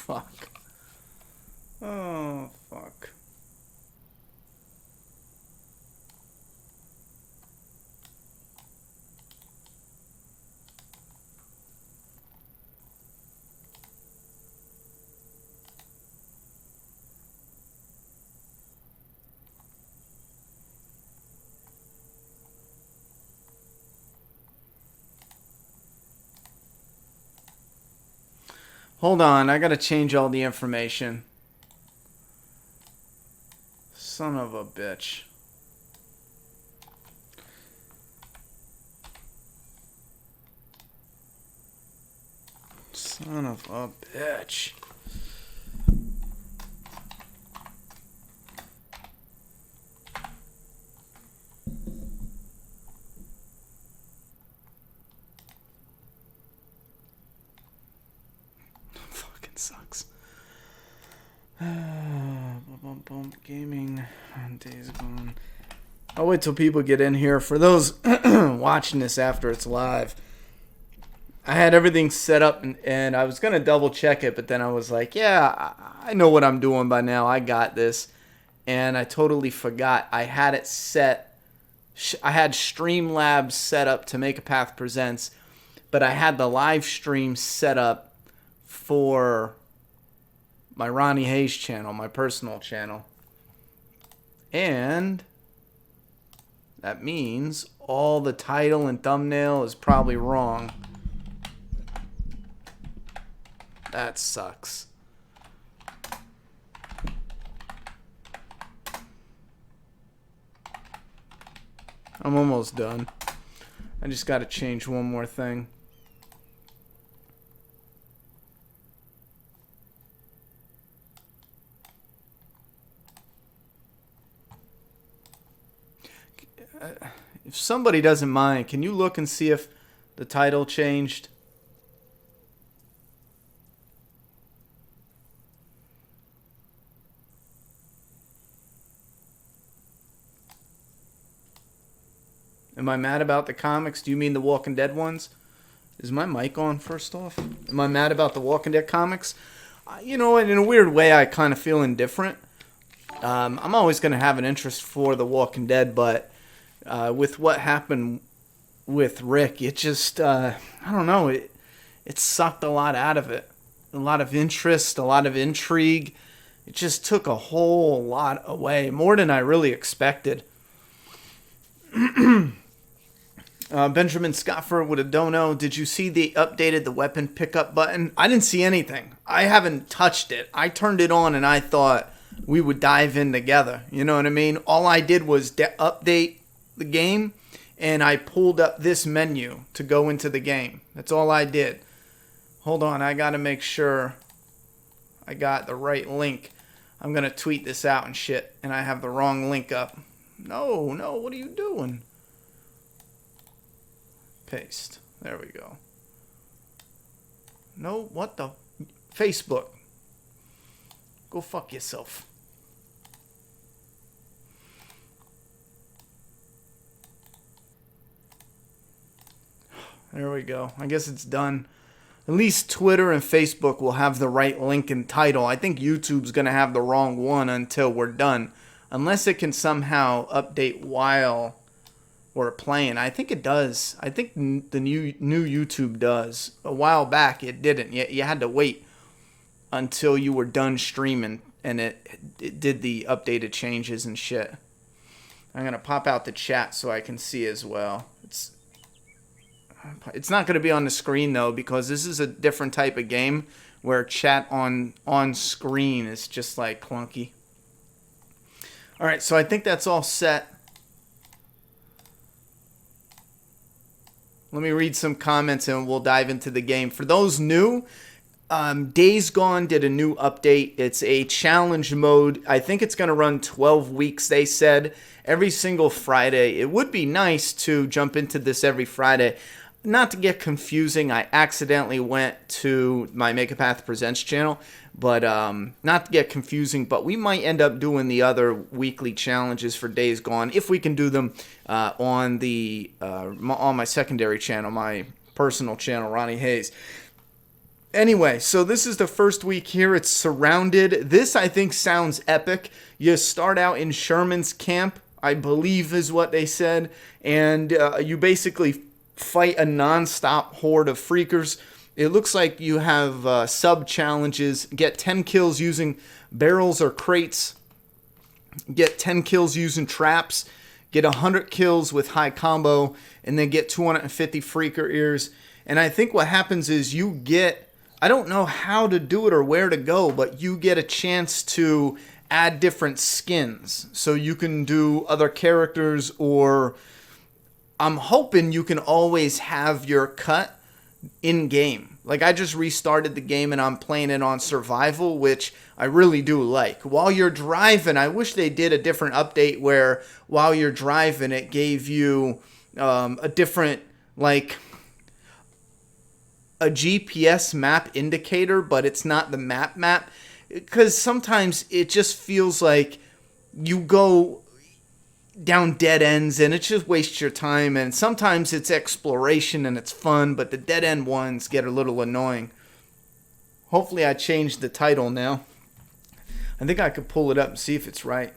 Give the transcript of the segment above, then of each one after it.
fuck. Oh, fuck. Hold on, I gotta change all the information. Son of a bitch. Son of a bitch. Fucking sucks. Gaming on Days Gone. I'll wait till people get in here. For those watching this after it's live, I had everything set up and I was going to double check it, but then I was like, yeah, I know what I'm doing by now. I got this. And I totally forgot. I had it set. I had Streamlabs set up to Make a Path Presents, but I had the live stream set up for my Ronnie Hayes channel, my personal channel. And that means all the title and thumbnail is probably wrong. That sucks. I'm almost done. I just got to change one more thing. If somebody doesn't mind, can you look and see if the title changed? Am I mad about the comics? Do you mean the Walking Dead ones? Is my mic on, first off? Am I mad about the Walking Dead comics? You know, in a weird way, I kind of feel indifferent. I'm always going to have an interest for the Walking Dead, but with what happened with Rick, it just, I don't know, it sucked a lot out of it. A lot of interest, a lot of intrigue. It just took a whole lot away, more than I really expected. Benjamin Scotford with a dono. Did you see the updated the weapon pickup button? I didn't see anything. I haven't touched it. I turned it on and I thought we would dive in together. You know what I mean? All I did was update the game and I pulled up this menu to go into the game. That's all I did. Hold on, I gotta make sure I got the right link. I'm gonna tweet this out and shit, and I have the wrong link up. No, what are you doing? Paste. There we go. No, what the? Facebook. Go fuck yourself. There we go. I guess it's done. At least Twitter and Facebook will have the right link and title. I think YouTube's going to have the wrong one until we're done. Unless it can somehow update while we're playing. I think it does. I think the new YouTube does. A while back it didn't. You had to wait until you were done streaming and it did the updated changes and shit. I'm going to pop out the chat so I can see as well. It's not going to be on the screen though because this is a different type of game where chat on screen is just like clunky. All right, so I think that's all set. Let me read some comments and we'll dive into the game. For those new, Days Gone did a new update. It's a challenge mode. I think it's going to run 12 weeks, they said, every single Friday. It would be nice to jump into this every Friday. Not to get confusing, I accidentally went to my Make a Path Presents channel, but not to get confusing, but we might end up doing the other weekly challenges for Days Gone if we can do them on my secondary channel, my personal channel, Ronnie Hayes. Anyway, so this is the first week here. It's surrounded. This, I think, sounds epic. You start out in Sherman's camp, I believe is what they said, and you basically fight a non-stop horde of freakers. It looks like you have sub-challenges. Get 10 kills using barrels or crates. Get 10 kills using traps. Get 100 kills with high combo. And then get 250 freaker ears. And I think what happens is you get... I don't know how to do it or where to go, but you get a chance to add different skins. So you can do other characters, or I'm hoping you can always have your cut in-game. Like, I just restarted the game and I'm playing it on survival, which I really do like. While you're driving, I wish they did a different update where while you're driving it gave you a different, like... a GPS map indicator, but it's not the map, because sometimes it just feels like you go down dead ends and it just wastes your time, and sometimes it's exploration and it's fun, but the dead end ones get a little annoying. Hopefully I changed the title now. I think I could pull it up and see if it's right.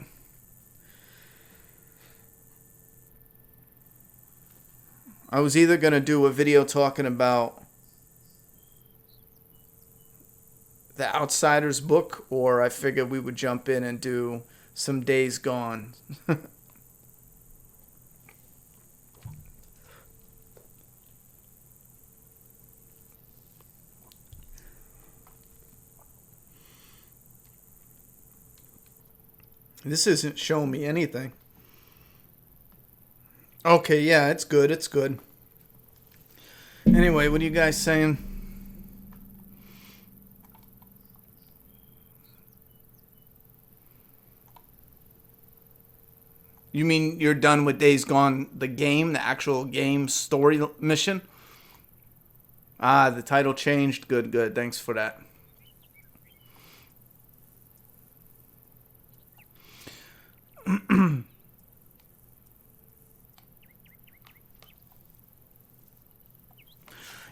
I was either going to do a video talking about the Outsiders book, or I figured we would jump in and do some Days Gone. This isn't showing me anything. Okay, yeah, it's good, it's good. Anyway, what are you guys saying? You mean you're done with Days Gone, the game, the actual game story mission? Ah, the title changed. Good, good. Thanks for that.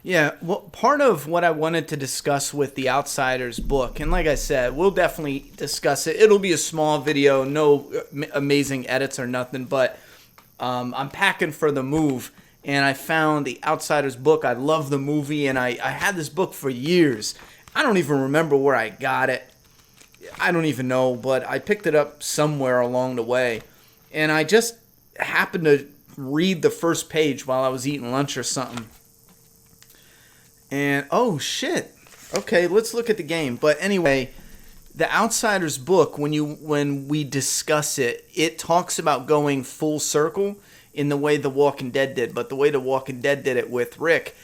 Yeah, well, part of what I wanted to discuss with the Outsiders book, and like I said, we'll definitely discuss it. It'll be a small video, no amazing edits or nothing, but I'm packing for the move, and I found the Outsiders book. I love the movie, and I had this book for years. I don't even remember where I got it. I don't even know, but I picked it up somewhere along the way, and I just happened to read the first page while I was eating lunch or something. And, oh, shit. Okay, let's look at the game. But anyway, the Outsiders book, when we discuss it, it talks about going full circle in the way The Walking Dead did. But the way The Walking Dead did it with Rick,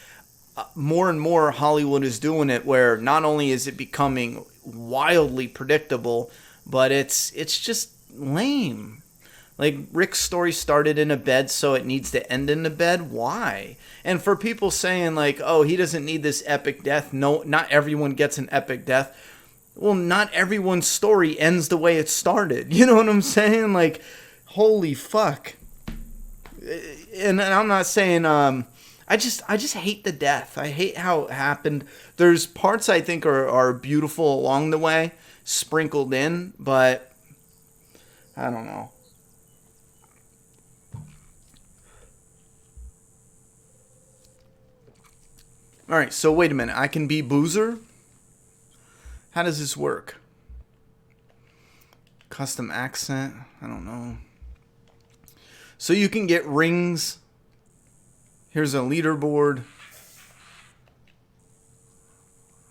more and more Hollywood is doing it, where not only is it becoming wildly predictable, but it's just lame. Like, Rick's story started in a bed, so it needs to end in a bed. Why? And for people saying, like, oh, he doesn't need this epic death. No, not everyone gets an epic death. Well, not everyone's story ends the way it started. You know what I'm saying? Like, holy fuck. And I'm not saying, I just hate the death. I hate how it happened. There's parts I think are beautiful along the way, sprinkled in, but I don't know. All right, so wait a minute. I can be Boozer? How does this work? Custom accent? I don't know. So you can get rings. Here's a leaderboard.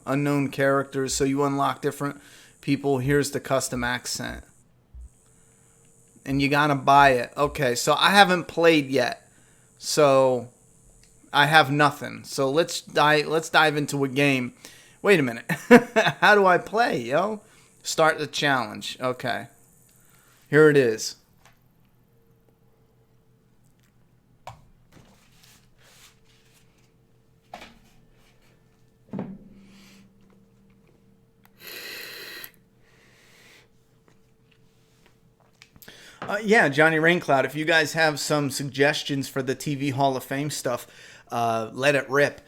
Unknown characters. So you unlock different people. Here's the custom accent. And you gotta buy it. Okay, so I haven't played yet. So I have nothing. So let's dive into a game. Wait a minute. How do I play, yo? Start the challenge. Okay. Here it is. Yeah, Johnny Raincloud, if you guys have some suggestions for the TV Hall of Fame stuff, let it rip.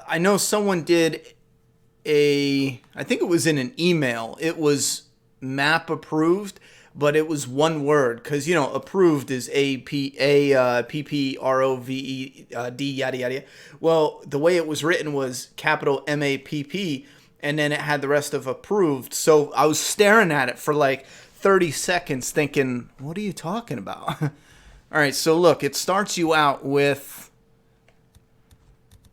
I know someone did I think it was in an email. It was map approved, but it was one word because you know approved is APPROVED yada yada. Well, the way it was written was capital MAPP, and then it had the rest of approved. So I was staring at it for like 30 seconds, thinking, "What are you talking about?" All right, so look, it starts you out with.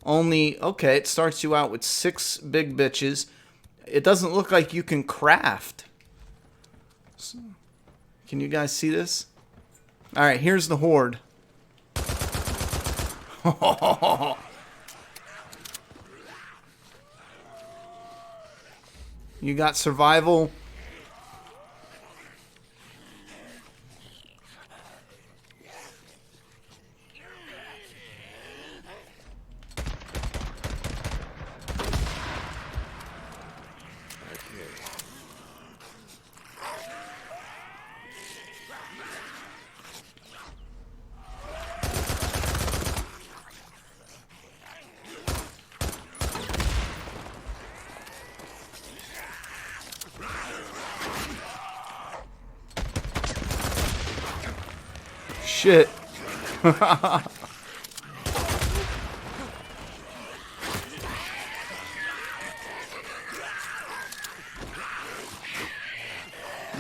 It starts you out with 6 big bitches. It doesn't look like you can craft. So, can you guys see this? Alright, here's the Horde. You got survival. Shit. You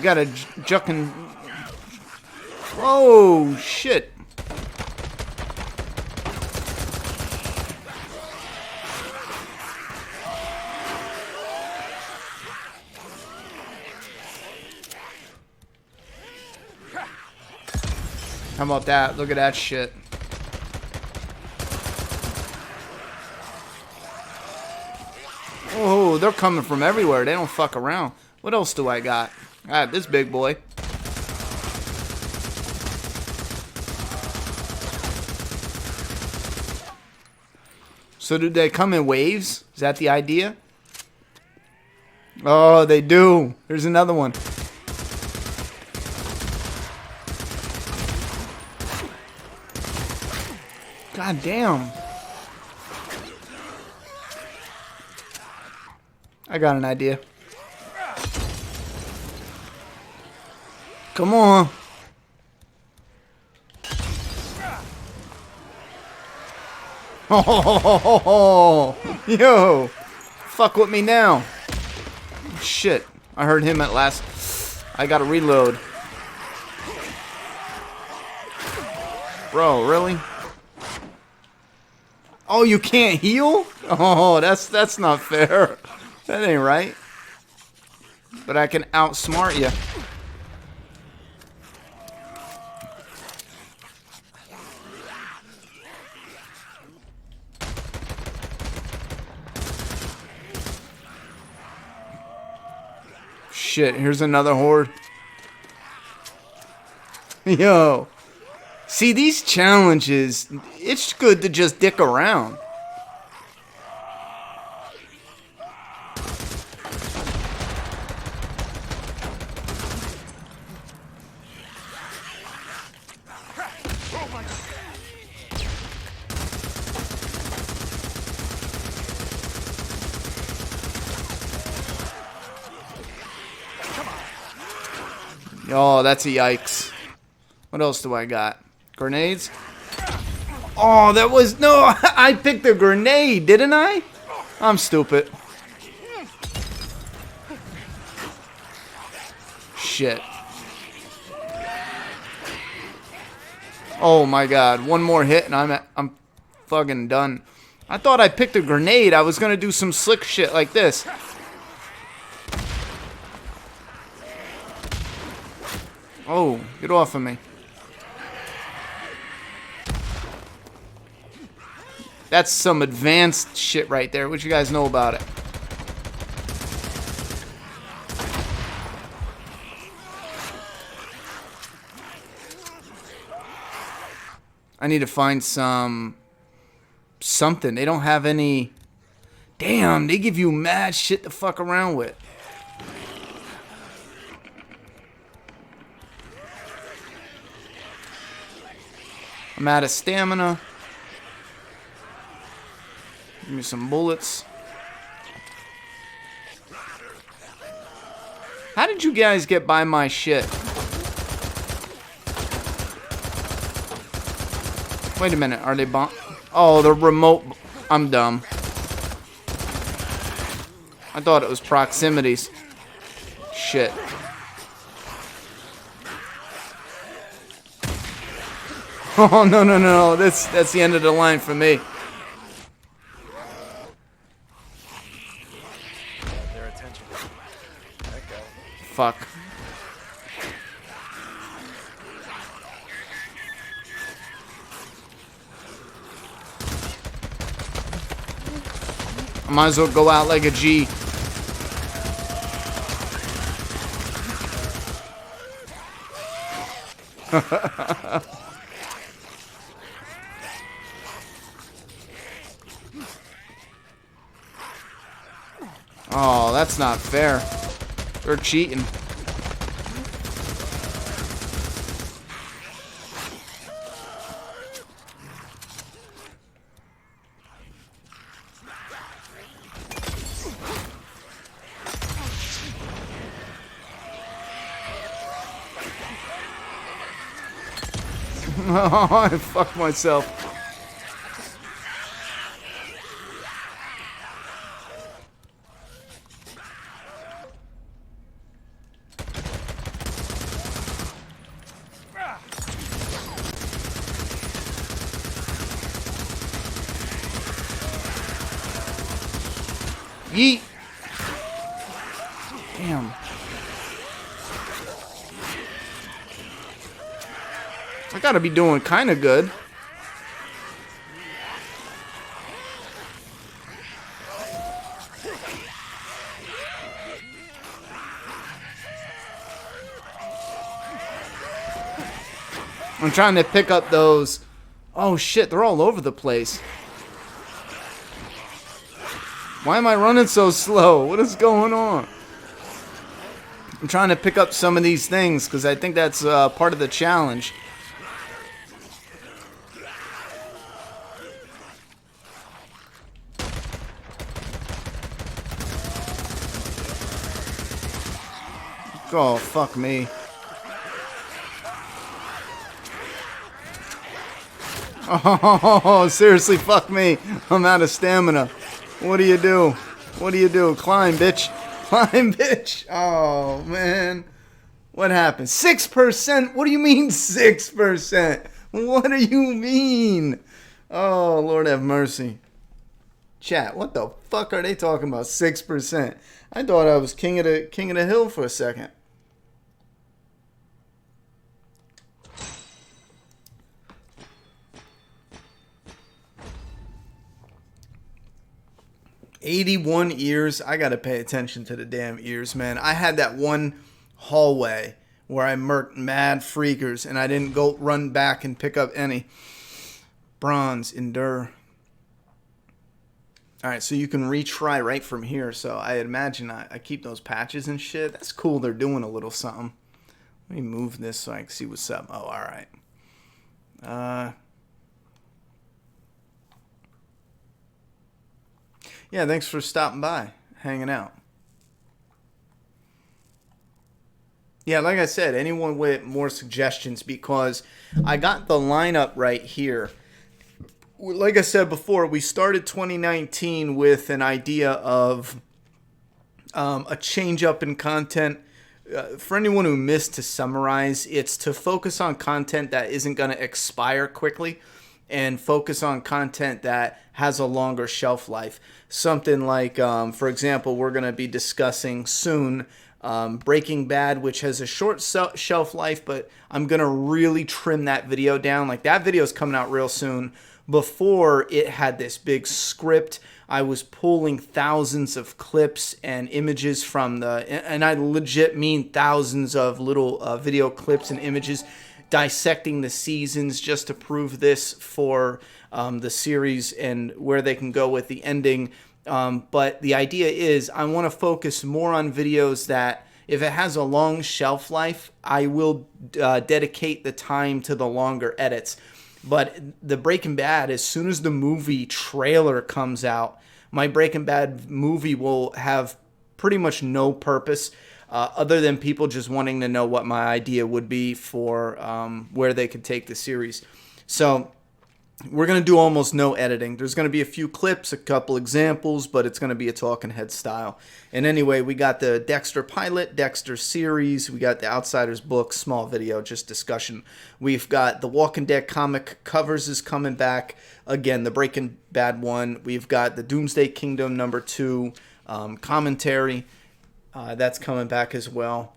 got a juckin'. Oh, shit. How about that? Look at that shit. Oh, they're coming from everywhere. They don't fuck around. What else do I got? I have this big boy. So do they come in waves? Is that the idea? Oh, they do. There's another one. God damn. I got an idea. Come on. Oh, yo. Fuck with me now. Shit. I heard him at last. I gotta reload. Bro, really? Oh, you can't heal? Oh, that's not fair. That ain't right. But I can outsmart you. Shit, here's another horde. Yo. See, these challenges, it's good to just dick around. Oh, that's a yikes. What else do I got? Grenades? Oh, that was... No, I picked a grenade, didn't I? I'm stupid. Shit. Oh my god. One more hit and I'm fucking done. I thought I picked a grenade. I was gonna do some slick shit like this. Oh, get off of me. That's some advanced shit right there. What you guys know about it? I need to find something. They don't have any... Damn, they give you mad shit to fuck around with. I'm out of stamina. Give me some bullets. How did you guys get by my shit? Wait a minute, are they bomb? Oh, the remote. I'm dumb. I thought it was proximities. Shit. Oh, no, no, no. That's the end of the line for me. Their attention. That guy. Fuck. I might as well go out like a G. Oh, that's not fair. They're cheating. Oh, I fucked myself. Yeet. Damn. I gotta be doing kind of good. I'm trying to pick up those. Oh shit, they're all over the place. Why am I running so slow? What is going on? I'm trying to pick up some of these things because I think that's part of the challenge. Oh, fuck me. Oh, seriously, fuck me. I'm out of stamina. What do you do? What do you do? Climb, bitch. Climb, bitch. Oh, man. What happened? 6%? What do you mean 6%? What do you mean? Oh, Lord have mercy. Chat, what the fuck are they talking about? 6%. I thought I was king of the hill for a second. $81 ears. I gotta pay attention to the damn ears, man. I had that one hallway where I murked mad freakers and I didn't go run back and pick up any. Bronze, endure. Alright, so you can retry right from here. So I imagine I keep those patches and shit. That's cool. They're doing a little something. Let me move this so I can see what's up. Oh, alright. Yeah, thanks for stopping by, hanging out. Yeah, like I said, anyone with more suggestions, because I got the lineup right here. Like I said before, we started 2019 with an idea of a change up in content. For anyone who missed, to summarize, it's to focus on content that isn't going to expire quickly and focus on content that has a longer shelf life. Something like, for example, we're going to be discussing soon Breaking Bad, which has a short shelf life, but I'm going to really trim that video down. Like, that video is coming out real soon. Before, it had this big script. I was pulling thousands of clips and images from and I legit mean thousands of little video clips and images, dissecting the seasons just to prove this for the series and where they can go with the ending. But the idea is I want to focus more on videos that, if it has a long shelf life, I will dedicate the time to the longer edits. But the Breaking Bad, as soon as the movie trailer comes out, my Breaking Bad movie will have pretty much no purpose. other than people just wanting to know what my idea would be for where they could take the series. So we're going to do almost no editing. There's going to be a few clips, a couple examples, but it's going to be a talking head style. And anyway, we got the Dexter pilot, Dexter series. We got the Outsiders book, small video, just discussion. We've got the Walking Dead comic covers is coming back. Again, the Breaking Bad one. We've got the Doomsday Kingdom #2 commentary. That's coming back as well.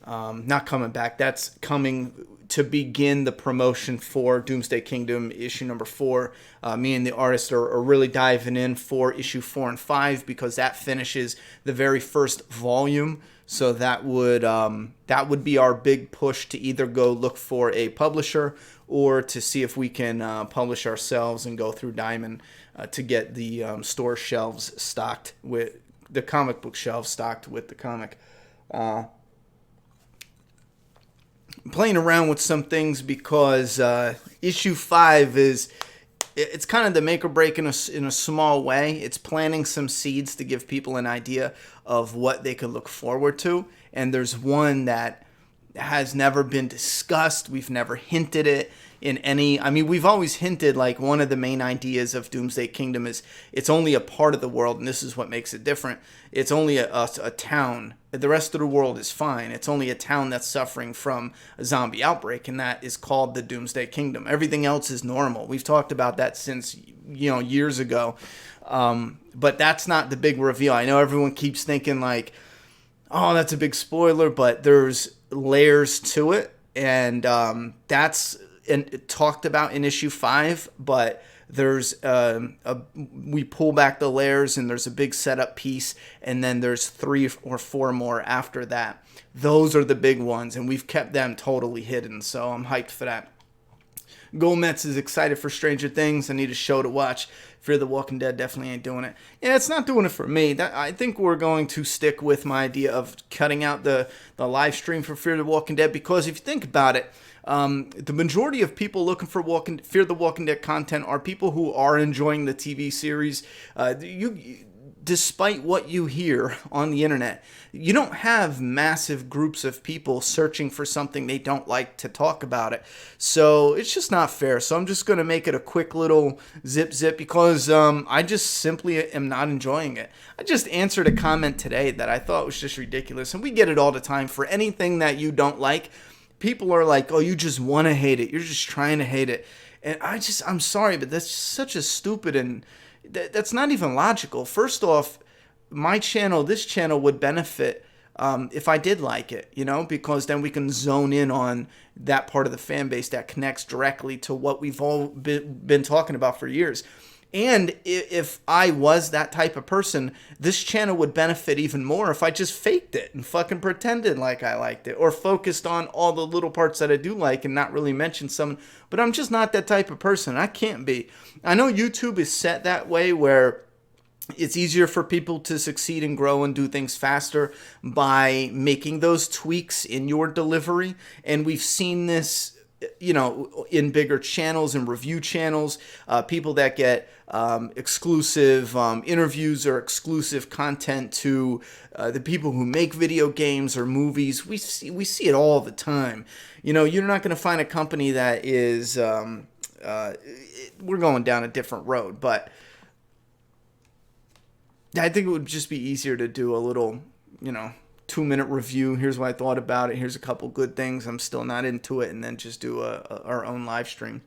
Not coming back. That's coming to begin the promotion for Doomsday Kingdom issue #4. Me and the artist are really diving in for issue 4 and 5 because that finishes the very first volume. So that would be our big push to either go look for a publisher or to see if we can publish ourselves and go through Diamond to get the store shelves stocked with the comic book shelves stocked with the comic. Playing around with some things because issue 5 it's kind of the make or break in a small way. It's planting some seeds to give people an idea of what they could look forward to. And there's one that has never been discussed. We've never hinted it in any. I mean, we've always hinted like one of the main ideas of Doomsday Kingdom is it's only a part of the world, and this is what makes it different. It's only a town. The rest of the world is fine. It's only a town that's suffering from a zombie outbreak, and that is called the Doomsday Kingdom. Everything else is normal. We've talked about that since years ago, but that's not the big reveal. I know everyone keeps thinking like, oh, that's a big spoiler, but there's layers to it, and that's talked about in issue 5, but there's we pull back the layers and there's a big setup piece, and then there's 3 or 4 more after that. Those are the big ones, and we've kept them totally hidden, so I'm hyped for that. Gomez is excited for Stranger Things. I need a show to watch. Fear the Walking Dead definitely ain't doing it. Yeah, it's not doing it for me. I think we're going to stick with my idea of cutting out the live stream for Fear the Walking Dead, because if you think about it, the majority of people looking for Fear the Walking Dead content are people who are enjoying the TV series. Despite what you hear on the internet, you don't have massive groups of people searching for something they don't like to talk about it. So it's just not fair. So I'm just going to make it a quick little zip because I just simply am not enjoying it. I just answered a comment today that I thought was just ridiculous. And we get it all the time. For anything that you don't like, people are like, oh, you just want to hate it. You're just trying to hate it. And I'm sorry, but that's just such a stupid and that's not even logical. First off, this channel would benefit if I did like it, because then we can zone in on that part of the fan base that connects directly to what we've all been talking about for years. And if I was that type of person, this channel would benefit even more if I just faked it and fucking pretended like I liked it, or focused on all the little parts that I do like and not really mention some. But I'm just not that type of person. I can't be. I know YouTube is set that way where it's easier for people to succeed and grow and do things faster by making those tweaks in your delivery. And we've seen this, in bigger channels and review channels, people that get exclusive interviews or exclusive content to the people who make video games or movies. We see it all the time. You're not going to find a company that is we're going down a different road, but I think it would just be easier to do a little 2-minute review. Here's what I thought about it. Here's a couple good things. I'm still not into it, and then just do our own live stream.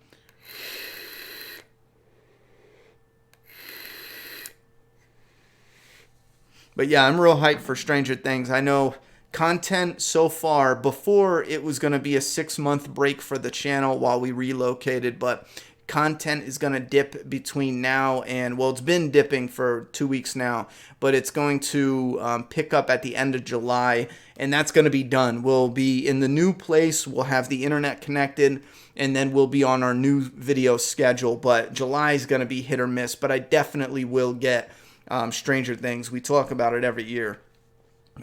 But yeah, I'm real hyped for Stranger Things. I know content so far, before it was going to be a 6-month break for the channel while we relocated, but content is going to dip between now and, well, it's been dipping for 2 weeks now, but it's going to pick up at the end of July, and that's going to be done. We'll be in the new place, we'll have the internet connected, and then we'll be on our new video schedule. But July is going to be hit or miss, but I definitely will get Stranger Things. We talk about it every year.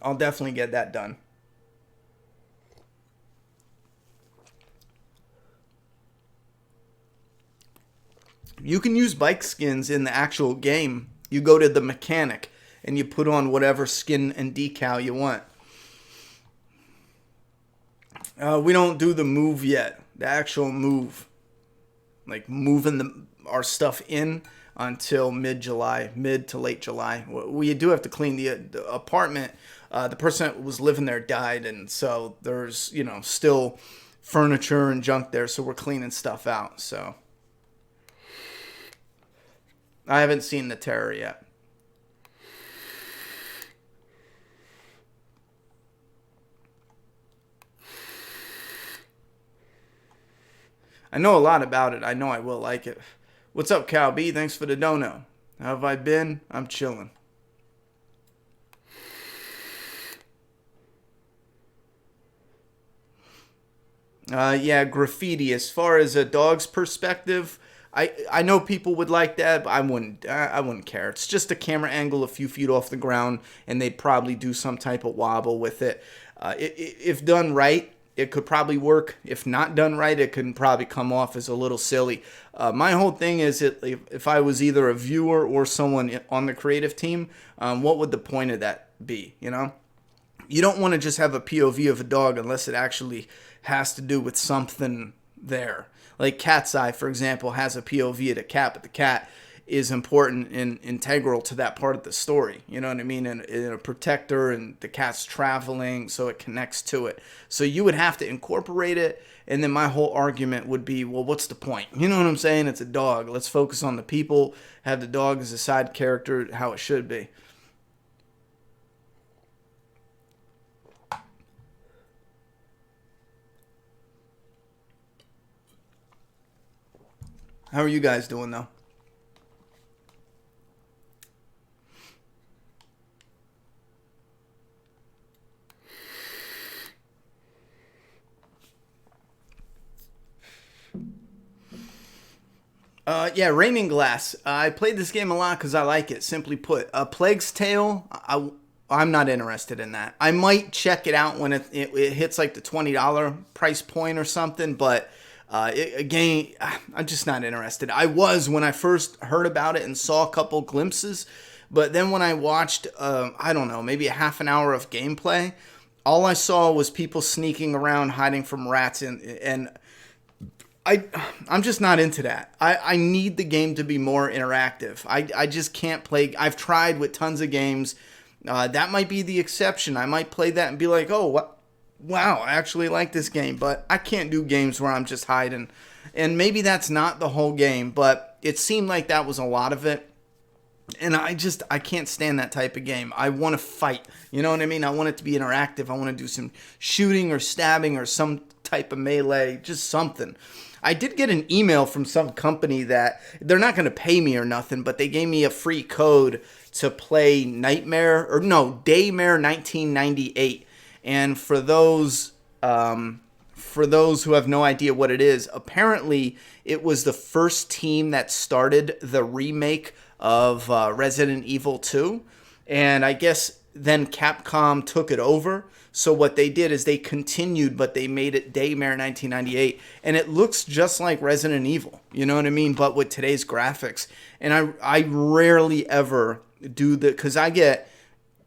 I'll definitely get that done. You can use bike skins in the actual game. You go to the mechanic and you put on whatever skin and decal you want. We don't do the move yet. The actual move. Like moving our stuff in until mid-July, mid to late July. We do have to clean the apartment. The person that was living there died, and so there's, still furniture and junk there, so we're cleaning stuff out. So I haven't seen the terror yet. I know a lot about it. I know I will like it. What's up, Cal B? Thanks for the dono. How have I been? I'm chilling. Yeah, graffiti. As far as a dog's perspective, I know people would like that, but I wouldn't care. It's just a camera angle a few feet off the ground, and they'd probably do some type of wobble with it. If done right, it could probably work. If not done right, it could probably come off as a little silly. My whole thing is, if I was either a viewer or someone on the creative team, what would the point of that be? You don't want to just have a POV of a dog unless it actually has to do with something there. Like Cat's Eye, for example, has a POV of the cat, but the cat is important and integral to that part of the story. You know what I mean? And a protector, and the cat's traveling, so it connects to it. So you would have to incorporate it, and then my whole argument would be, well, what's the point? You know what I'm saying? It's a dog. Let's focus on the people, have the dog as a side character, how it should be. How are you guys doing, though? Yeah, Raining Glass. I played this game a lot because I like it, simply put. Plague's Tale, I'm not interested in that. I might check it out when it hits like the $20 price point or something, but again, I'm just not interested. I was when I first heard about it and saw a couple glimpses, but then when I watched, I don't know, maybe a half an hour of gameplay, all I saw was people sneaking around, hiding from rats, and I'm just not into that. I need the game to be more interactive. I just can't play. I've tried with tons of games. That might be the exception. I might play that and be like, oh, what? Wow, I actually like this game. But I can't do games where I'm just hiding. And maybe that's not the whole game, but it seemed like that was a lot of it. And I can't stand that type of game. I want to fight. You know what I mean? I want it to be interactive. I want to do some shooting or stabbing or some type of melee, just something. I did get an email from some company that they're not going to pay me or nothing, but they gave me a free code to play Daymare 1998. And for those who have no idea what it is, apparently it was the first team that started the remake of Resident Evil 2. And I guess then Capcom took it over. So what they did is they continued, but they made it Daymare 1998. And it looks just like Resident Evil, you know what I mean? But with today's graphics. And I rarely ever do that, because I get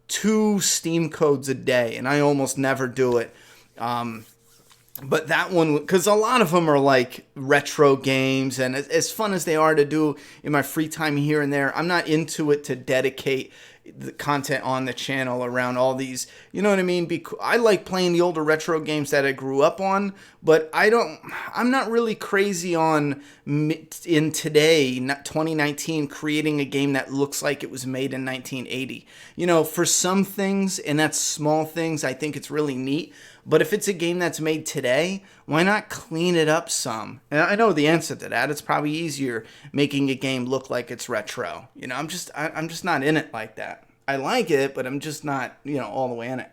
2 Steam codes a day, and I almost never do it. But that one, because a lot of them are like retro games, and as fun as they are to do in my free time here and there, I'm not into it to dedicate the content on the channel around all these, you know what I mean? I like playing the older retro games that I grew up on, but I'm not really crazy on, in today, 2019, creating a game that looks like it was made in 1980. You know, for some things, and that's small things, I think it's really neat. But if it's a game that's made today, why not clean it up some? And I know the answer to that. It's probably easier making a game look like it's retro. You know, I'm just not in it like that. I like it, but I'm just not, all the way in it.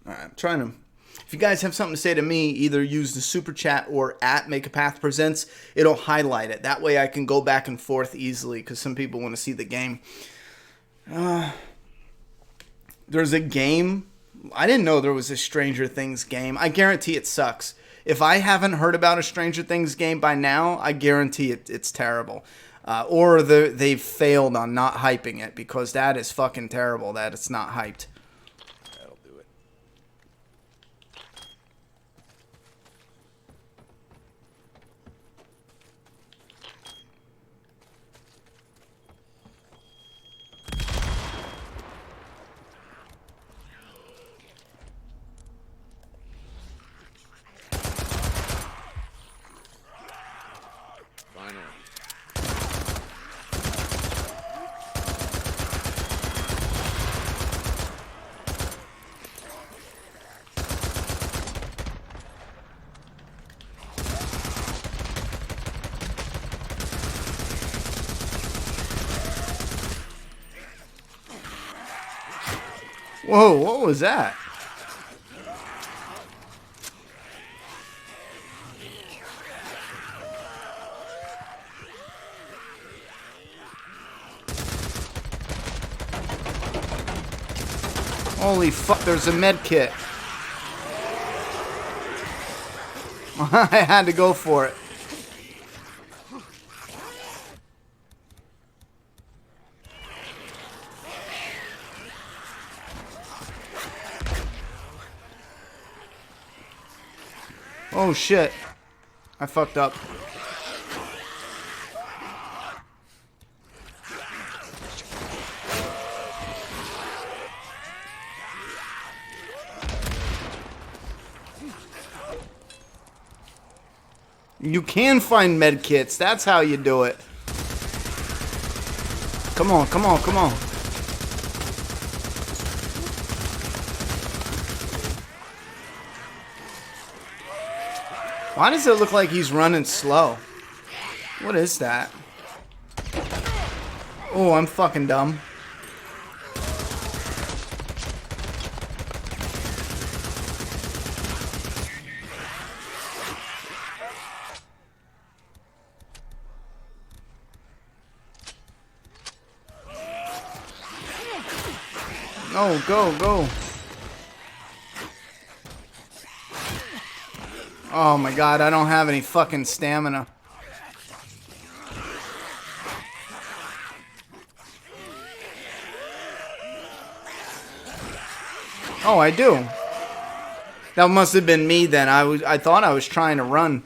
All right, I'm trying to. If you guys have something to say to me, either use the super chat or at Make a Path Presents. It'll highlight it. That way I can go back and forth easily, because some people want to see the game. There's a game. I didn't know there was a Stranger Things game. I guarantee it sucks. If I haven't heard about a Stranger Things game by now, I guarantee it's terrible. Or they've failed on not hyping it, because that is fucking terrible that it's not hyped. That'll do it. Finally. Whoa, what was that? Holy fuck, there's a med kit. I had to go for it. Oh shit. I fucked up. You can find med kits. That's how you do it. Come on, come on, come on. Why does it look like he's running slow? What is that? Oh, I'm fucking dumb. No, go, go. Oh my god, I don't have any fucking stamina. Oh, I do. That must have been me then. I thought I was trying to run.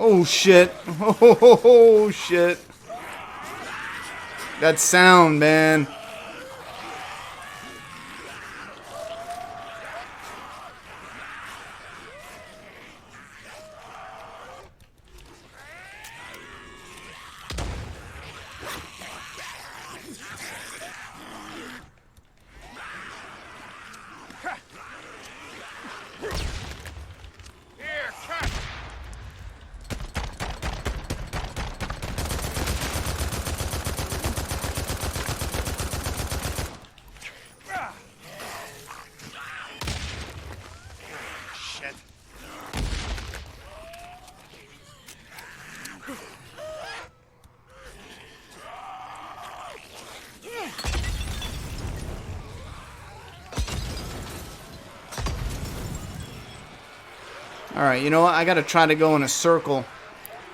Oh shit. Oh shit. That sound, man. Alright, you know what? I gotta try to go in a circle.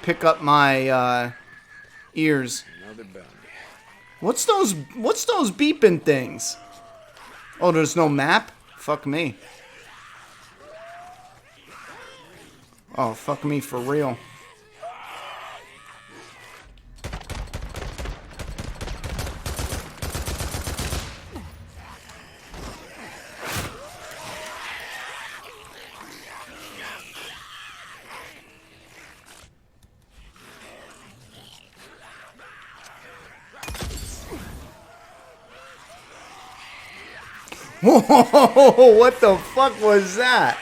Pick up my ears. Another bounty. What's those beeping things? Oh, there's no map? Fuck me. Oh, fuck me for real. Whoa, what the fuck was that?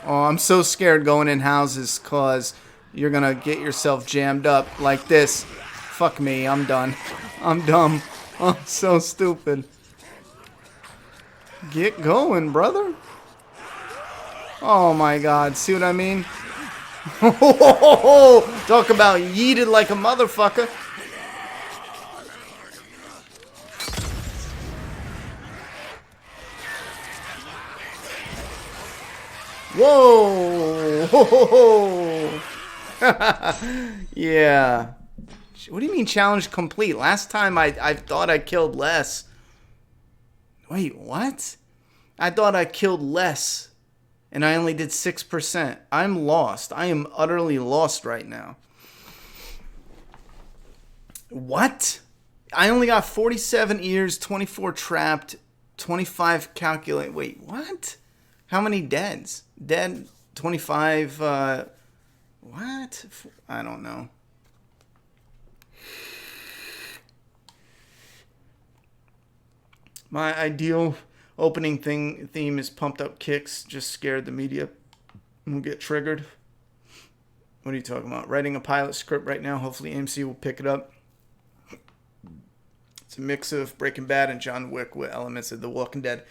Oh, I'm so scared going in houses cause you're gonna get yourself jammed up like this. Fuck me, I'm done. I'm dumb. I'm so stupid. Get going, brother. Oh my God, see what I mean? Talk about yeeted like a motherfucker. Whoa! Yeah. What do you mean challenge complete? Last time I thought I killed less. Wait, what? I thought I killed less. And I only did 6%. I'm lost. I am utterly lost right now. What? I only got 47 ears, 24 trapped, 25 calculate. Wait, what? How many deads? Dead 25, what? I don't know. My ideal opening theme is pumped up kicks. Just scared the media will get triggered. What are you talking about? Writing a pilot script right now. Hopefully AMC will pick it up. It's a mix of Breaking Bad and John Wick with elements of The Walking Dead.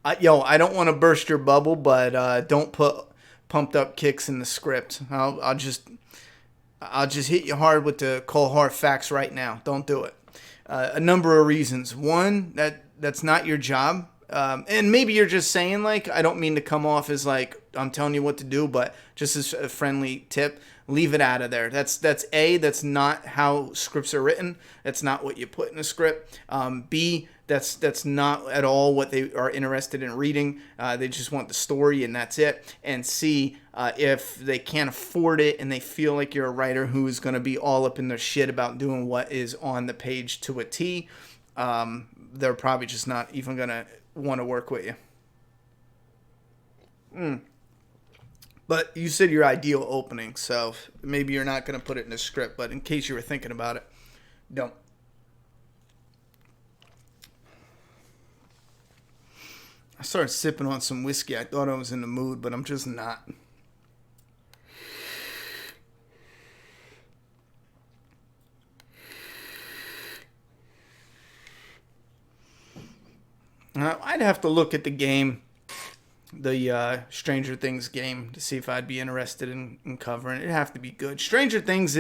I don't want to burst your bubble, but don't put pumped up kicks in the script. I'll just hit you hard with the cold hard facts right now. Don't do it. A number of reasons. One, that's not your job. And maybe you're just saying, like, I don't mean to come off as like I'm telling you what to do, but just as a friendly tip, leave it out of there. That's not how scripts are written. That's not what you put in a script. B, that's not at all what they are interested in reading. They just want the story and that's it. And C, if they can't afford it and they feel like you're a writer who is going to be all up in their shit about doing what is on the page to a T, they're probably just not even going to want to work with you. But you said your ideal opening, so maybe you're not going to put it in the script, but in case you were thinking about it, don't. I started sipping on some whiskey. I thought I was in the mood, but I'm just not. I'd have to look at the game, the Stranger Things game, to see if I'd be interested in covering it. It'd have to be good. Stranger Things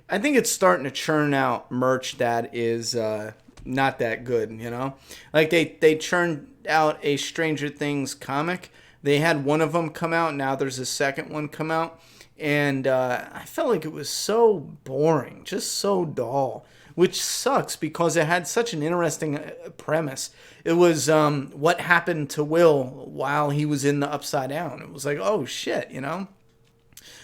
I think it's starting to churn out merch that is not that good, you know? Like they churned out a Stranger Things comic. They had one of them come out. Now there's a second one come out. And I felt like it was so boring, just so dull. Which sucks because it had such an interesting premise. It was what happened to Will while he was in the Upside Down. It was like, oh shit, you know?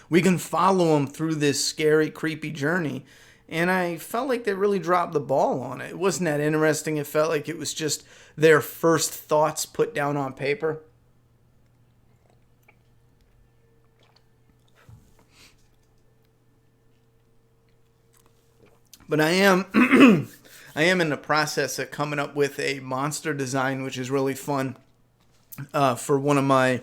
We can follow him through this scary, creepy journey. And I felt like they really dropped the ball on it. It wasn't that interesting. It felt like it was just their first thoughts put down on paper. But I am in the process of coming up with a monster design, which is really fun, for one of my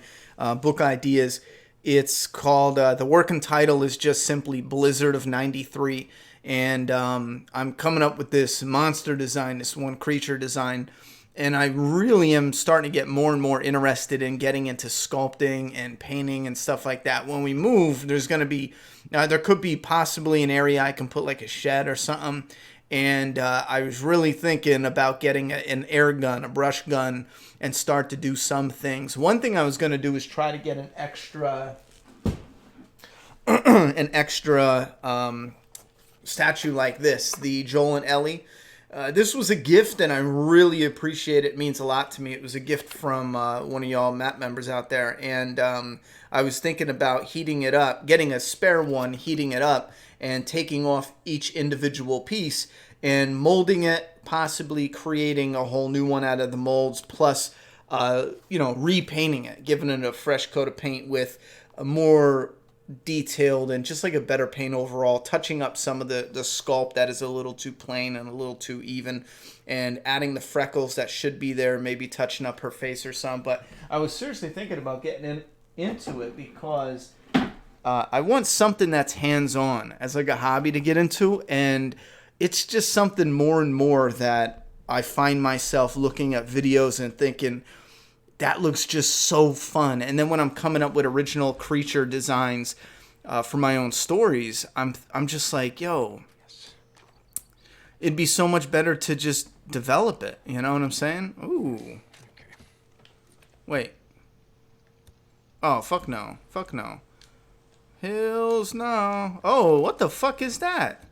book ideas. It's called, the working title is just simply Blizzard of 93. And I'm coming up with this monster design, this one creature design. And I really am starting to get more and more interested in getting into sculpting and painting and stuff like that. When we move, there's going to be, there could be possibly an area I can put like a shed or something. And I was really thinking about getting an air gun, a brush gun, and start to do some things. One thing I was going to do is try to get an extra statue like this, the Joel and Ellie. This was a gift, and I really appreciate it. It means a lot to me. It was a gift from one of y'all MAP members out there, and I was thinking about heating it up, getting a spare one, heating it up, and taking off each individual piece and molding it, possibly creating a whole new one out of the molds, plus, repainting it, giving it a fresh coat of paint with a more detailed and just like a better paint overall, touching up some of the sculpt that is a little too plain and a little too even, and adding the freckles that should be there, maybe touching up her face or some. But I was seriously thinking about getting into it because I want something that's hands-on as like a hobby to get into, and it's just something more and more that I find myself looking at videos and thinking, that looks just so fun. And then when I'm coming up with original creature designs for my own stories, I'm just like, yo, it'd be so much better to just develop it. You know what I'm saying? Ooh. Wait. Oh, fuck no. Fuck no. Hills no. Oh, what the fuck is that?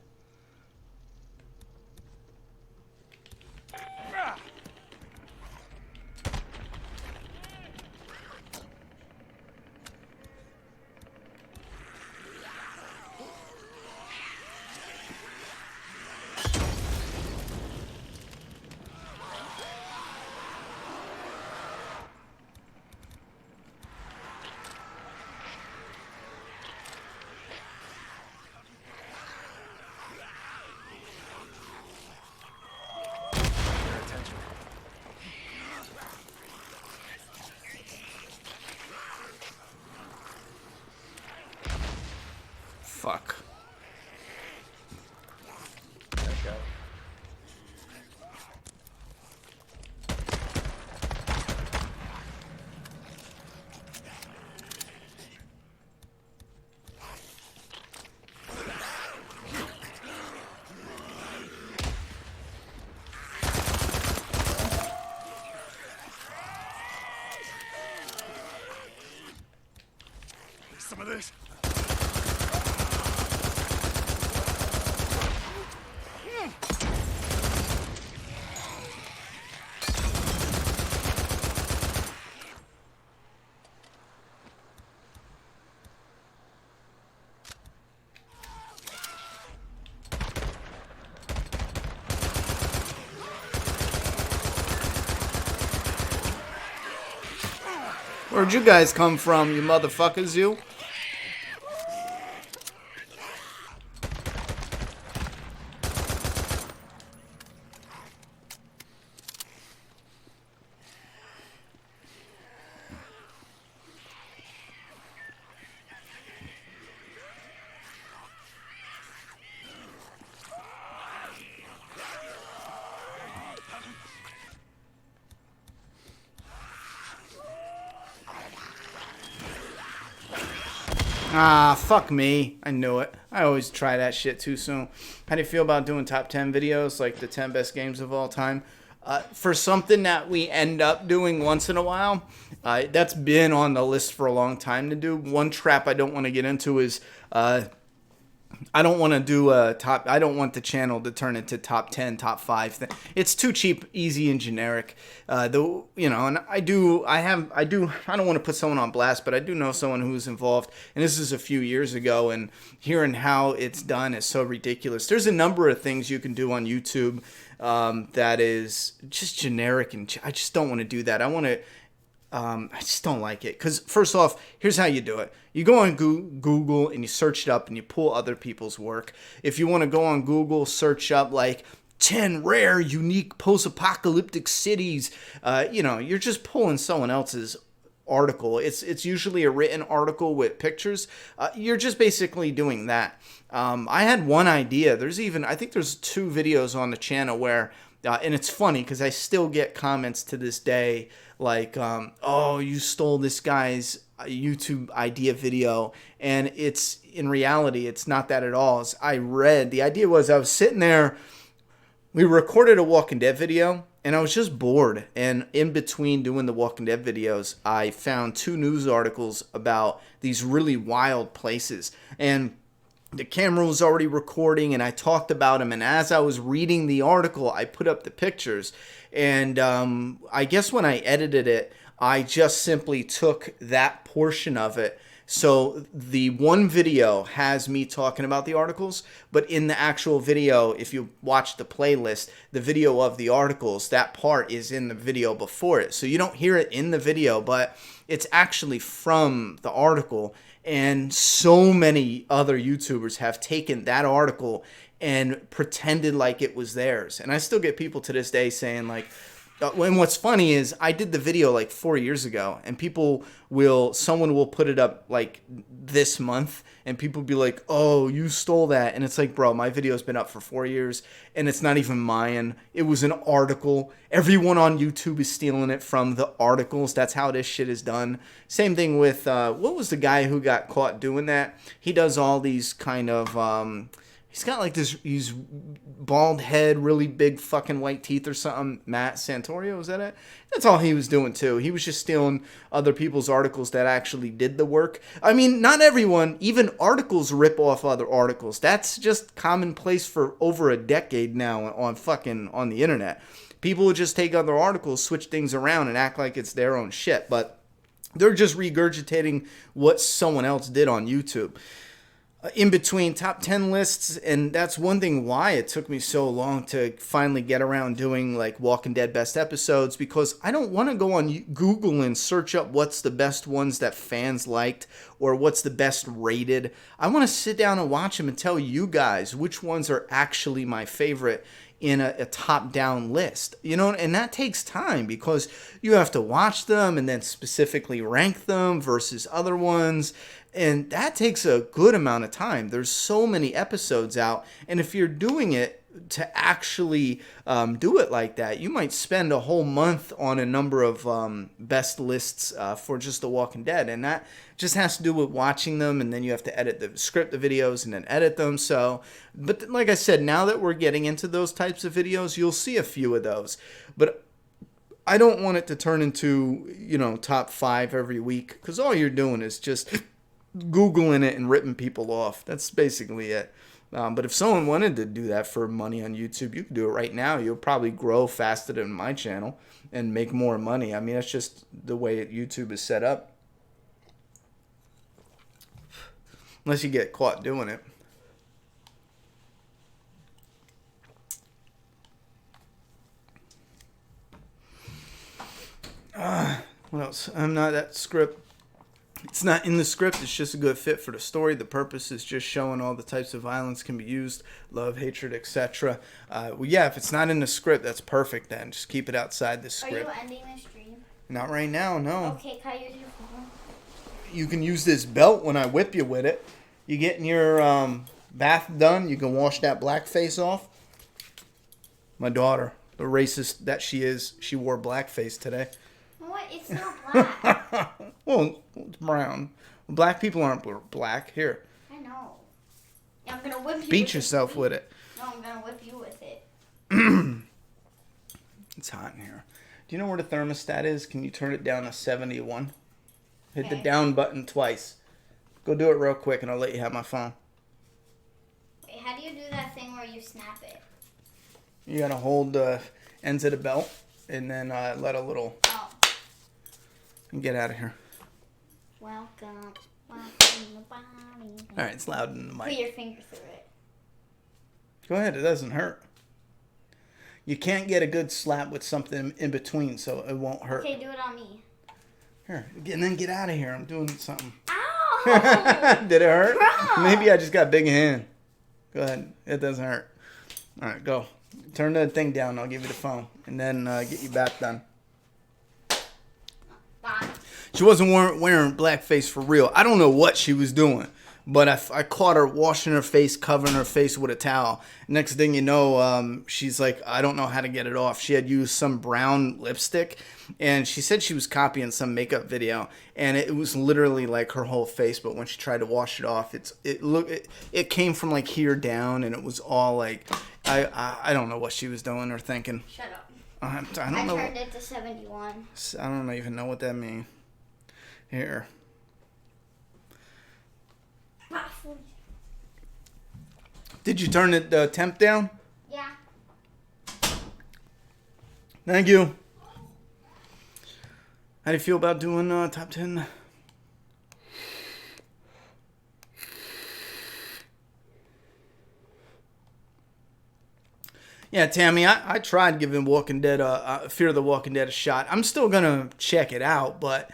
Fuck. Okay. Some of this. Where'd you guys come from, you motherfuckers, you? Ah, fuck me. I knew it. I always try that shit too soon. How do you feel about doing top 10 videos, like the 10 best games of all time? For something that we end up doing once in a while, that's been on the list for a long time to do. One trap I don't want to get into is I don't want to do a top. I don't want the channel to turn into top 10, top 5. It's too cheap, easy, and generic. Though, you know, and I don't want to put someone on blast, but I do know someone who's involved, and this is a few years ago, and hearing how it's done is so ridiculous. There's a number of things you can do on YouTube that is just generic, and I just don't want to do that. I just don't like it. Because, first off, here's how you do it. You go on Google and you search it up and you pull other people's work. If you want to go on Google, search up, like, 10 rare, unique, post-apocalyptic cities, you're just pulling someone else's article. It's usually a written article with pictures. You're just basically doing that. I had one idea. I think there's 2 videos on the channel where, and it's funny because I still get comments to this day like, oh, you stole this guy's YouTube idea video, and in reality, it's not that at all. The idea was I was sitting there, we recorded a Walking Dead video, and I was just bored, and in between doing the Walking Dead videos, I found 2 news articles about these really wild places, and the camera was already recording, and I talked about them, and as I was reading the article, I put up the pictures, and I guess when I edited it, I just simply took that portion of it. So the one video has me talking about the articles, but in the actual video, if you watch the playlist, the video of the articles, that part is in the video before it. So you don't hear it in the video, but it's actually from the article. And so many other YouTubers have taken that article and pretended like it was theirs. And I still get people to this day saying, like, And what's funny is I did the video like 4 years ago, and someone will put it up like this month, and people be like, "Oh, you stole that," and it's like, bro, my video's been up for 4 years, and it's not even mine. It was an article. Everyone on YouTube is stealing it from the articles. That's how this shit is done. Same thing with what was the guy who got caught doing that? He does all these kind of. He's got like he's bald head, really big fucking white teeth or something. Matt Santorio, is that it? That's all he was doing too. He was just stealing other people's articles that actually did the work. I mean, not everyone, even articles rip off other articles. That's just commonplace for over a decade now on the internet. People would just take other articles, switch things around, and act like it's their own shit. But they're just regurgitating what someone else did on YouTube. In between top 10 lists, and that's one thing why it took me so long to finally get around doing like Walking Dead best episodes, because I don't want to go on Google and search up what's the best ones that fans liked or what's the best rated. I want to sit down and watch them and tell you guys which ones are actually my favorite in a top-down list, and that takes time because you have to watch them and then specifically rank them versus other ones. And that takes a good amount of time. There's so many episodes out. And if you're doing it to actually do it like that, you might spend a whole month on a number of best lists for just The Walking Dead. And that just has to do with watching them. And then you have to script the videos and then edit them. But like I said, now that we're getting into those types of videos, you'll see a few of those. But I don't want it to turn into, top 5 every week. Because all you're doing is just Googling it and ripping people off. That's basically it. But if someone wanted to do that for money on YouTube, you could do it right now. You'll probably grow faster than my channel and make more money. I mean, that's just the way YouTube is set up. Unless you get caught doing it. What else? I'm not that script. It's not in the script. It's just a good fit for the story. The purpose is just showing all the types of violence can be used, love, hatred, etc. If it's not in the script, that's perfect then. Just keep it outside the script. Are you ending the stream? Not right now, no. Okay, can I use your phone? You can use this belt when I whip you with it. You getting your bath done, you can wash that blackface off. My daughter, the racist that she is, she wore blackface today. What? It's not black. Well, it's brown. Black people aren't black. Here. I know. I'm gonna whip you. Beat yourself with it. No, I'm gonna whip you with it. It's hot in here. Do you know where the thermostat is? Can you turn it down to 71? Hit the Okay. down button twice. Go do it real quick and I'll let you have my phone. Wait, how do you do that thing where you snap it? You gotta hold the ends of the belt and then let a little... Oh. And get out of here. Welcome to the body. Alright, it's loud in the Put mic. your finger through it. Go ahead, it doesn't hurt. You can't get a good slap with something in between, so it won't hurt. Okay, do it on me. Here, and then get out of here. I'm doing something. Ow! Did it hurt? Bro. Maybe I just got a big hand. Go ahead. It doesn't hurt. Alright, go. Turn the thing down. I'll give you the phone. And then get your bath done. Bye. She wasn't wearing blackface for real. I don't know what she was doing. But I caught her washing her face, covering her face with a towel. Next thing you know, she's like, I don't know how to get it off. She had used some brown lipstick. And she said she was copying some makeup video. And it was literally like her whole face. But when she tried to wash it off, it came from like here down. And it was all like, I don't know what she was doing or thinking. Shut up. I don't I know. turned it to 71. I don't even know what that means. Here. Did you turn the temp down? Yeah. Thank you. How do you feel about doing top 10? Yeah, Tammy, I tried giving Walking Dead Fear the Walking Dead a shot. I'm still going to check it out, but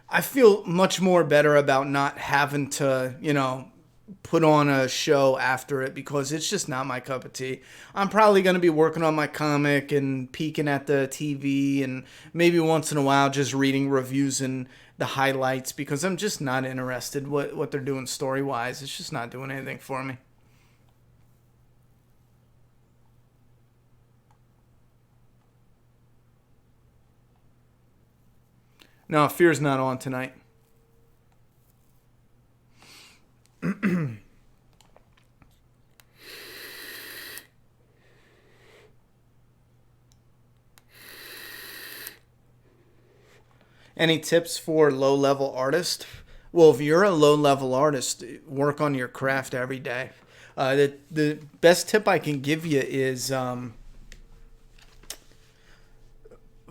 I feel much more better about not having to, put on a show after it because it's just not my cup of tea. I'm probably going to be working on my comic and peeking at the TV and maybe once in a while just reading reviews and the highlights because I'm just not interested what they're doing story-wise. It's just not doing anything for me. No, Fear's not on tonight. Any tips for low-level artists? Well, if you're a low-level artist, work on your craft every day. The best tip I can give you is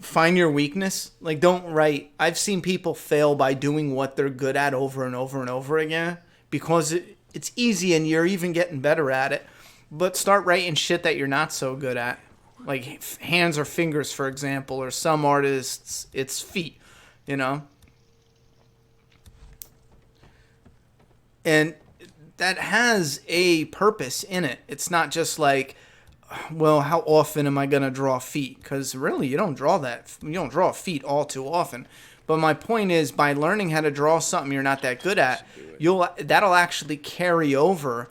find your weakness. Like, don't write. I've seen people fail by doing what they're good at over and over and over again because it's easy and you're even getting better at it. But start writing shit that you're not so good at. Like hands or fingers, for example, or some artists, it's feet, you know? And that has a purpose in it. It's not just like, well, how often am I going to draw feet? Because really, you don't draw feet all too often. But my point is, by learning how to draw something you're not that good at, that'll actually carry over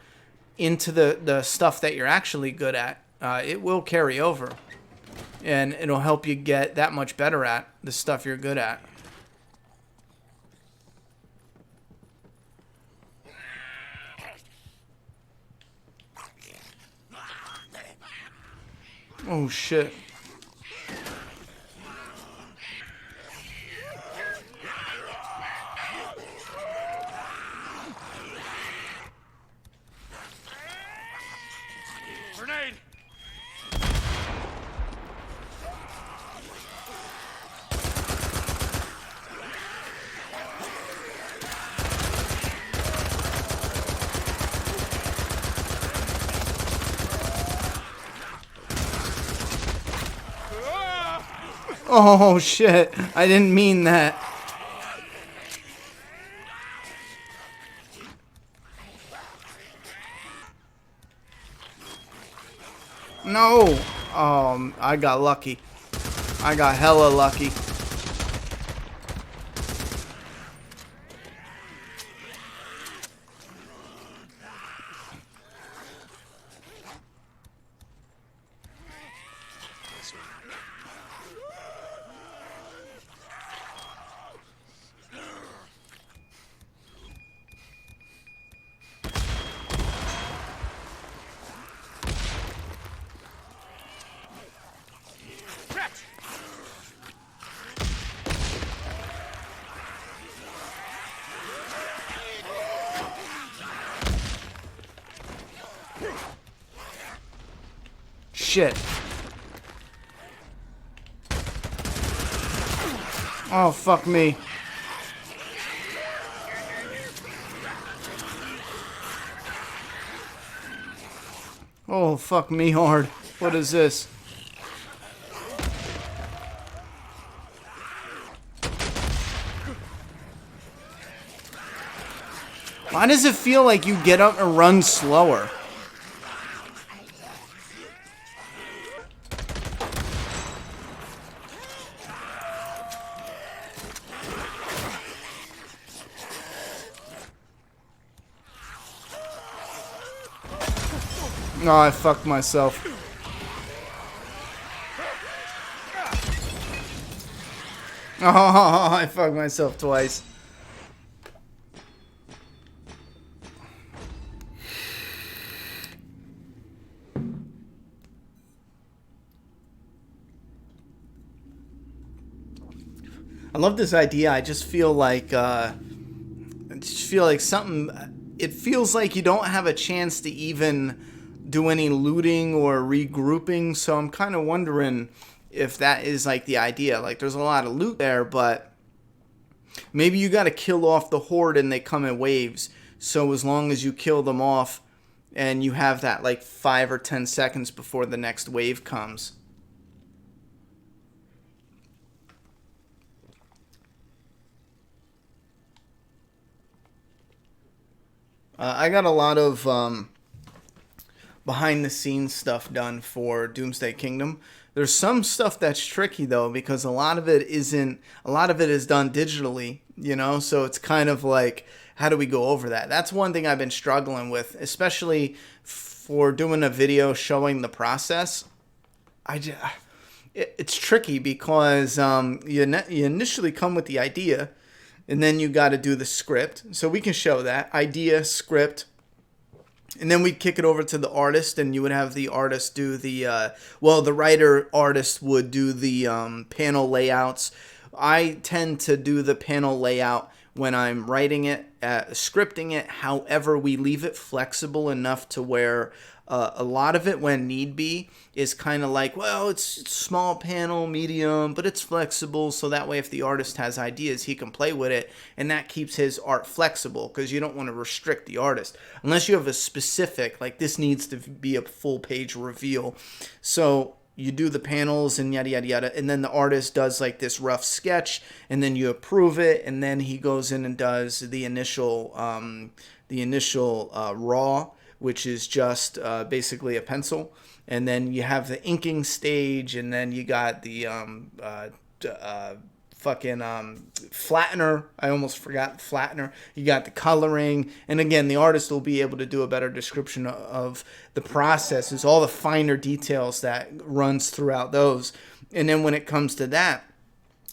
into the stuff that you're actually good at. It will carry over, and it'll help you get that much better at the stuff you're good at. Oh shit. Grenade! Oh shit. I didn't mean that. No. I got lucky. I got hella lucky. Shit. Oh, fuck me. Oh, fuck me hard. What is this? Why does it feel like you get up and run slower? Oh, I fucked myself. Oh, I fucked myself twice. I love this idea. I just feel like something. It feels like you don't have a chance to even do any looting or regrouping. So I'm kind of wondering if that is like the idea. Like there's a lot of loot there, but maybe you got to kill off the Horde and they come in waves. So as long as you kill them off, and you have that like 5 or 10 seconds before the next wave comes. I got a lot of behind the scenes stuff done for Doomsday Kingdom. There's some stuff that's tricky though, because a lot of it is done digitally, you know, so it's kind of like, how do we go over that? That's one thing I've been struggling with, especially for doing a video showing the process. It's tricky because you initially come with the idea, and then you got to do the script. So we can show that idea, script, and then we'd kick it over to the artist, and you would have the artist do the the writer artist would do the panel layouts. I tend to do the panel layout when I'm writing it, scripting it. However, we leave it flexible enough to where a lot of it, when need be, is kind of like, well, it's small panel, medium, but it's flexible. So that way, if the artist has ideas, he can play with it. And that keeps his art flexible, because you don't want to restrict the artist. Unless you have a specific, like this needs to be a full page reveal. So you do the panels and yada, yada, yada. And then the artist does like this rough sketch, and then you approve it. And then he goes in and does the initial raw, which is just basically a pencil. And then you have the inking stage, and then you got the flattener. I almost forgot flattener. You got the coloring. And again, the artist will be able to do a better description of the processes, all the finer details that runs throughout those. And then when it comes to that,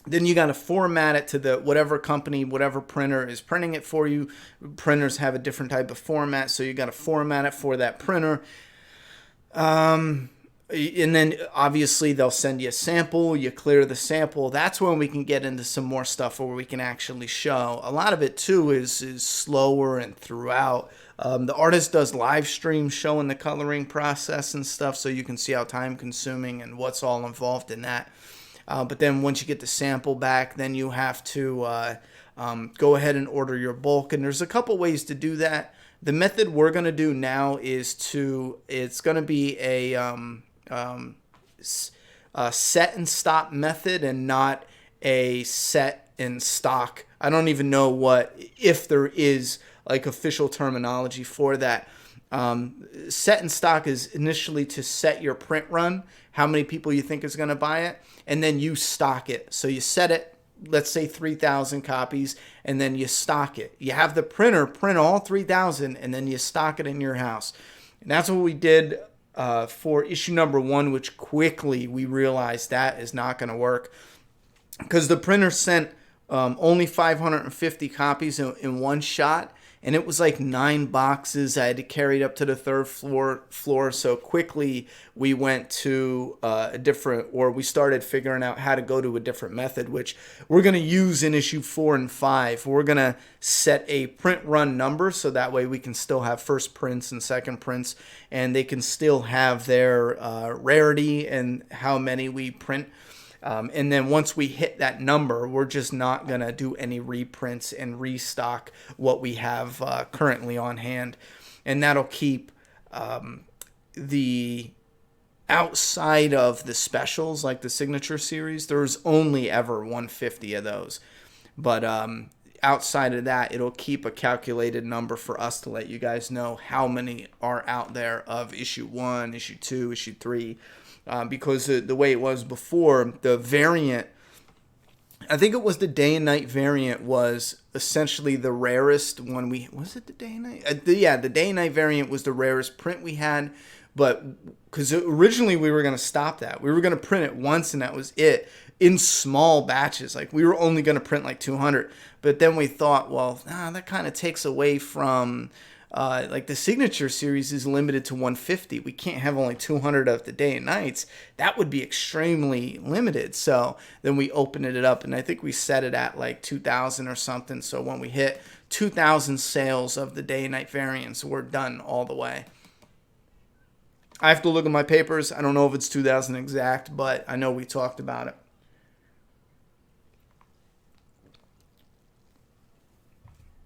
then you got to format it to the whatever company, whatever printer is printing it for you. Printers have a different type of format, so you got to format it for that printer. And then obviously they'll send you a sample. You clear the sample. That's when we can get into some more stuff where we can actually show. A lot of it too is slower and throughout. The artist does live streams showing the coloring process and stuff, so you can see how time consuming and what's all involved in that. But then once you get the sample back, then you have to go ahead and order your bulk. And there's a couple ways to do that. The method we're going to do now is it's going to be a set and stop method, and not a set and stock. I don't even know if there is like official terminology for that. Set and stock is initially to set your print run, how many people you think is going to buy it, and then you stock it. So you set it, let's say 3,000 copies, and then you stock it. You have the printer print all 3,000, and then you stock it in your house. And that's what we did for issue number 1, which quickly we realized that is not going to work, because the printer sent only 550 copies in one shot. And it was like 9 boxes. I had to carry it up to the 3rd floor. So quickly we went to we started figuring out how to go to a different method, which we're going to use in issue 4 and 5. We're going to set a print run number, so that way we can still have first prints and second prints, and they can still have their rarity and how many we print. And then once we hit that number, we're just not going to do any reprints and restock what we have currently on hand. And that'll keep the outside of the specials, like the signature series. There's only ever 150 of those. But outside of that, it'll keep a calculated number for us to let you guys know how many are out there of issue 1, issue 2, issue 3. Because the way it was before, the variant, I think it was the day and night variant, was essentially the rarest one was it the day and night? The day and night variant was the rarest print we had, but because originally we were going to stop that. We were going to print it once and that was it, in small batches. Like we were only going to print like 200, but then we thought, well, that kind of takes away from... like the signature series is limited to 150. We can't have only 200 of the day and nights. That would be extremely limited. So then we opened it up, and I think we set it at like 2,000 or something. So when we hit 2,000 sales of the day and night variants, we're done all the way. I have to look at my papers. I don't know if it's 2,000 exact, but I know we talked about it.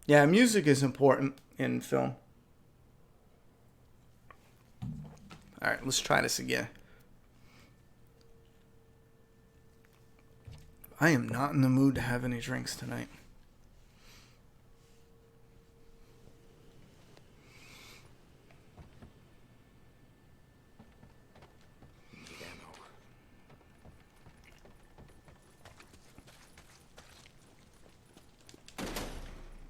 Yeah, music is important in film. All right, let's try this again. I am not in the mood to have any drinks tonight.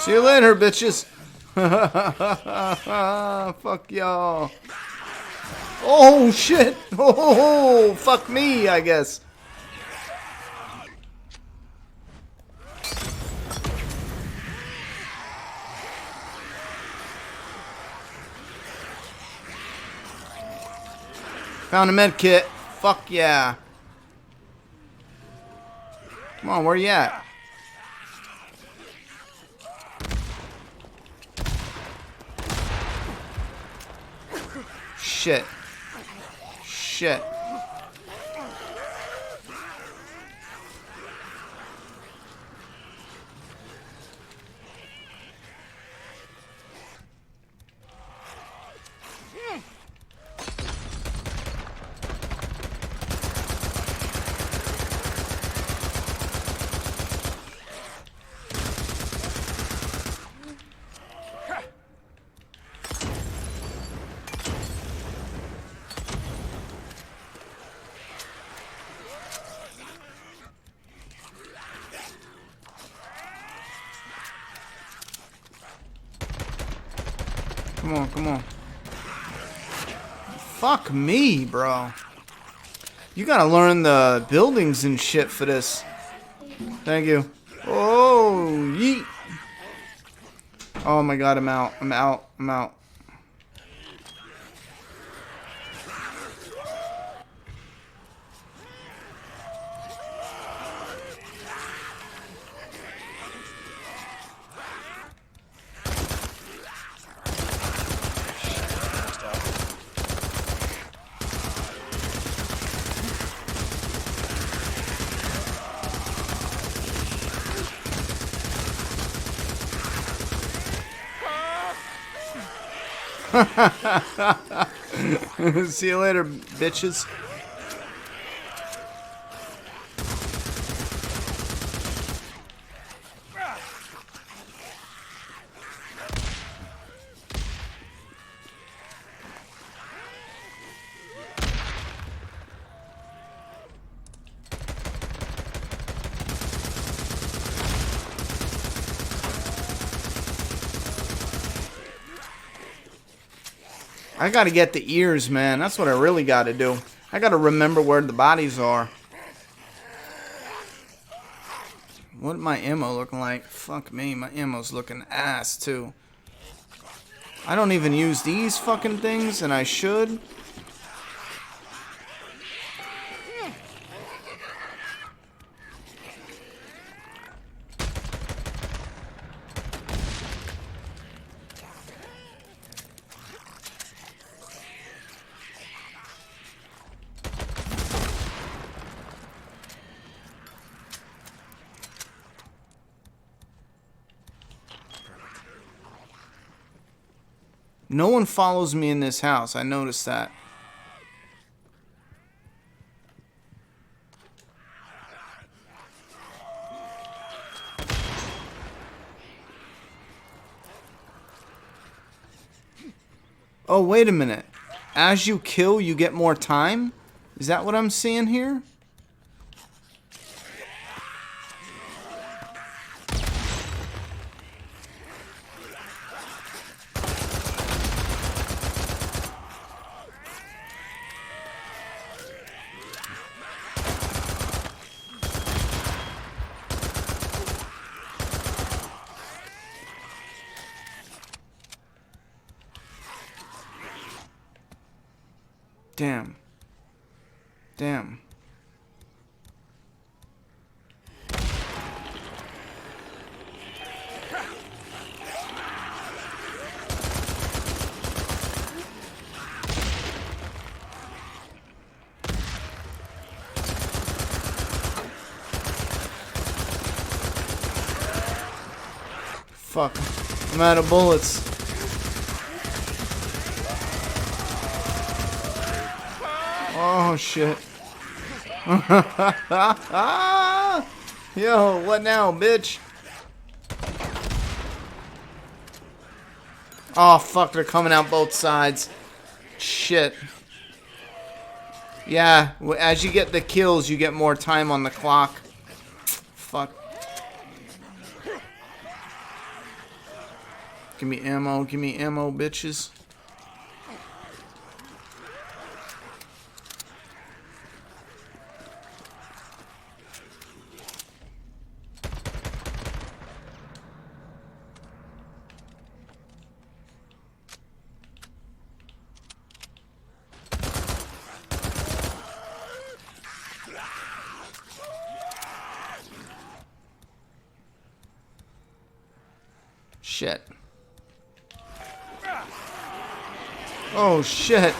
See you later, bitches. Fuck y'all. Oh, shit. Oh, fuck me, I guess. Found a med kit. Fuck yeah. Come on, where you at? Shit. Shit. Come on, come on. Fuck me, bro. You gotta learn the buildings and shit for this. Thank you. Oh, yeet. Oh my god, I'm out. I'm out. I'm out. See you later, bitches. I gotta get the ears, man. That's what I really gotta do. I gotta remember where the bodies are. What my ammo looking like? Fuck me, my ammo's looking ass too. I don't even use these fucking things, and I should. No one follows me in this house. I noticed that. Oh, wait a minute. As you kill, you get more time? Is that what I'm seeing here? Damn. Damn. Fuck. I'm out of bullets. Oh shit. Yo, what now, bitch? Oh fuck, they're coming out both sides. Shit. Yeah, as you get the kills, you get more time on the clock. Fuck. Give me ammo, bitches. Shit. Oh, shit.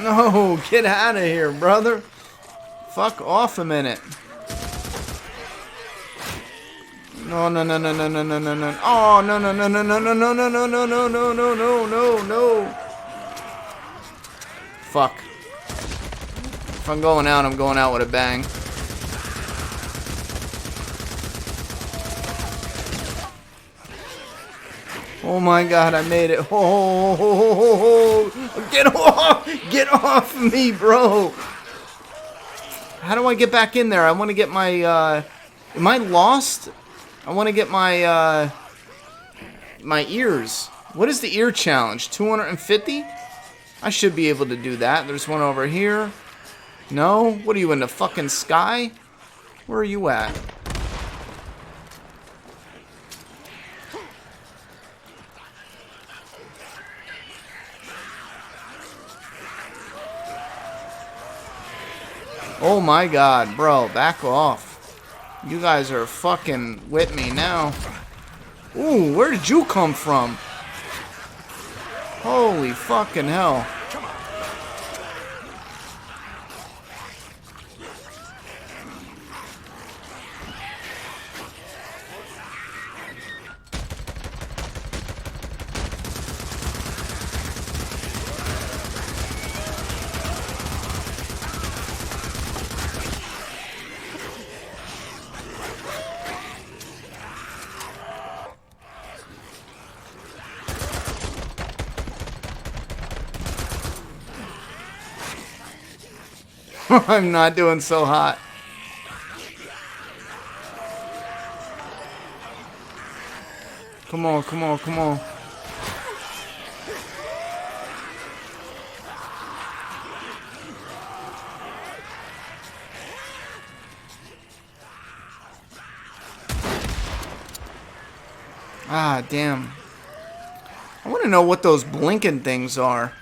No, get out of here, brother. Fuck off a minute. No, no, no, no, no, no, no, no, no. Oh, no, no, no, no, no, no, no, no, no, no, no, no, no, no, no, no. Fuck. If I'm going out with a bang. Oh my god, I made it. Oh, get off! Get off of me, bro! How do I get back in there? I want to get my, am I lost? I want to get my, my ears. What is the ear challenge? 250? I should be able to do that. There's one over here. No? What are you, in the fucking sky? Where are you at? Oh my god, bro, back off. You guys are fucking with me now. Ooh, where did you come from? Holy fucking hell. I'm not doing so hot. Come on, come on, come on. Ah, damn. I want to know what those blinking things are.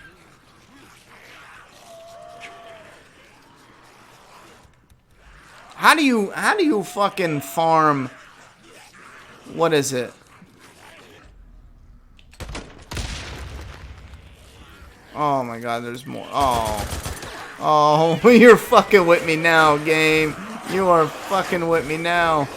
How do you fucking farm? What is it? Oh my god, there's more. Oh, you're fucking with me now, game. You are fucking with me now.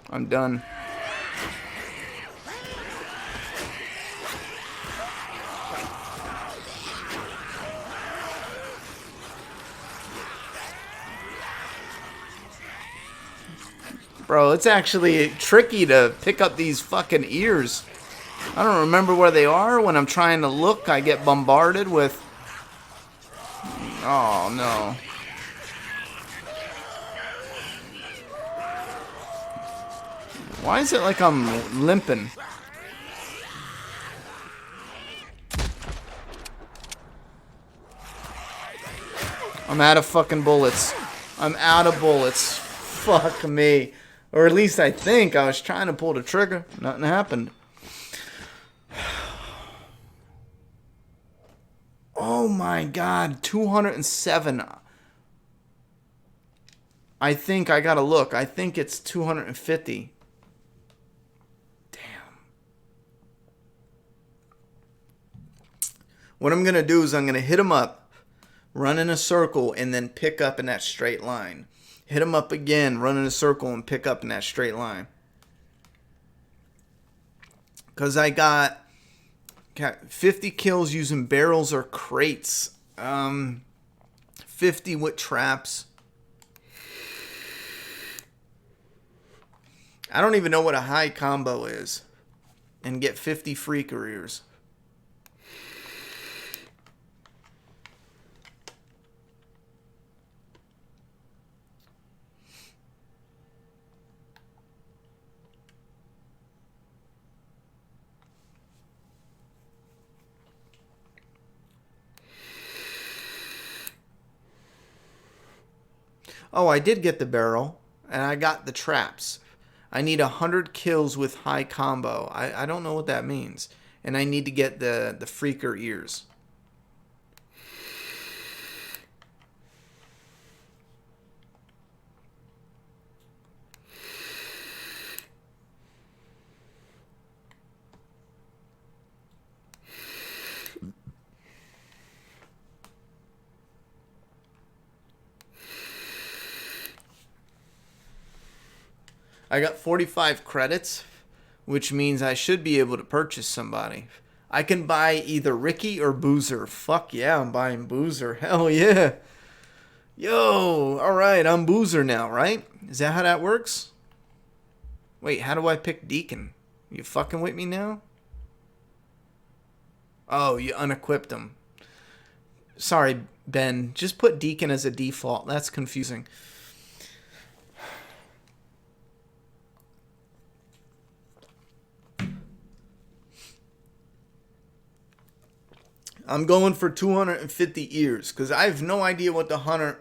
I'm done. Bro, it's actually tricky to pick up these fucking ears. I don't remember where they are. When I'm trying to look, I get bombarded with... Oh, no. Why is it like I'm limping? I'm out of fucking bullets. I'm out of bullets. Fuck me. Or at least I think. I was trying to pull the trigger. Nothing happened. Oh my god. 207. I think I gotta look. I think it's 250. Damn. What I'm gonna do is I'm gonna hit him up run in a circle, and then pick up in that straight line. Hit them up again, run in a circle, and pick up in that straight line. Because I got 50 kills using barrels or crates. 50 with traps. I don't even know what a high combo is. And get 50 free careers. Oh, I did get the barrel, and I got the traps. I need 100 kills with high combo. I don't know what that means. And I need to get the freaker ears. I got 45 credits, which means I should be able to purchase somebody. I can buy either Ricky or Boozer. Fuck yeah, I'm buying Boozer. Hell yeah. Yo, alright, I'm Boozer now, right? Is that how that works? Wait, how do I pick Deacon? You fucking with me now? Oh, you unequipped him. Sorry, Ben. Just put Deacon as a default. That's confusing. I'm going for 250 ears because I have no idea what the hunter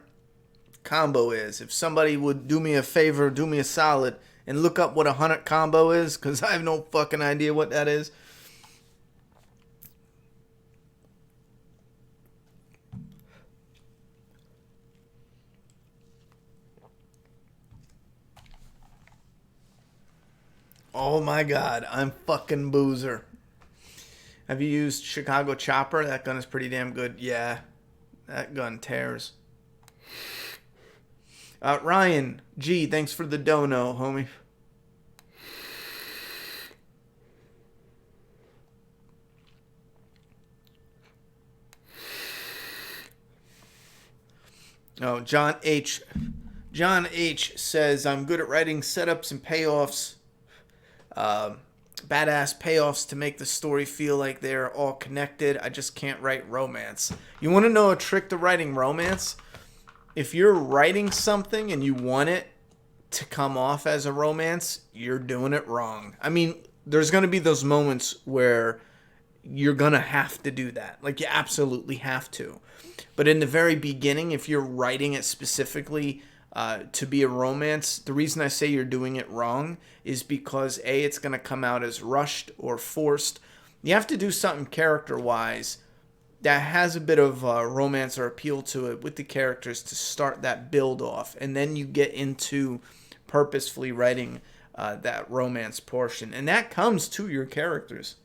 combo is. If somebody would do me a favor, do me a solid, and look up what a hunter combo is, because I have no fucking idea what that is. Oh my god, I'm fucking Boozer. Have you used Chicago Chopper? That gun is pretty damn good. Yeah, that gun tears. Ryan G, thanks for the dono, homie. Oh, John H. John H says, I'm good at writing setups and payoffs. Badass payoffs to make the story feel like they're all connected. I just can't write romance. You want to know a trick to writing romance? If you're writing something and you want it to come off as a romance, you're doing it wrong. I mean, there's going to be those moments where you're going to have to do that. Like, you absolutely have to. But in the very beginning, if you're writing it specifically to be a romance, the reason I say you're doing it wrong is because A, it's going to come out as rushed or forced. You have to do something character-wise that has a bit of romance or appeal to it with the characters to start that build off. And then you get into purposefully writing that romance portion. And that comes to your characters.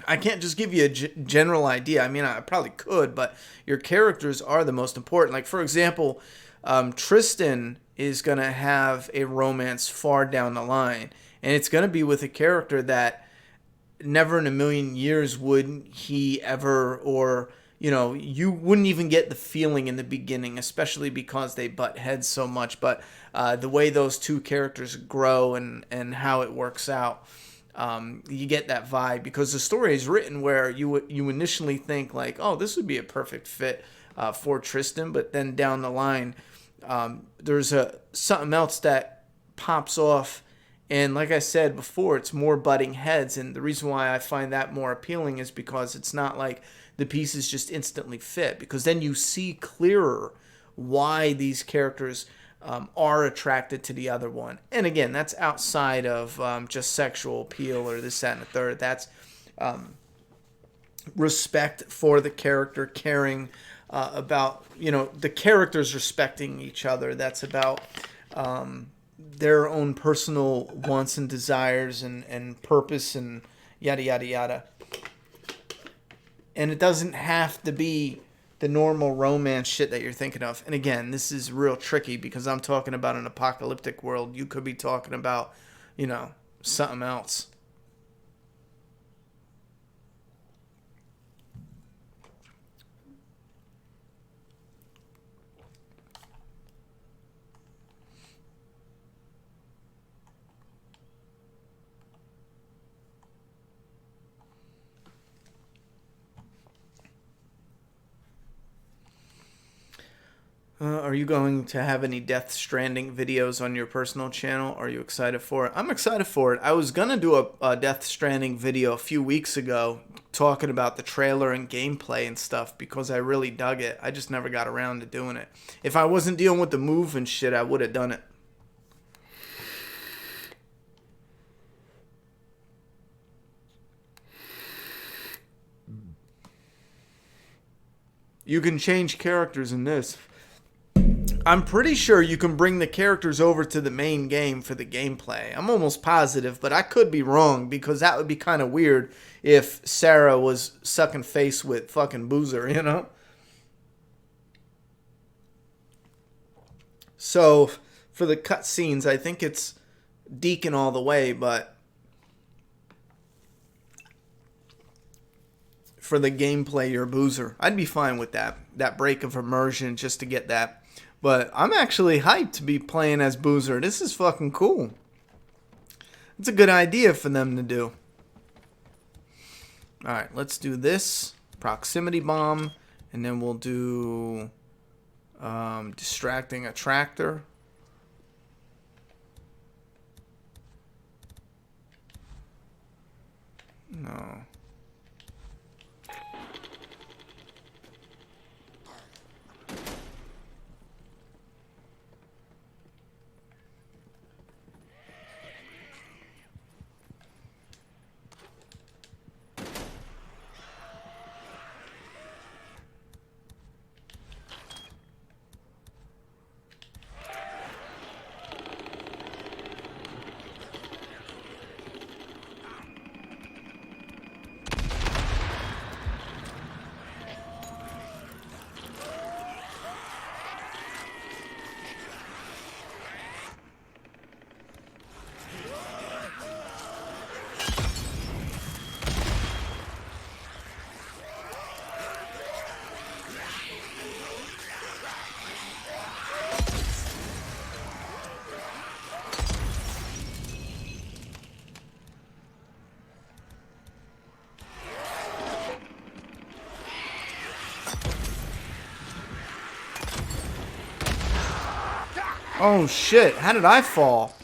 I can't just give you a general idea. I mean, I probably could, but your characters are the most important. Like, for example, Tristan is going to have a romance far down the line. And it's going to be with a character that never in a million years would he ever, or, you know, you wouldn't even get the feeling in the beginning, especially because they butt heads so much. But the way those two characters grow and how it works out, you get that vibe because the story is written where you initially think like, oh, this would be a perfect fit for Tristan, but then down the line, there's something else that pops off. And like I said before, it's more butting heads. And the reason why I find that more appealing is because it's not like the pieces just instantly fit. Because then you see clearer why these characters are attracted to the other one. And again, that's outside of just sexual appeal or this, that, and the third. That's respect for the character, caring about, you know, the characters respecting each other. That's about their own personal wants and desires and purpose and yada, yada, yada. And it doesn't have to be the normal romance shit that you're thinking of. And again, this is real tricky because I'm talking about an apocalyptic world. You could be talking about, you know, something else. Are you going to have any Death Stranding videos on your personal channel? Are you excited for it? I'm excited for it. I was going to do a Death Stranding video a few weeks ago talking about the trailer and gameplay and stuff because I really dug it. I just never got around to doing it. If I wasn't dealing with the move and shit, I would have done it. You can change characters in this. I'm pretty sure you can bring the characters over to the main game for the gameplay. I'm almost positive, but I could be wrong because that would be kind of weird if Sarah was sucking face with fucking Boozer, you know? So, for the cutscenes, I think it's Deacon all the way, but for the gameplay, you're Boozer. I'd be fine with that. That break of immersion just to get that. But I'm actually hyped to be playing as Boozer. This is fucking cool. It's a good idea for them to do. Alright, let's do this. Proximity bomb. And then we'll do distracting attractor. No. Oh shit, how did I fall?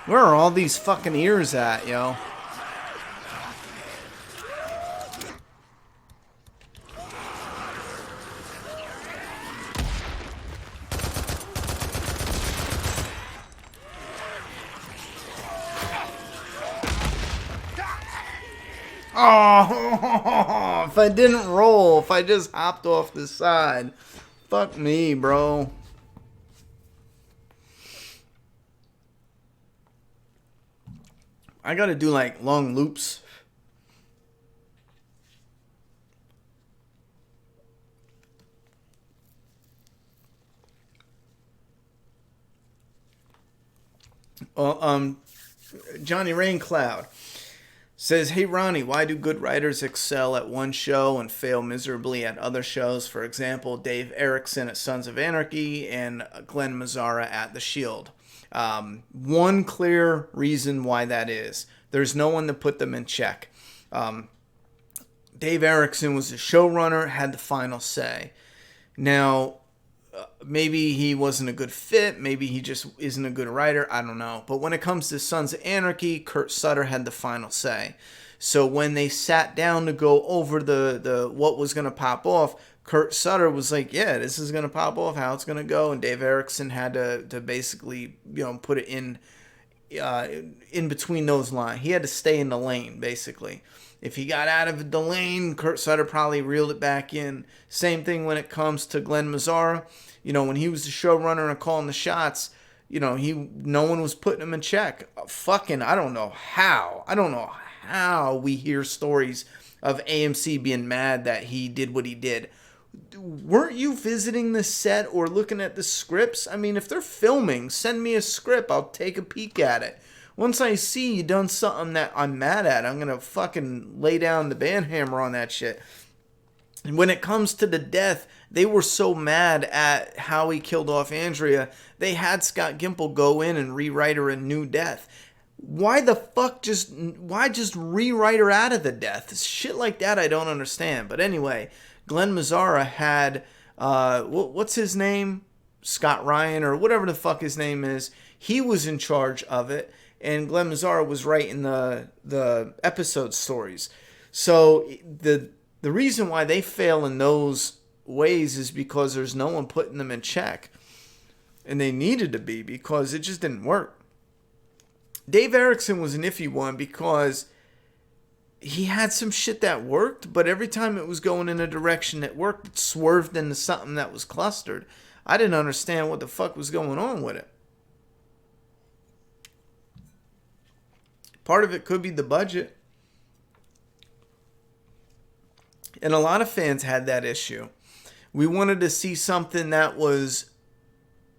Where are all these fucking ears at, yo? Oh, if I didn't roll, if I just hopped off the side. Fuck me, bro. I gotta do like long loops. Well, Johnny Raincloud says, "Hey Ronnie, why do good writers excel at one show and fail miserably at other shows? For example, Dave Erickson at Sons of Anarchy and Glenn Mazzara at The Shield. One clear reason why that is: there's no one to put them in check. Dave Erickson was the showrunner, had the final say. Now, maybe he wasn't a good fit. Maybe he just isn't a good writer. I don't know. But when it comes to Sons of Anarchy, Kurt Sutter had the final say. So when they sat down to go over the what was going to pop off, Kurt Sutter was like, yeah, this is going to pop off, how it's going to go. And Dave Erickson had to basically, put it in between those lines. He had to stay in the lane, basically. If he got out of the lane, Kurt Sutter probably reeled it back in. Same thing when it comes to Glenn Mazzara. When he was the showrunner and calling the shots, no one was putting him in check. I don't know how we hear stories of AMC being mad that he did what he did. Weren't you visiting the set or looking at the scripts? I mean, if they're filming, send me a script. I'll take a peek at it. Once I see you done something that I'm mad at, I'm going to fucking lay down the band hammer on that shit. And when it comes to the death, they were so mad at how he killed off Andrea, they had Scott Gimple go in and rewrite her a new death. Why just rewrite her out of the death? Shit like that I don't understand. But anyway, Glenn Mazzara had, what's his name? Scott Ryan or whatever the fuck his name is. He was in charge of it. And Glenn Mazzara was writing the episode stories. So the reason why they fail in those ways is because there's no one putting them in check. And they needed to be, because it just didn't work. Dave Erickson was an iffy one because he had some shit that worked, but every time it was going in a direction that worked, it swerved into something that was clustered. I didn't understand what the fuck was going on with it. Part of it could be the budget. And a lot of fans had that issue. We wanted to see something that was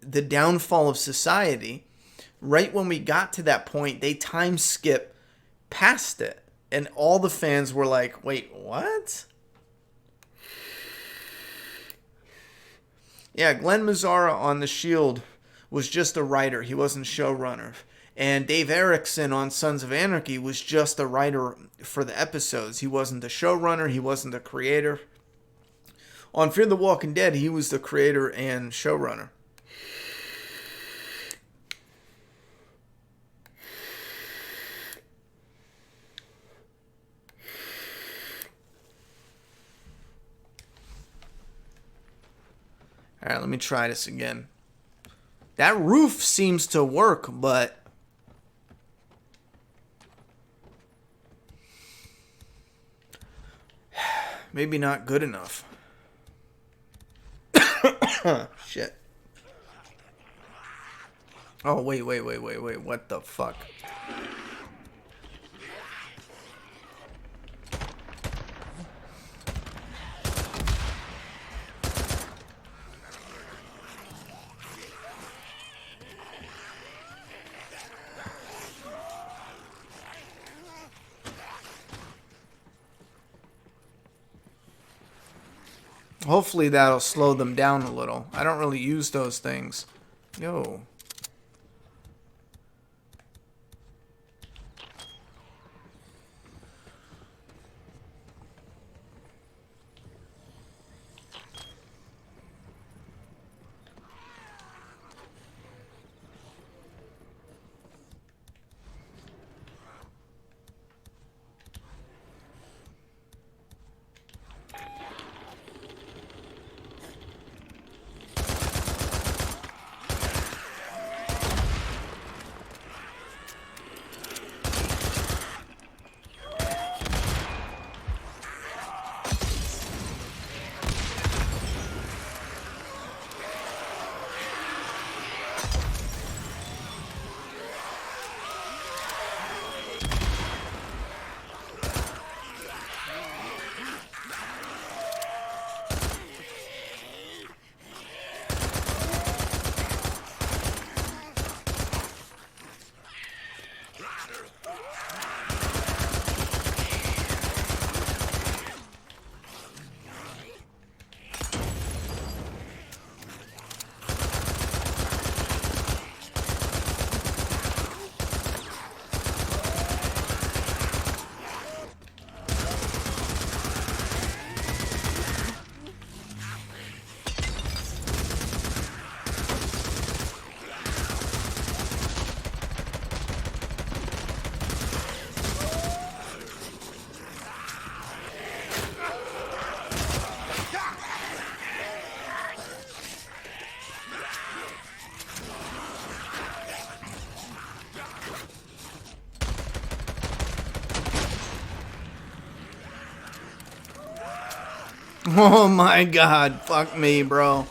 the downfall of society. Right when we got to that point, they time skip past it. And all the fans were like, wait, what? Yeah, Glenn Mazzara on The Shield was just a writer. He wasn't showrunner. And Dave Erickson on Sons of Anarchy was just a writer for the episodes. He wasn't the showrunner. He wasn't the creator. On Fear the Walking Dead, he was the creator and showrunner. All right, let me try this again. That roof seems to work, but maybe not good enough. Shit. Oh, wait. What the fuck? Hopefully that'll slow them down a little. I don't really use those things. Yo. Oh my god, fuck me, bro.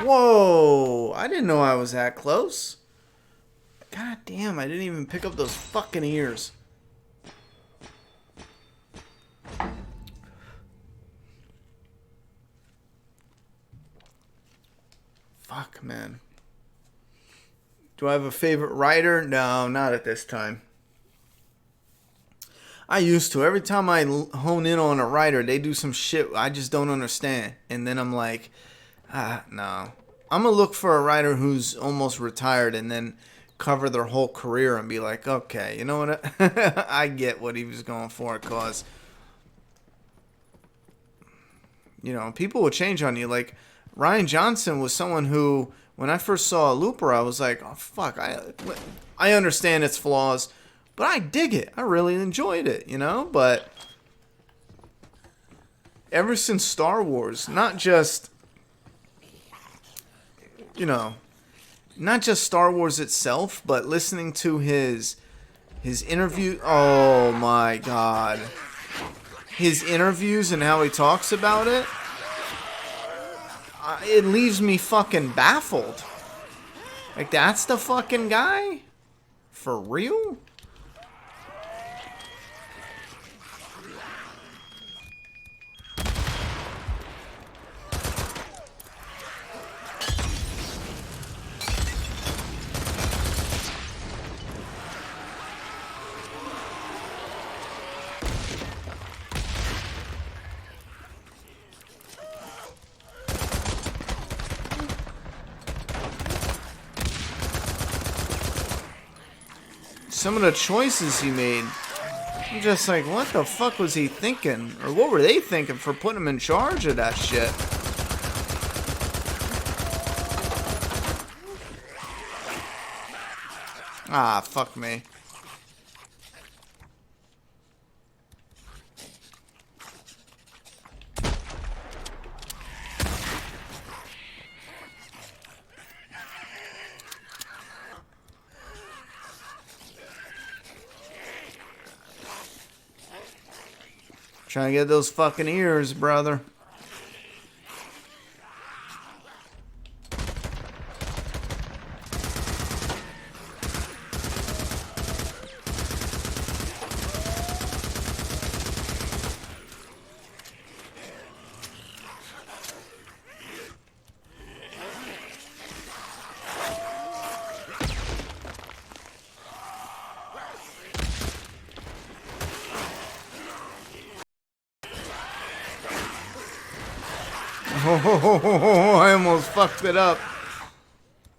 Whoa, I didn't know I was that close. God damn, I didn't even pick up those fucking ears. Fuck, man. Do I have a favorite writer? No, not at this time. I used to. Every time I hone in on a writer, they do some shit I just don't understand. And then I'm like, no. I'm going to look for a writer who's almost retired and then cover their whole career and be like, okay, you know what? I get what he was going for, because, you know, people will change on you. Like, Ryan Johnson was someone who, when I first saw Looper, I was like, oh, fuck, I understand its flaws, but I dig it. I really enjoyed it, you know? But ever since Star Wars, not just, you know, not just Star Wars itself, but listening to his interview. Oh my god. His interviews and how he talks about it. It leaves me fucking baffled. Like, that's the fucking guy? For real? Some of the choices he made, I'm just like, what the fuck was he thinking? Or what were they thinking for putting him in charge of that shit? Ah, fuck me. Trying to get those fucking ears, brother. Oh, I almost fucked it up.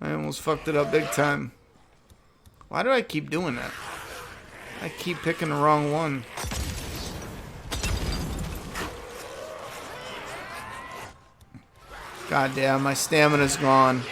I almost fucked it up big time. Why do I keep doing that? I keep picking the wrong one. God damn, my stamina's gone.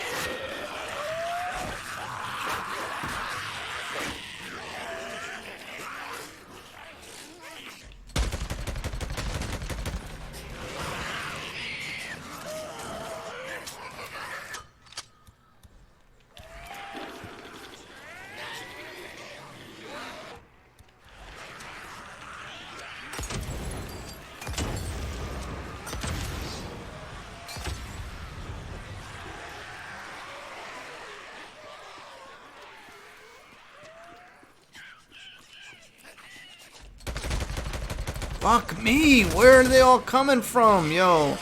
Fuck me, where are they all coming from, yo?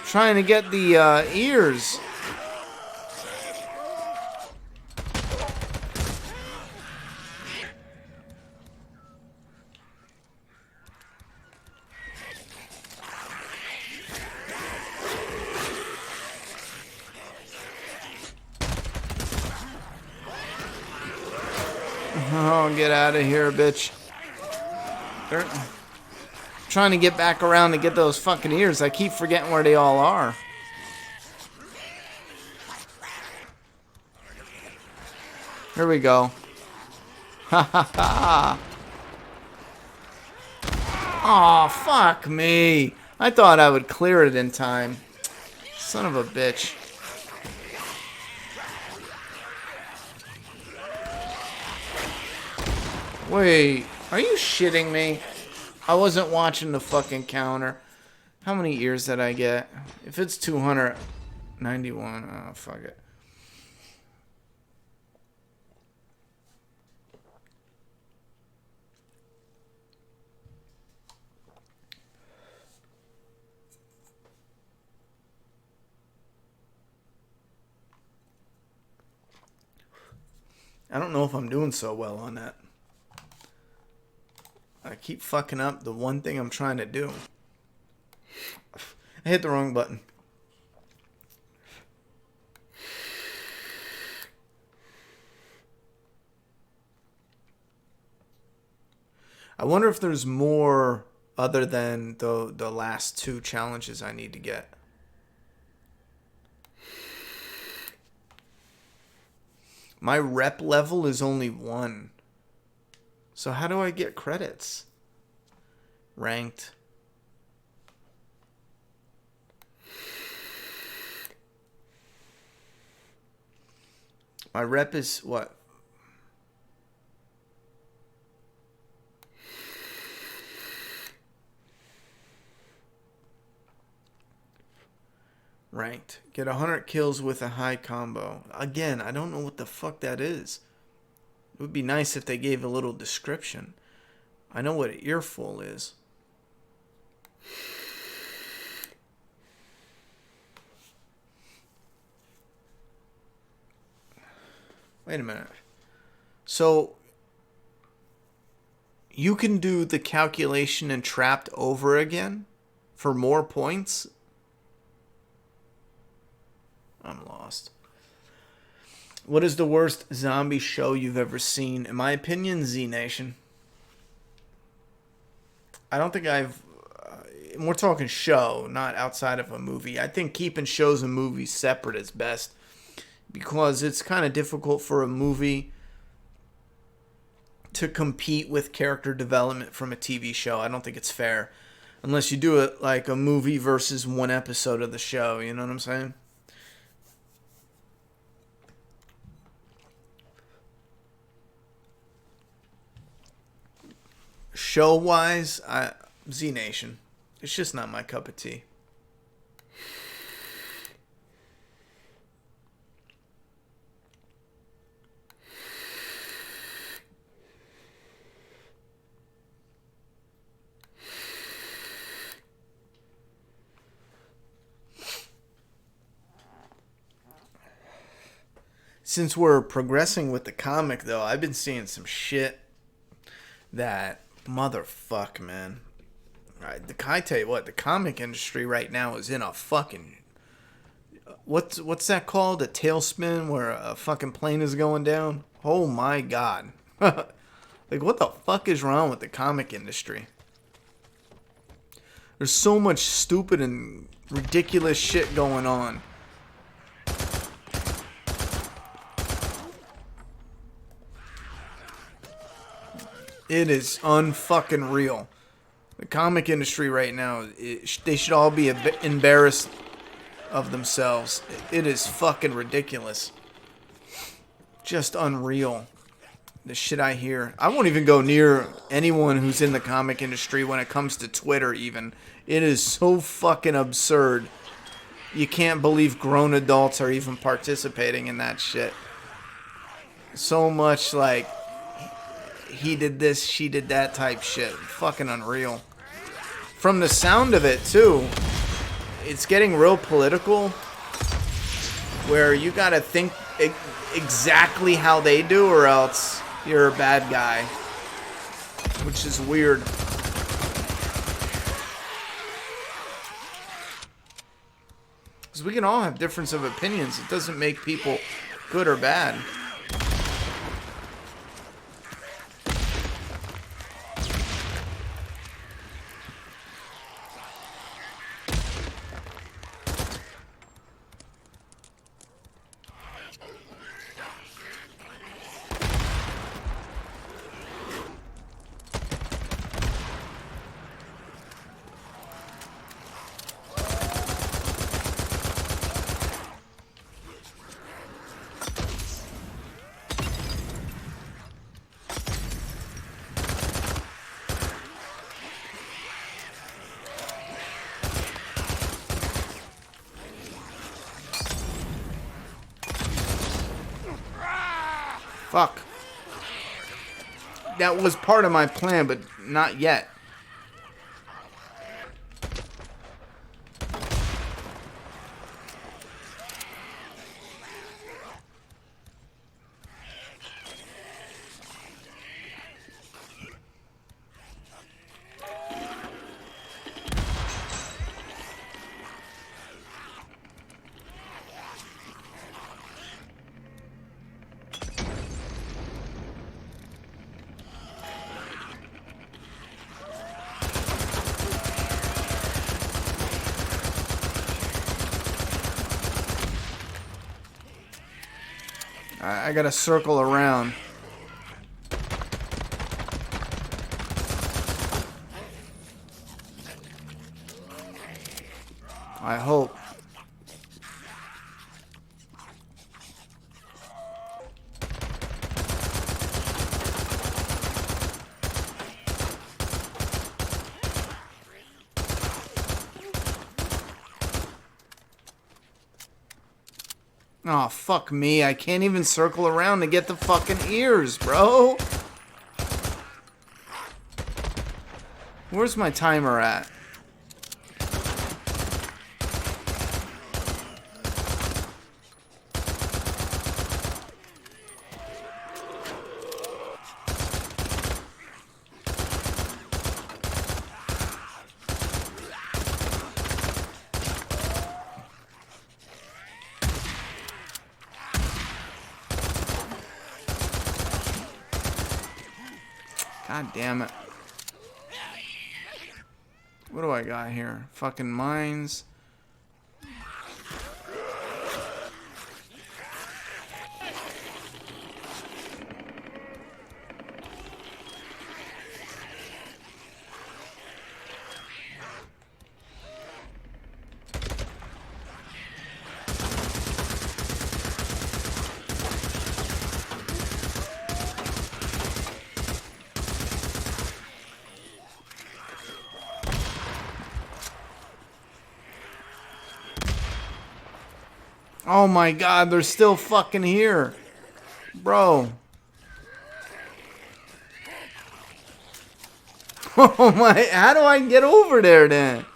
Trying to get the ears. Oh, get out of here, bitch. trying to get back around to get those fucking ears. I keep forgetting where they all are. Here we go. Ha ha ha. Aw, fuck me. I thought I would clear it in time. Son of a bitch. Wait, are you shitting me? I wasn't watching the fucking counter. How many ears did I get? If it's 291, oh, fuck it. I don't know if I'm doing so well on that. I keep fucking up the one thing I'm trying to do. I hit the wrong button. I wonder if there's more other than the last 2 challenges I need to get. My rep level is only 1. So how do I get credits? Ranked. My rep is what? Ranked. Get 100 kills with a high combo. Again, I don't know what the fuck that is. It would be nice if they gave a little description. I know what an earful is. Wait a minute. So, you can do the calculation and trapped over again for more points? I'm lost. What is the worst zombie show you've ever seen? In my opinion, Z Nation. I don't think I've... and we're talking show, not outside of a movie. I think keeping shows and movies separate is best. Because it's kind of difficult for a movie to compete with character development from a TV show. I don't think it's fair. Unless you do it like a movie versus 1 episode of the show. You know what I'm saying? Show-wise, Z Nation. It's just not my cup of tea. Since we're progressing with the comic, though, I've been seeing some shit that... motherfuck, man. I tell you what, the comic industry right now is in a fucking... What's that called? A tailspin where a fucking plane is going down? Oh my god. Like, what the fuck is wrong with the comic industry? There's so much stupid and ridiculous shit going on. It is unfucking real. The comic industry right now, they should all be embarrassed of themselves. It is fucking ridiculous. Just unreal. The shit I hear. I won't even go near anyone who's in the comic industry when it comes to Twitter even. It is so fucking absurd. You can't believe grown adults are even participating in that shit. So much like... he did this, she did that type shit. Fucking unreal. From the sound of it, too, it's getting real political. Where you gotta think exactly how they do, or else you're a bad guy. Which is weird. Because we can all have difference of opinions. It doesn't make people good or bad. Fuck. That was part of my plan, but not yet. I gotta circle around. I hope. Oh, fuck me. I can't even circle around to get the fucking ears, bro. Where's my timer at? God damn it. What do I got here? Fucking mines. Oh my god, they're still fucking here. Bro. Oh my, how do I get over there then?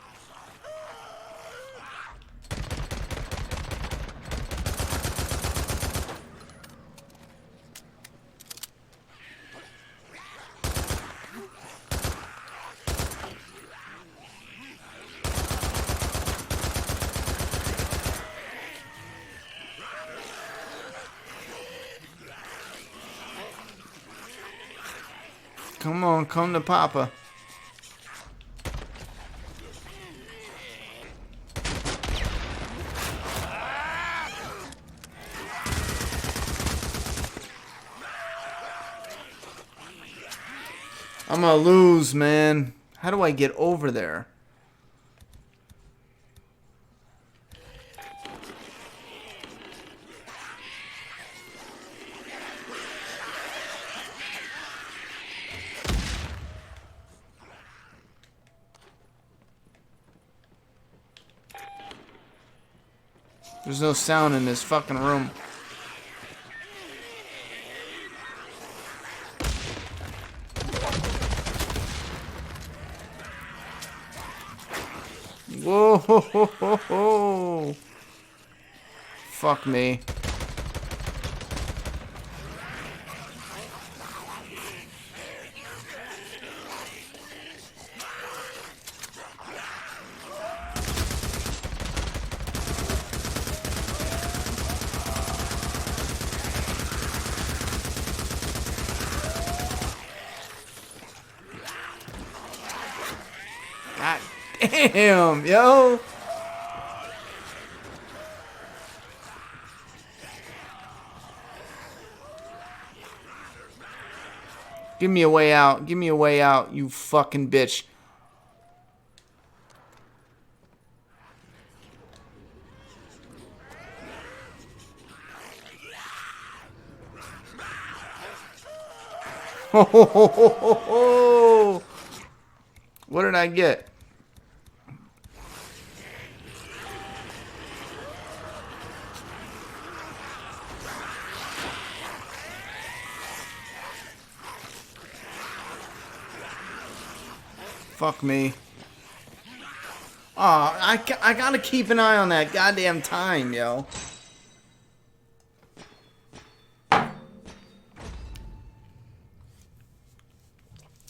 Come on, come to Papa. I'm gonna lose, man. How do I get over there? There's no sound in this fucking room. Whoa, ho, ho, ho, ho. Fuck me. God damn, yo. Give me a way out. Give me a way out, you fucking bitch. Ho, ho, ho, ho, ho, ho. What did I get? Fuck me. Aw, I gotta keep an eye on that goddamn time, yo.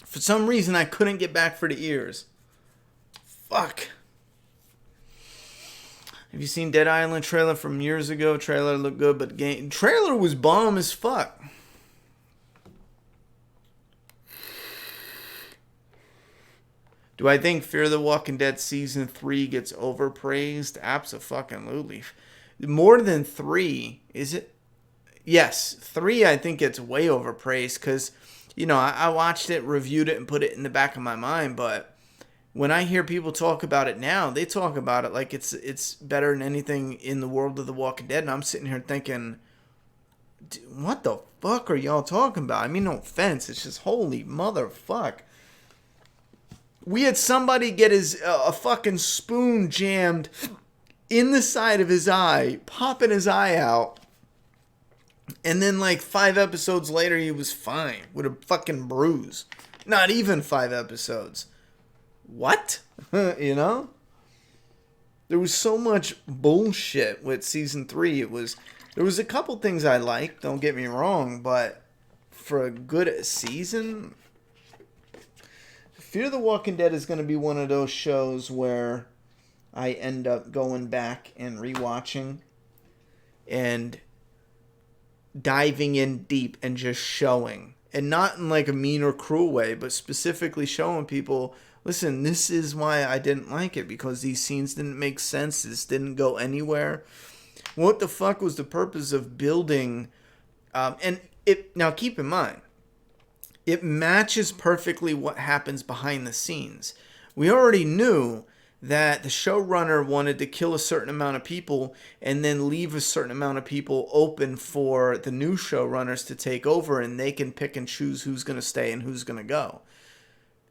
For some reason, I couldn't get back for the ears. Fuck. Have you seen Dead Island trailer from years ago? Trailer looked good, but game trailer was bomb as fuck. Do I think Fear the Walking Dead Season 3 gets overpraised? Abso-fucking-lutely. More than 3, is it? Yes, 3 I think gets way overpraised because, you know, I watched it, reviewed it, and put it in the back of my mind, but when I hear people talk about it now, they talk about it like it's better than anything in the world of The Walking Dead, and I'm sitting here thinking, what the fuck are y'all talking about? I mean, no offense, it's just holy motherfuck. We had somebody get a fucking spoon jammed in the side of his eye, popping his eye out, and then like 5 episodes later he was fine with a fucking bruise. Not even 5 episodes. What? You know? There was so much bullshit with season 3. There was a couple things I liked, don't get me wrong, but for a good season, Fear the Walking Dead is going to be one of those shows where I end up going back and rewatching and diving in deep and just showing. And not in like a mean or cruel way, but specifically showing people, listen, this is why I didn't like it, because these scenes didn't make sense. This didn't go anywhere. What the fuck was the purpose of building? And it now keep in mind, it matches perfectly what happens behind the scenes. We already knew that the showrunner wanted to kill a certain amount of people and then leave a certain amount of people open for the new showrunners to take over, and they can pick and choose who's going to stay and who's going to go.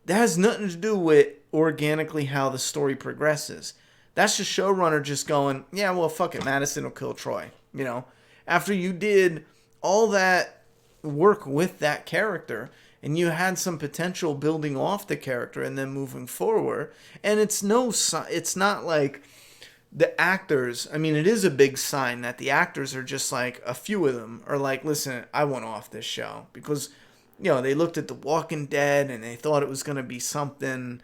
That has nothing to do with organically how the story progresses. That's the showrunner just going, yeah, well, fuck it, Madison will kill Troy. You know, after you did all that work with that character, and you had some potential building off the character and then moving forward, and it's not like the actors, I mean, it is a big sign that the actors are just like, a few of them are like, listen, I want off this show, because, you know, they looked at The Walking Dead and they thought it was going to be something.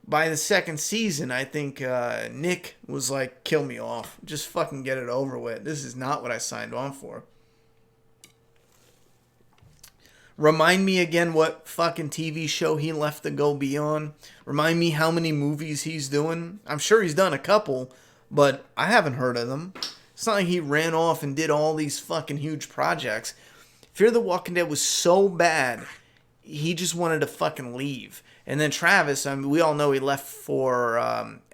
By the second season, I think Nick was like, kill me off, just fucking get it over with. This is not what I signed on for. Remind me again what fucking TV show he left to go be on. Remind me how many movies he's doing. I'm sure he's done a couple, but I haven't heard of them. It's not like he ran off and did all these fucking huge projects. Fear the Walking Dead was so bad, he just wanted to fucking leave. And then Travis, I mean, we all know he left for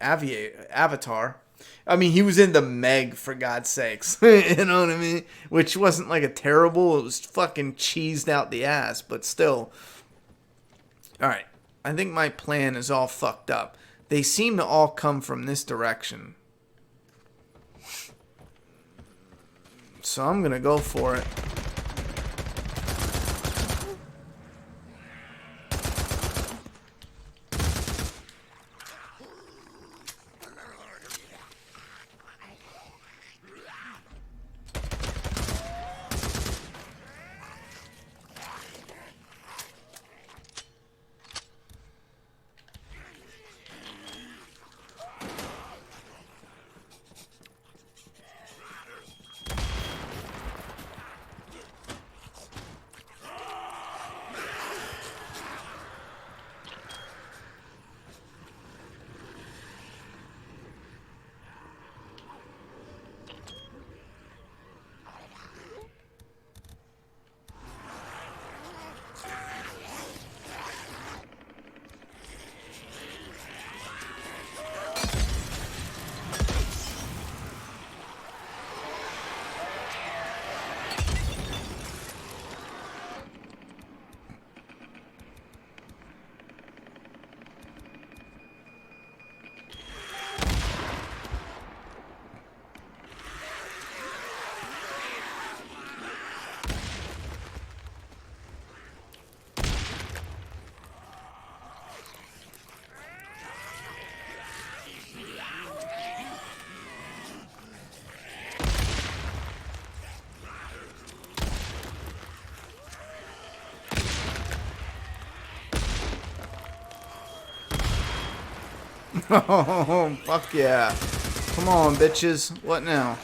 Avatar. I mean, he was in the Meg, for God's sakes. You know what I mean? Which wasn't like a terrible, it was fucking cheesed out the ass, but still. Alright, I think my plan is all fucked up. They seem to all come from this direction. So I'm gonna go for it. Oh, fuck yeah. Come on, bitches. What now?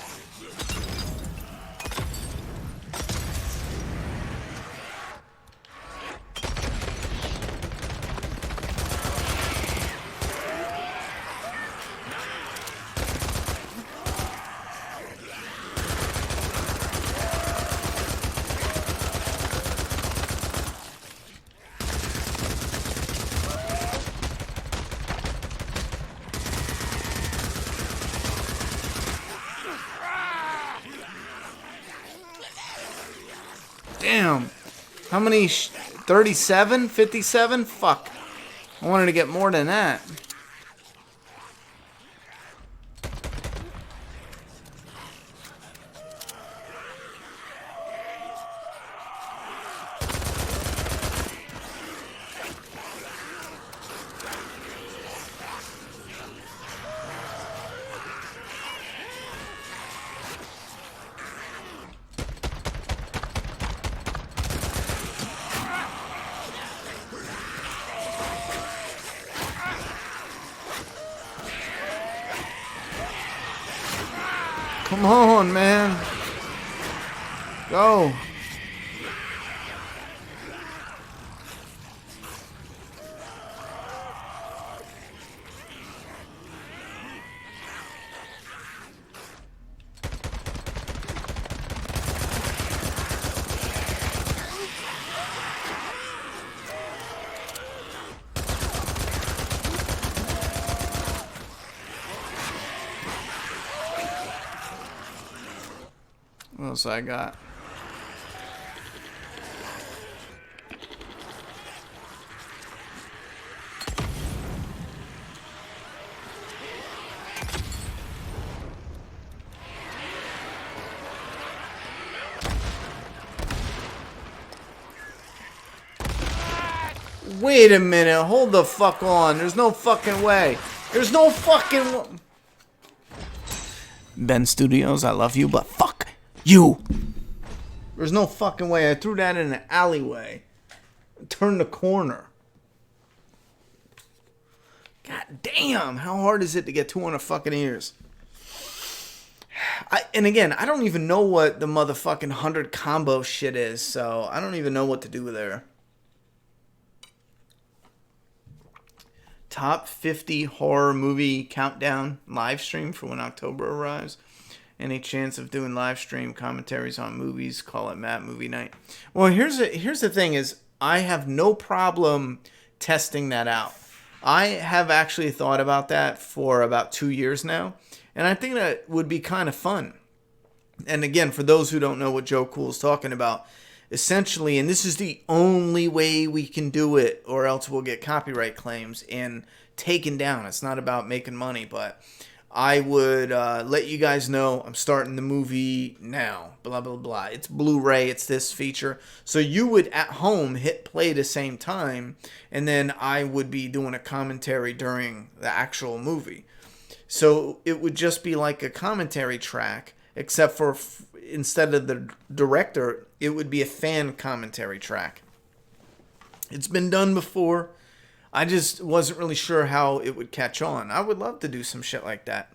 Damn. How many? 37? 57? Fuck. I wanted to get more than that. Come on, man. Go. What else I got? Wait a minute. Hold the fuck on. There's no fucking way. There's no fucking... Ben Studios, I love you, but fuck you. There's no fucking way. I threw that in an alleyway. Turned the corner. God damn. How hard is it to get 200 fucking ears? And again, I don't even know what the motherfucking 100 combo shit is, so I don't even know what to do there. Top 50 horror movie countdown live stream for when October arrives. Any chance of doing live stream commentaries on movies? Call it Matt Movie Night. Well, here's the thing is, I have no problem testing that out. I have actually thought about that for about 2 years now, and I think that would be kind of fun. And again, for those who don't know what Joe Cool is talking about, essentially, and this is the only way we can do it, or else we'll get copyright claims and taken down. It's not about making money, but I would let you guys know I'm starting the movie now, blah, blah, blah. It's Blu-ray, it's this feature. So you would, at home, hit play the same time, and then I would be doing a commentary during the actual movie. So it would just be like a commentary track, except for instead of the director, it would be a fan commentary track. It's been done before. I just wasn't really sure how it would catch on. I would love to do some shit like that.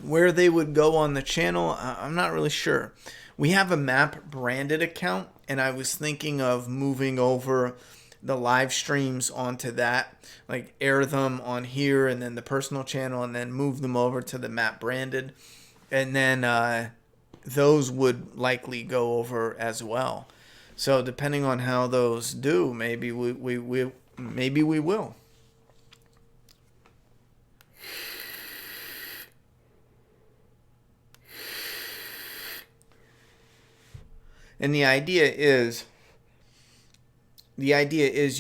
Where they would go on the channel, I'm not really sure. We have a map branded account, and I was thinking of moving over the live streams onto that, like air them on here and then the personal channel, and then move them over to the map branded, and then those would likely go over as well. So depending on how those do, maybe we will. And the idea is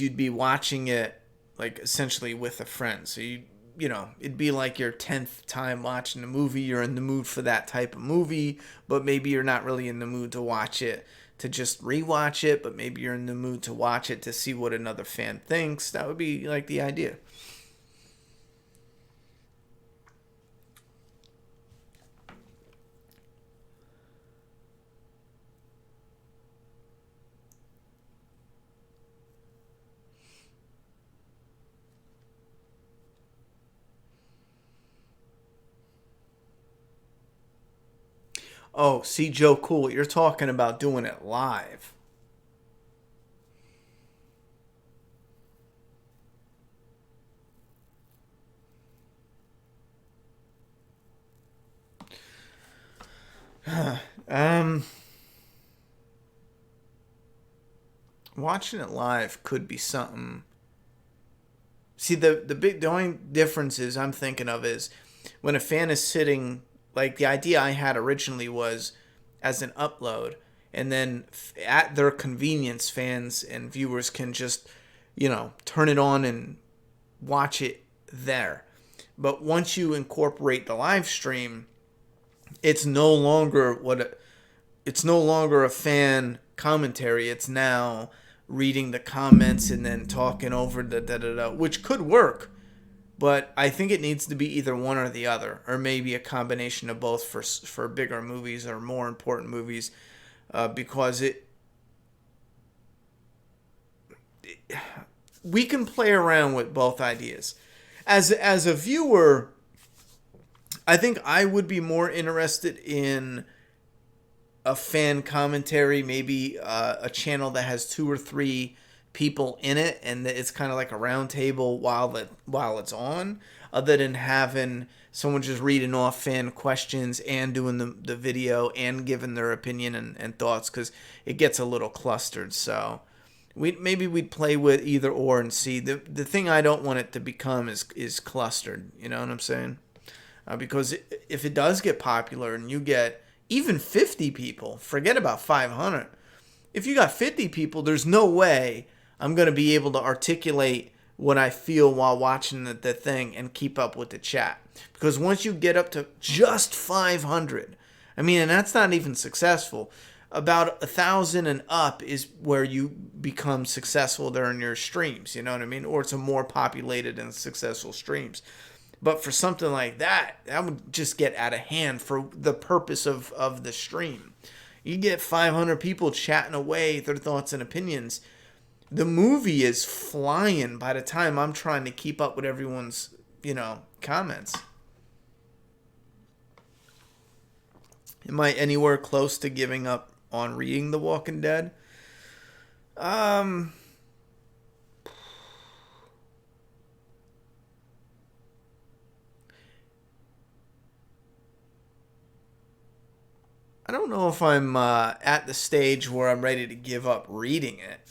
you'd be watching it like essentially with a friend. So you know, it'd be like your 10th time watching a movie. You're in the mood for that type of movie, but maybe you're not really in the mood to watch it to just rewatch it, but maybe you're in the mood to watch it to see what another fan thinks. That would be like the idea. Oh, see, Joe Cool, you're talking about doing it live. Watching it live could be something. See, the only difference is I'm thinking of is when a fan is sitting, like the idea I had originally was as an upload, and then at their convenience, fans and viewers can just, turn it on and watch it there. But once you incorporate the live stream, it's no longer it's no longer a fan commentary. It's now reading the comments and then talking over the da-da-da, which could work. But I think it needs to be either one or the other, or maybe a combination of both for bigger movies or more important movies, because we can play around with both ideas. As a viewer, I think I would be more interested in a fan commentary, maybe a channel that has 2 or 3 people in it, and it's kind of like a round table while it's on, other than having someone just reading off fan questions and doing the video and giving their opinion and thoughts, because it gets a little clustered. So we'd play with either or and see. The thing I don't want it to become is clustered. You know what I'm saying? Because if it does get popular and you get even 50 people, forget about 500. If you got 50 people, there's no way I'm going to be able to articulate what I feel while watching the thing and keep up with the chat. Because once you get up to just 500, and that's not even successful. About 1,000 and up is where you become successful during your streams, you know what I mean? Or it's a more populated and successful streams. But for something like that would just get out of hand for the purpose of the stream. You get 500 people chatting away their thoughts and opinions. The movie is flying by the time I'm trying to keep up with everyone's, comments. Am I anywhere close to giving up on reading The Walking Dead? I don't know if I'm at the stage where I'm ready to give up reading it,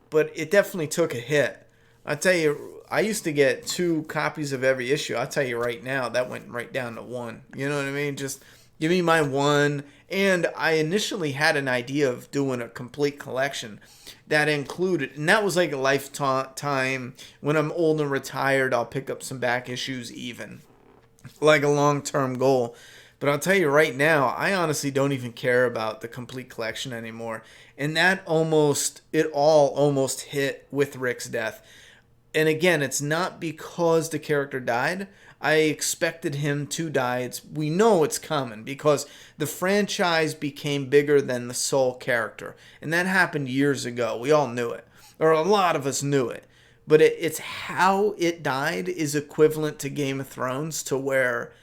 but it definitely took a hit. I tell you, I used to get 2 copies of every issue. I'll tell you right now, that went right down to 1. You know what I mean? Just give me my 1. And I initially had an idea of doing a complete collection that included, and that was like a lifetime. When I'm old and retired, I'll pick up some back issues even. Like a long-term goal. But I'll tell you right now, I honestly don't even care about the complete collection anymore. And that almost hit with Rick's death. And again, it's not because the character died. I expected him to die. We know it's coming because the franchise became bigger than the sole character. And that happened years ago. We all knew it. Or a lot of us knew it. But it's how it died is equivalent to Game of Thrones, to where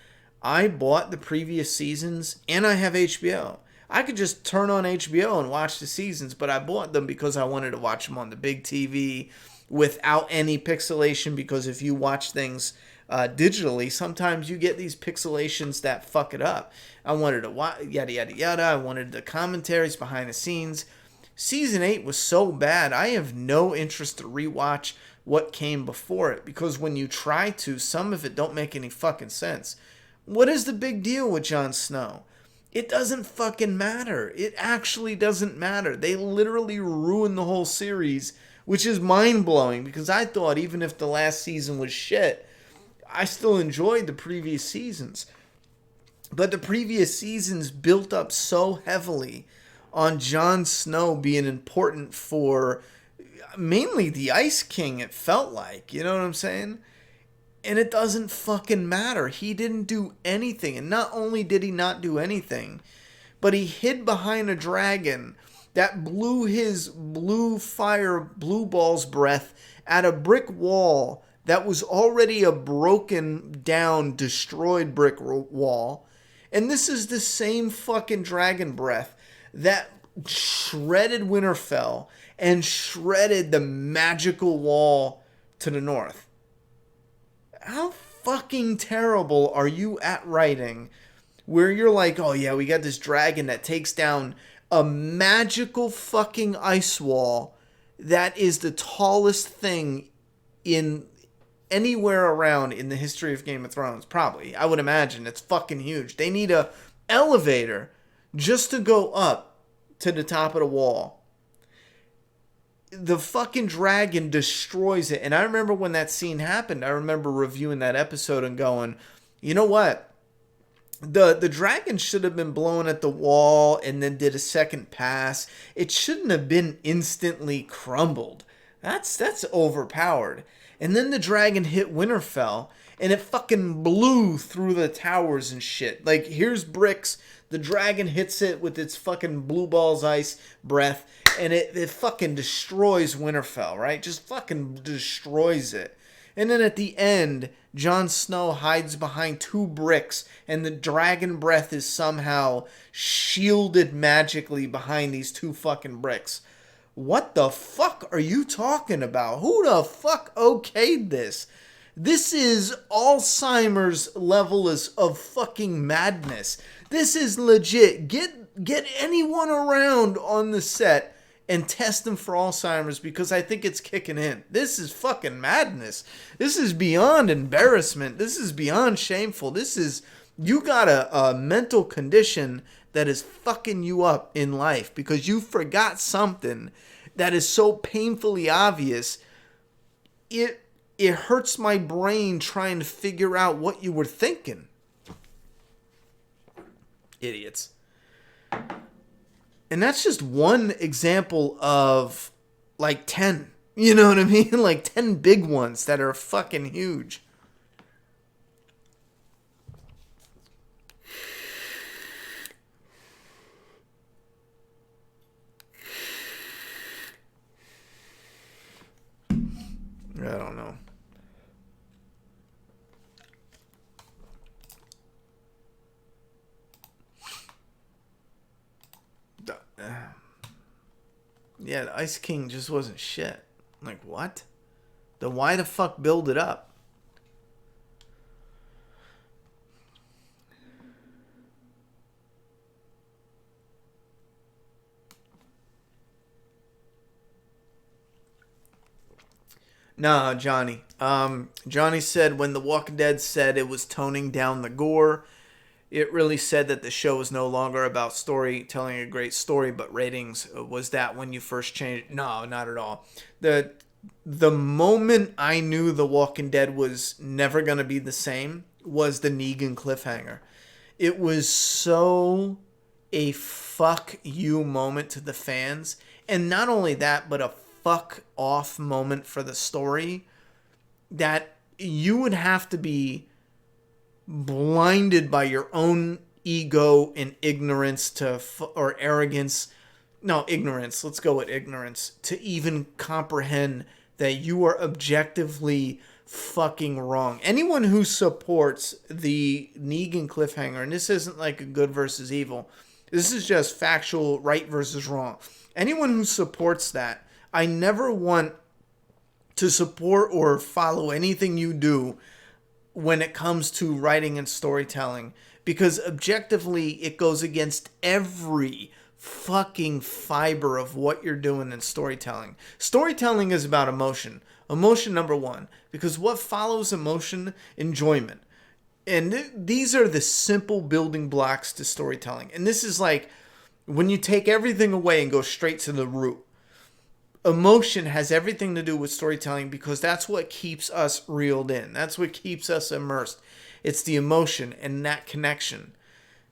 I bought the previous seasons and I have HBO. I could just turn on HBO and watch the seasons, but I bought them because I wanted to watch them on the big TV without any pixelation, because if you watch things digitally, sometimes you get these pixelations that fuck it up. I wanted to watch yada yada yada. I wanted the commentaries behind the scenes. Season 8 was so bad, I have no interest to rewatch what came before it, because when you try to, some of it don't make any fucking sense. What is the big deal with Jon Snow? It doesn't fucking matter. It actually doesn't matter. They literally ruined the whole series, which is mind-blowing, because I thought even if the last season was shit, I still enjoyed the previous seasons. But the previous seasons built up so heavily on Jon Snow being important for mainly the Ice King, it felt like. You know what I'm saying? And it doesn't fucking matter. He didn't do anything. And not only did he not do anything, but he hid behind a dragon that blew his blue balls breath at a brick wall that was already a broken down, destroyed brick wall. And this is the same fucking dragon breath that shredded Winterfell and shredded the magical wall to the north. How fucking terrible are you at writing where you're like, oh yeah, we got this dragon that takes down a magical fucking ice wall that is the tallest thing in anywhere around in the history of Game of Thrones? Probably. I would imagine. It's fucking huge. They need a elevator just to go up to the top of the wall. The fucking dragon destroys it. And I remember when that scene happened, I remember reviewing that episode and going, you know what? The dragon should have been blown at the wall and then did a second pass. It shouldn't have been instantly crumbled. That's overpowered. And then the dragon hit Winterfell and it fucking blew through the towers and shit. Like, here's bricks. The dragon hits it with its fucking blue balls ice breath and it fucking destroys Winterfell, right? Just fucking destroys it. And then at the end, Jon Snow hides behind 2 bricks and the dragon breath is somehow shielded magically behind these 2 fucking bricks. What the fuck are you talking about? Who the fuck okayed this? This is Alzheimer's level of fucking madness. This is legit. Get anyone around on the set and test them for Alzheimer's, because I think it's kicking in. This is fucking madness. This is beyond embarrassment. This is beyond shameful. This is, you got a mental condition that is fucking you up in life because you forgot something that is so painfully obvious. It hurts my brain trying to figure out what you were thinking. Idiots. And that's just one example of like 10. You know what I mean? Like 10 big ones that are fucking huge. I don't know. Yeah, the Ice King just wasn't shit. Like, what? Then why the fuck build it up? Nah, Johnny. Johnny said when The Walking Dead said it was toning down the gore, it really said that the show was no longer about telling a great story, but ratings. Was that when you first changed? No, not at all. The moment I knew The Walking Dead was never going to be the same was the Negan cliffhanger. It was so a fuck you moment to the fans. And not only that, but a fuck off moment for the story, that you would have to be blinded by your own ego and ignorance or arrogance. No, ignorance. Let's go with ignorance to even comprehend that you are objectively fucking wrong. Anyone who supports the Negan cliffhanger, and this isn't like a good versus evil, this is just factual right versus wrong. Anyone who supports that, I never want to support or follow anything you do when it comes to writing and storytelling, because objectively it goes against every fucking fiber of what you're doing in storytelling. Storytelling is about emotion. Emotion number one, because what follows emotion? Enjoyment. And these are the simple building blocks to storytelling. And this is like when you take everything away and go straight to the root. Emotion has everything to do with storytelling, because that's what keeps us reeled in. That's what keeps us immersed. It's the emotion and that connection.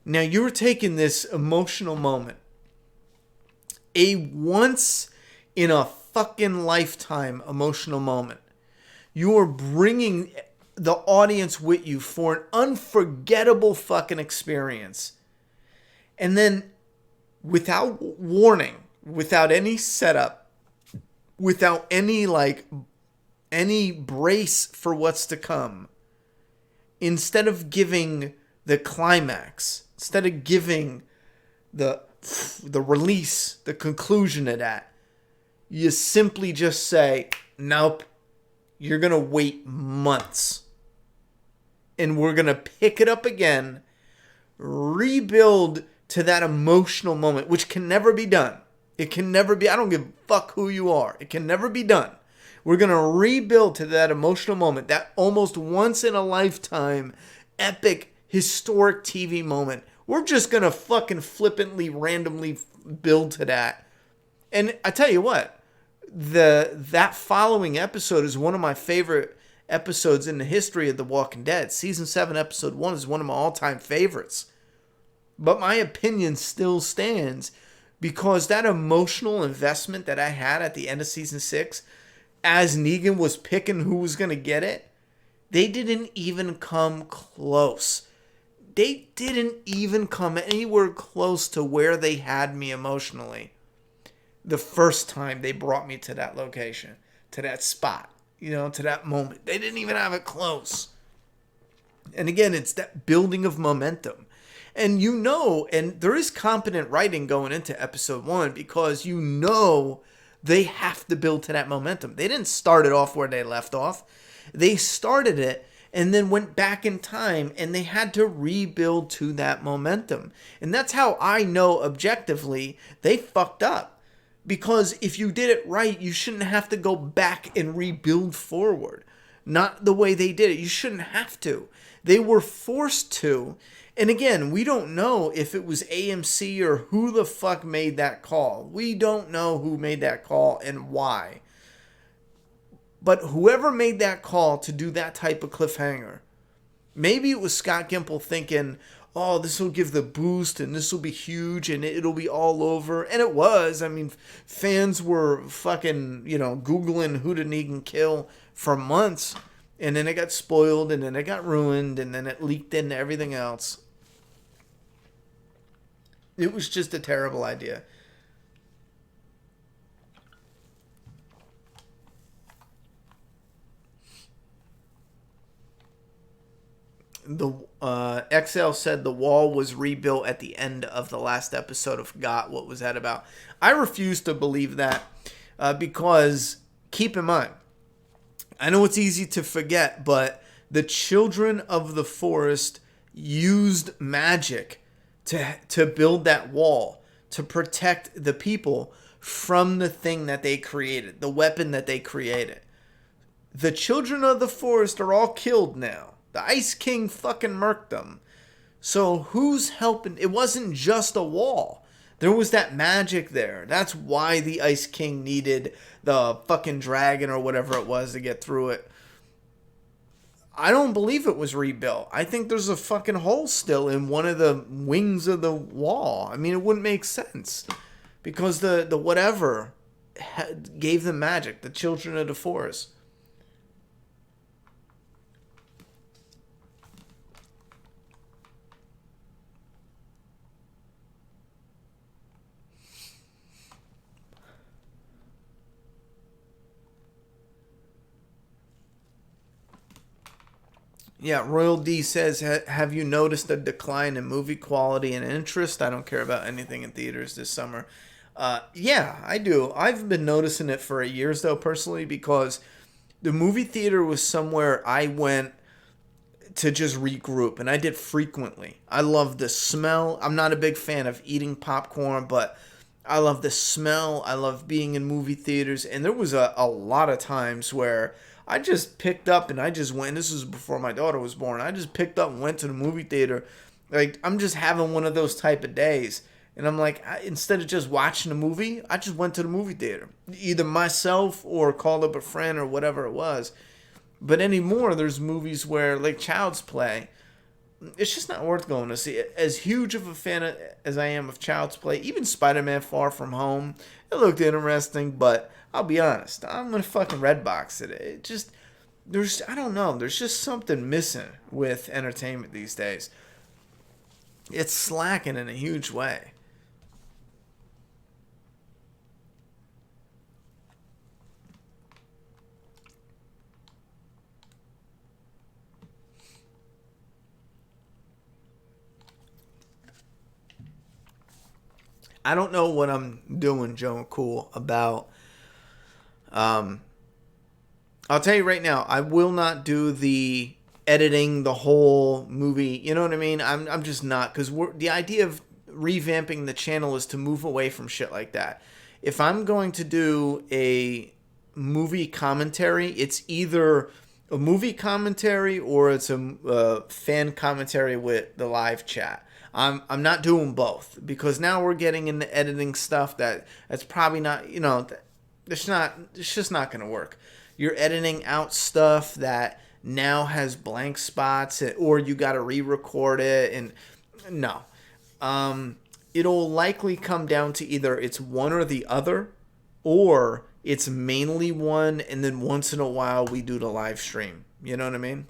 Now, you're taking this emotional moment, a once in a fucking lifetime emotional moment. You are bringing the audience with you for an unforgettable fucking experience. And then, without warning, without any setup, without any brace for what's to come, instead of giving the climax, instead of giving the release, the conclusion of that, you simply just say, nope, you're going to wait months. And we're going to pick it up again, rebuild to that emotional moment, which can never be done. It can never be. I don't give a fuck who you are. It can never be done. We're going to rebuild to that emotional moment, that almost once in a lifetime, epic, historic TV moment. We're just going to fucking flippantly, randomly build to that. And I tell you what, that following episode is one of my favorite episodes in the history of The Walking Dead. Season 7, episode 1 is one of my all-time favorites. But my opinion still stands because that emotional investment that I had at the end of season 6, as Negan was picking who was going to get it, they didn't even come close. They didn't even come anywhere close to where they had me emotionally the first time they brought me to that location, to that spot, to that moment. They didn't even have it close. And again, it's that building of momentum. And and there is competent writing going into episode 1 because they have to build to that momentum. They didn't start it off where they left off. They started it and then went back in time and they had to rebuild to that momentum. And that's how I know objectively they fucked up. Because if you did it right, you shouldn't have to go back and rebuild forward. Not the way they did it. You shouldn't have to. They were forced to. And again, we don't know if it was AMC or who the fuck made that call. We don't know who made that call and why. But whoever made that call to do that type of cliffhanger, maybe it was Scott Gimple thinking, oh, this will give the boost and this will be huge and it'll be all over. And it was. I mean, fans were fucking, Googling who did Negan kill for months. And then it got spoiled and then it got ruined and then it leaked into everything else. It was just a terrible idea. The XL said the wall was rebuilt at the end of the last episode of Got. What was that about? I refuse to believe that because keep in mind, I know it's easy to forget, but the children of the forest used magic to build that wall, to protect the people from the thing that they created, the weapon that they created. The children of the forest are all killed now. The Ice King fucking murked them. So who's helping? It wasn't just a wall. There was that magic there. That's why the Ice King needed the fucking dragon or whatever it was to get through it. I don't believe it was rebuilt. I think there's a fucking hole still in one of the wings of the wall. I mean, it wouldn't make sense. Because the whatever gave them magic. The children of the forest. Yeah, Royal D says, have you noticed a decline in movie quality and interest? I don't care about anything in theaters this summer. Yeah, I do. I've been noticing it for years, though, personally, because the movie theater was somewhere I went to just regroup, and I did frequently. I love the smell. I'm not a big fan of eating popcorn, but I love the smell. I love being in movie theaters, and there was a lot of times where I just picked up and I just went. This was before my daughter was born. I just picked up and went to the movie theater. Like, I'm just having one of those type of days. And I'm like, instead of just watching a movie, I just went to the movie theater. Either myself or called up a friend or whatever it was. But anymore, there's movies where, like Child's Play, it's just not worth going to see. As huge of a fan as I am of Child's Play, even Spider-Man Far From Home, it looked interesting, but I'll be honest, I'm gonna fucking Redbox it. It just, I don't know, there's just something missing with entertainment these days. It's slacking in a huge way. I don't know what I'm doing, Joe and Cool, about. I'll tell you right now, I will not do the editing the whole movie. You know what I mean? I'm just not, because the idea of revamping the channel is to move away from shit like that. If I'm going to do a movie commentary, it's either a movie commentary or it's a fan commentary with the live chat. I'm not doing both, because now we're getting into editing stuff that's probably not, you know, it's just not going to work. You're editing out stuff that now has blank spots, or you got to re-record it, and no. It'll likely come down to either it's one or the other, or it's mainly one, and then once in a while we do the live stream. You know what I mean?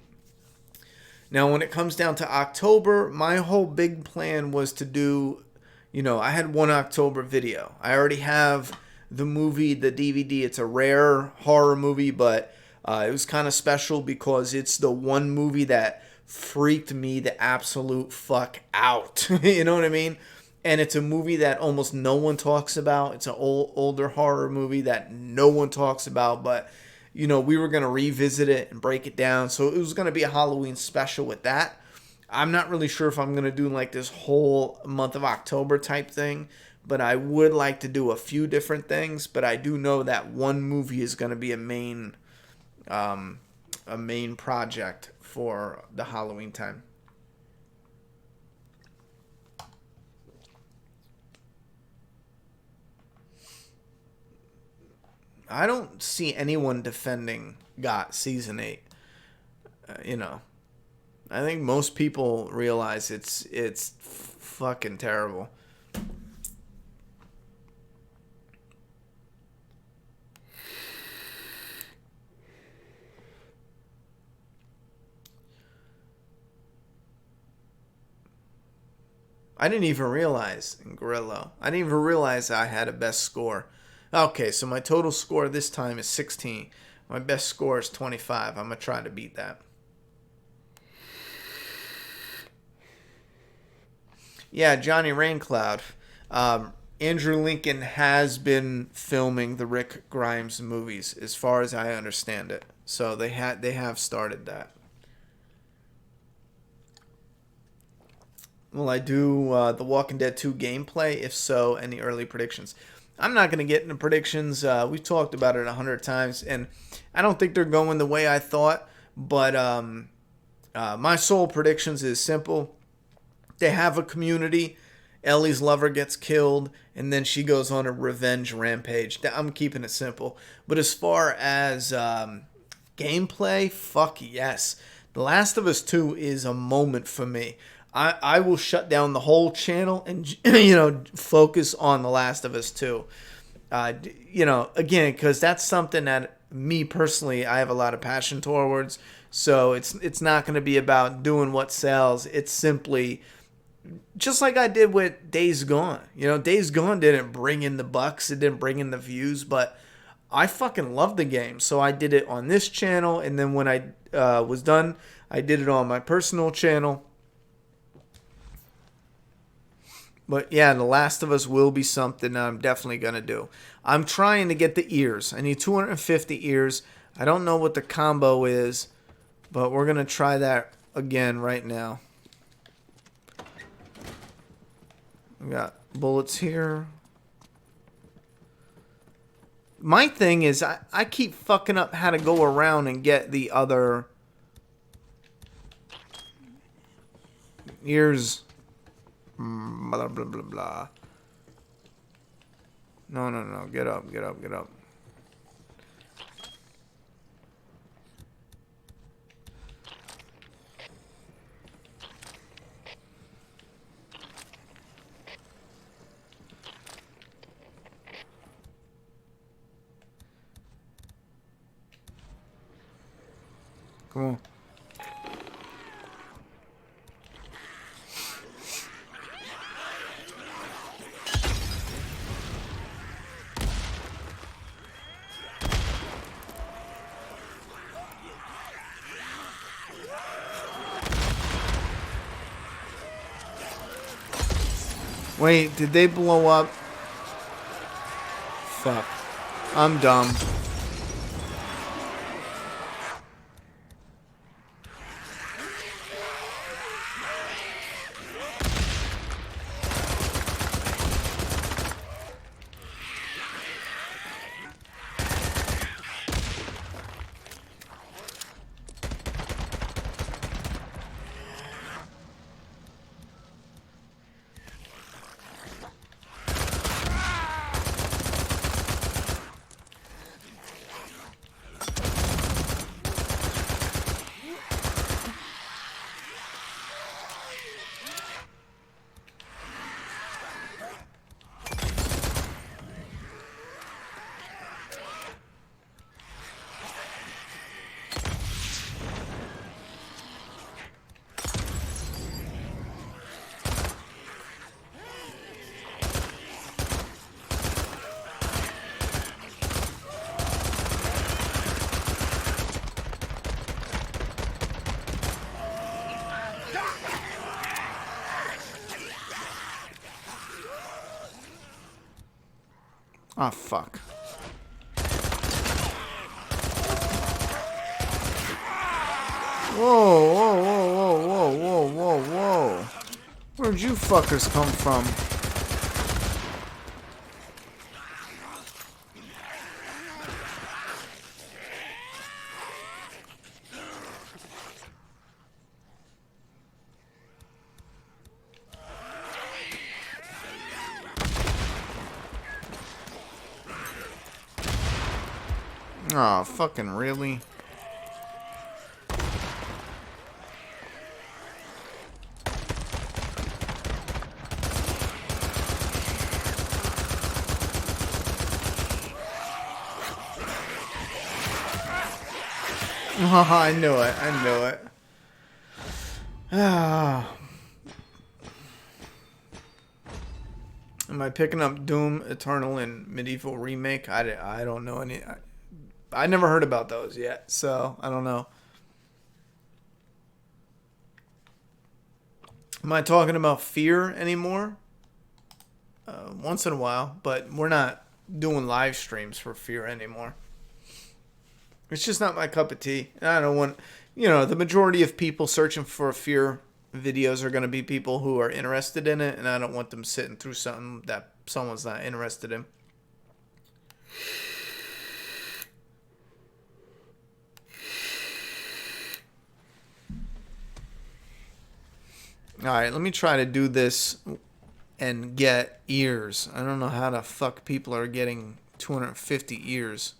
Now, when it comes down to October, my whole big plan was to do, you know, I had one October video. I already have the movie, the DVD. It's a rare horror movie, but it was kind of special because it's the one movie that freaked me the absolute fuck out. You know what I mean? And it's a movie that almost no one talks about. It's an older horror movie that no one talks about, but you know, we were going to revisit it and break it down. So it was going to be a Halloween special with that. I'm not really sure if I'm going to do like this whole month of October type thing, but I would like to do a few different things. But I do know that one movie is going to be a main project for the Halloween time. I don't see anyone defending GOT Season 8. You know, I think most people realize it's fucking terrible. I didn't even realize in Grillo. I didn't even realize I had a best score. Okay, so my total score this time is 16. My best score is 25. I'm going to try to beat that. Yeah, Johnny Raincloud. Andrew Lincoln has been filming the Rick Grimes movies, as far as I understand it. So they have started that. Will I do The Walking Dead 2 gameplay? If so, any early predictions? I'm not going to get into predictions. We've talked about it 100 times, and I don't think they're going the way I thought. But my sole predictions is simple. They have a community. Ellie's lover gets killed, and then she goes on a revenge rampage. I'm keeping it simple. But as far as gameplay, fuck yes. The Last of Us 2 is a moment for me. I will shut down the whole channel and, you know, focus on The Last of Us 2. You know, again, because that's something that me personally, I have a lot of passion towards. So it's not going to be about doing what sells. It's simply just like I did with Days Gone. You know, Days Gone didn't bring in the bucks. It didn't bring in the views, but I fucking love the game. So I did it on this channel. And then when I was done, I did it on my personal channel. But yeah, The Last of Us will be something I'm definitely going to do. I'm trying to get the ears. I need 250 ears. I don't know what the combo is, but we're going to try that again right now. We got bullets here. My thing is I keep fucking up how to go around and get the other ears. Blah, blah, blah, blah. No. Get up. Come on. Wait, did they blow up fuck. I'm dumb. Oh, fuck. Whoa, whoa, whoa, whoa, whoa, whoa, whoa, whoa. Where'd you fuckers come from? Oh, fucking really? Oh, I knew it. I knew it. Ah. Am I picking up Doom Eternal and Medieval Remake? I don't know any. I never heard about those yet, so I don't know. Am I talking about Fear anymore? Once in a while, but we're not doing live streams for Fear anymore. It's just not my cup of tea. I don't want, the majority of people searching for Fear videos are going to be people who are interested in it, and I don't want them sitting through something that someone's not interested in. Alright, let me try to do this and get ears. I don't know how the fuck people are getting 250 ears.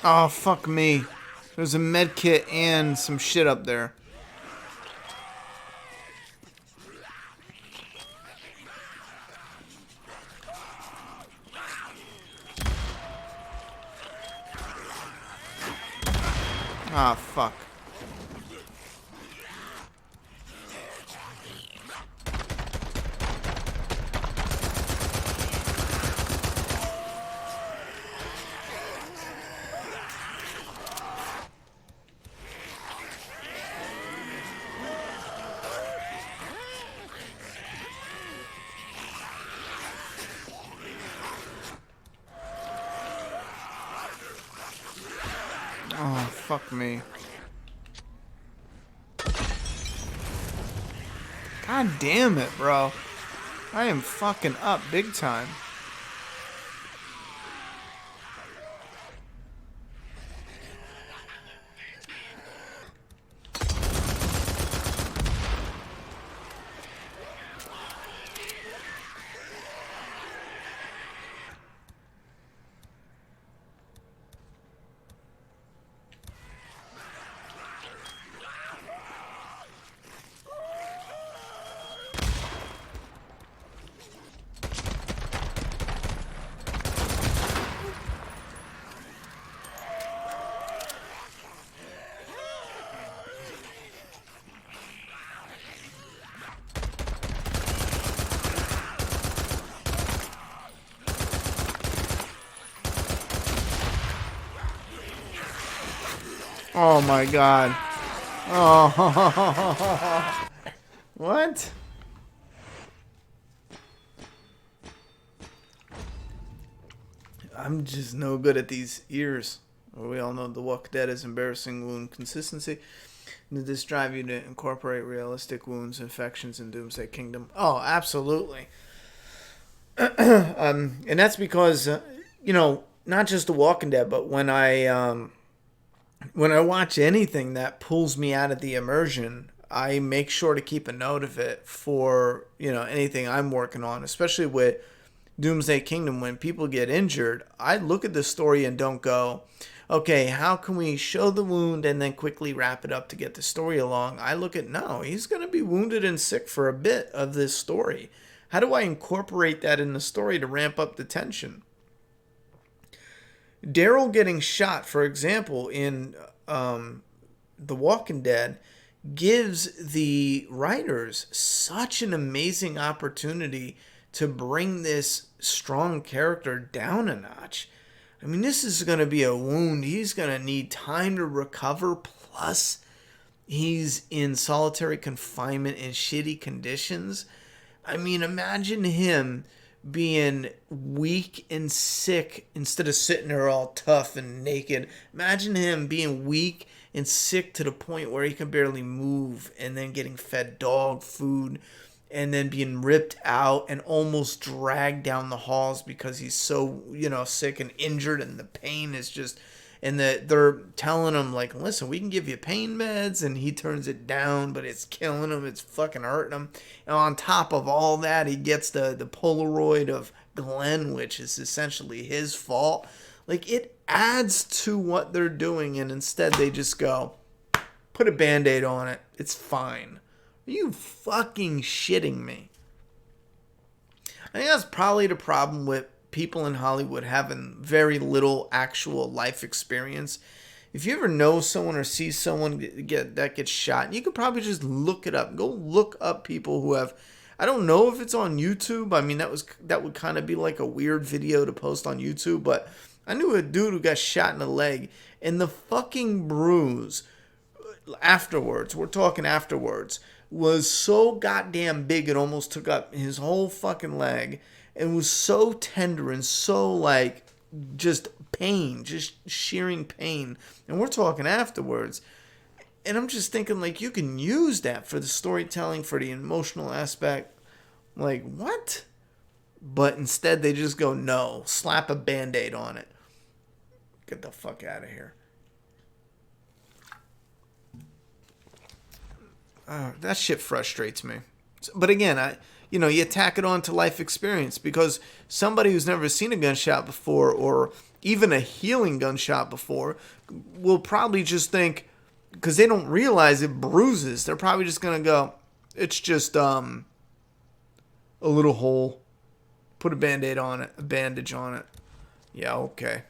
Oh, fuck me. There's a med kit and some shit up there. Ah, fuck. Fuck me. God damn it, bro. I am fucking up big time. Oh my god. Oh. What? I'm just no good at these ears. We all know The Walking Dead is embarrassing wound consistency. Did this drive you to incorporate realistic wounds, infections in Doomsday Kingdom? Oh, absolutely. And that's because, not just The Walking Dead, but when I watch anything that pulls me out of the immersion, I make sure to keep a note of it for, anything I'm working on, especially with Doomsday Kingdom. When people get injured, I look at the story and don't go, okay, how can we show the wound and then quickly wrap it up to get the story along? I look at, no, he's going to be wounded and sick for a bit of this story. How do I incorporate that in the story to ramp up the tension? Daryl getting shot, for example, in The Walking Dead, gives the writers such an amazing opportunity to bring this strong character down a notch. I mean, this is going to be a wound. He's going to need time to recover. Plus, he's in solitary confinement in shitty conditions. I mean, imagine him being weak and sick instead of sitting there all tough and naked. Imagine him being weak and sick to the point where he can barely move, and then getting fed dog food, and then being ripped out and almost dragged down the halls because he's so, sick and injured, and the pain is just, and they're telling him, like, listen, we can give you pain meds, and he turns it down, but it's killing him, it's fucking hurting him. And on top of all that, he gets the Polaroid of Glenn, which is essentially his fault. Like, it adds to what they're doing, and instead they just go, put a Band-Aid on it, it's fine. Are you fucking shitting me? I think that's probably the problem with people in Hollywood having very little actual life experience. If you ever know someone or see someone that gets shot, you could probably just look it up. Go look up people who have. I don't know if it's on YouTube. I mean, that would kind of be like a weird video to post on YouTube. But I knew a dude who got shot in the leg, and the fucking bruise afterwards. We're talking afterwards. Was so goddamn big it almost took up his whole fucking leg, and was so tender and so, like, just pain, just shearing pain. And we're talking afterwards. And I'm just thinking, like, you can use that for the storytelling, for the emotional aspect. Like, what? But instead they just go, no, slap a Band-Aid on it. Get the fuck out of here. That shit frustrates me. But again, you tack it on to life experience, because somebody who's never seen a gunshot before, or even a healing gunshot before, will probably just think, because they don't realize it bruises, they're probably just going to go, it's just a little hole. Put a Band-Aid on it, a bandage on it. Yeah, okay.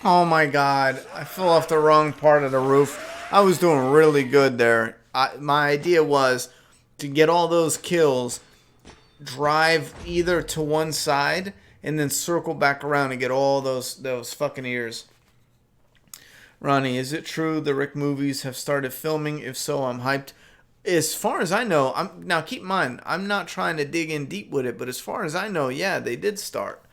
Oh my god, I fell off the wrong part of the roof. I was doing really good there. My idea was to get all those kills, drive either to one side, and then circle back around and get all those fucking ears. Ronnie, is it true the Rick movies have started filming? If so, I'm hyped. As far as I know, now keep in mind, I'm not trying to dig in deep with it, but as far as I know, yeah, they did start.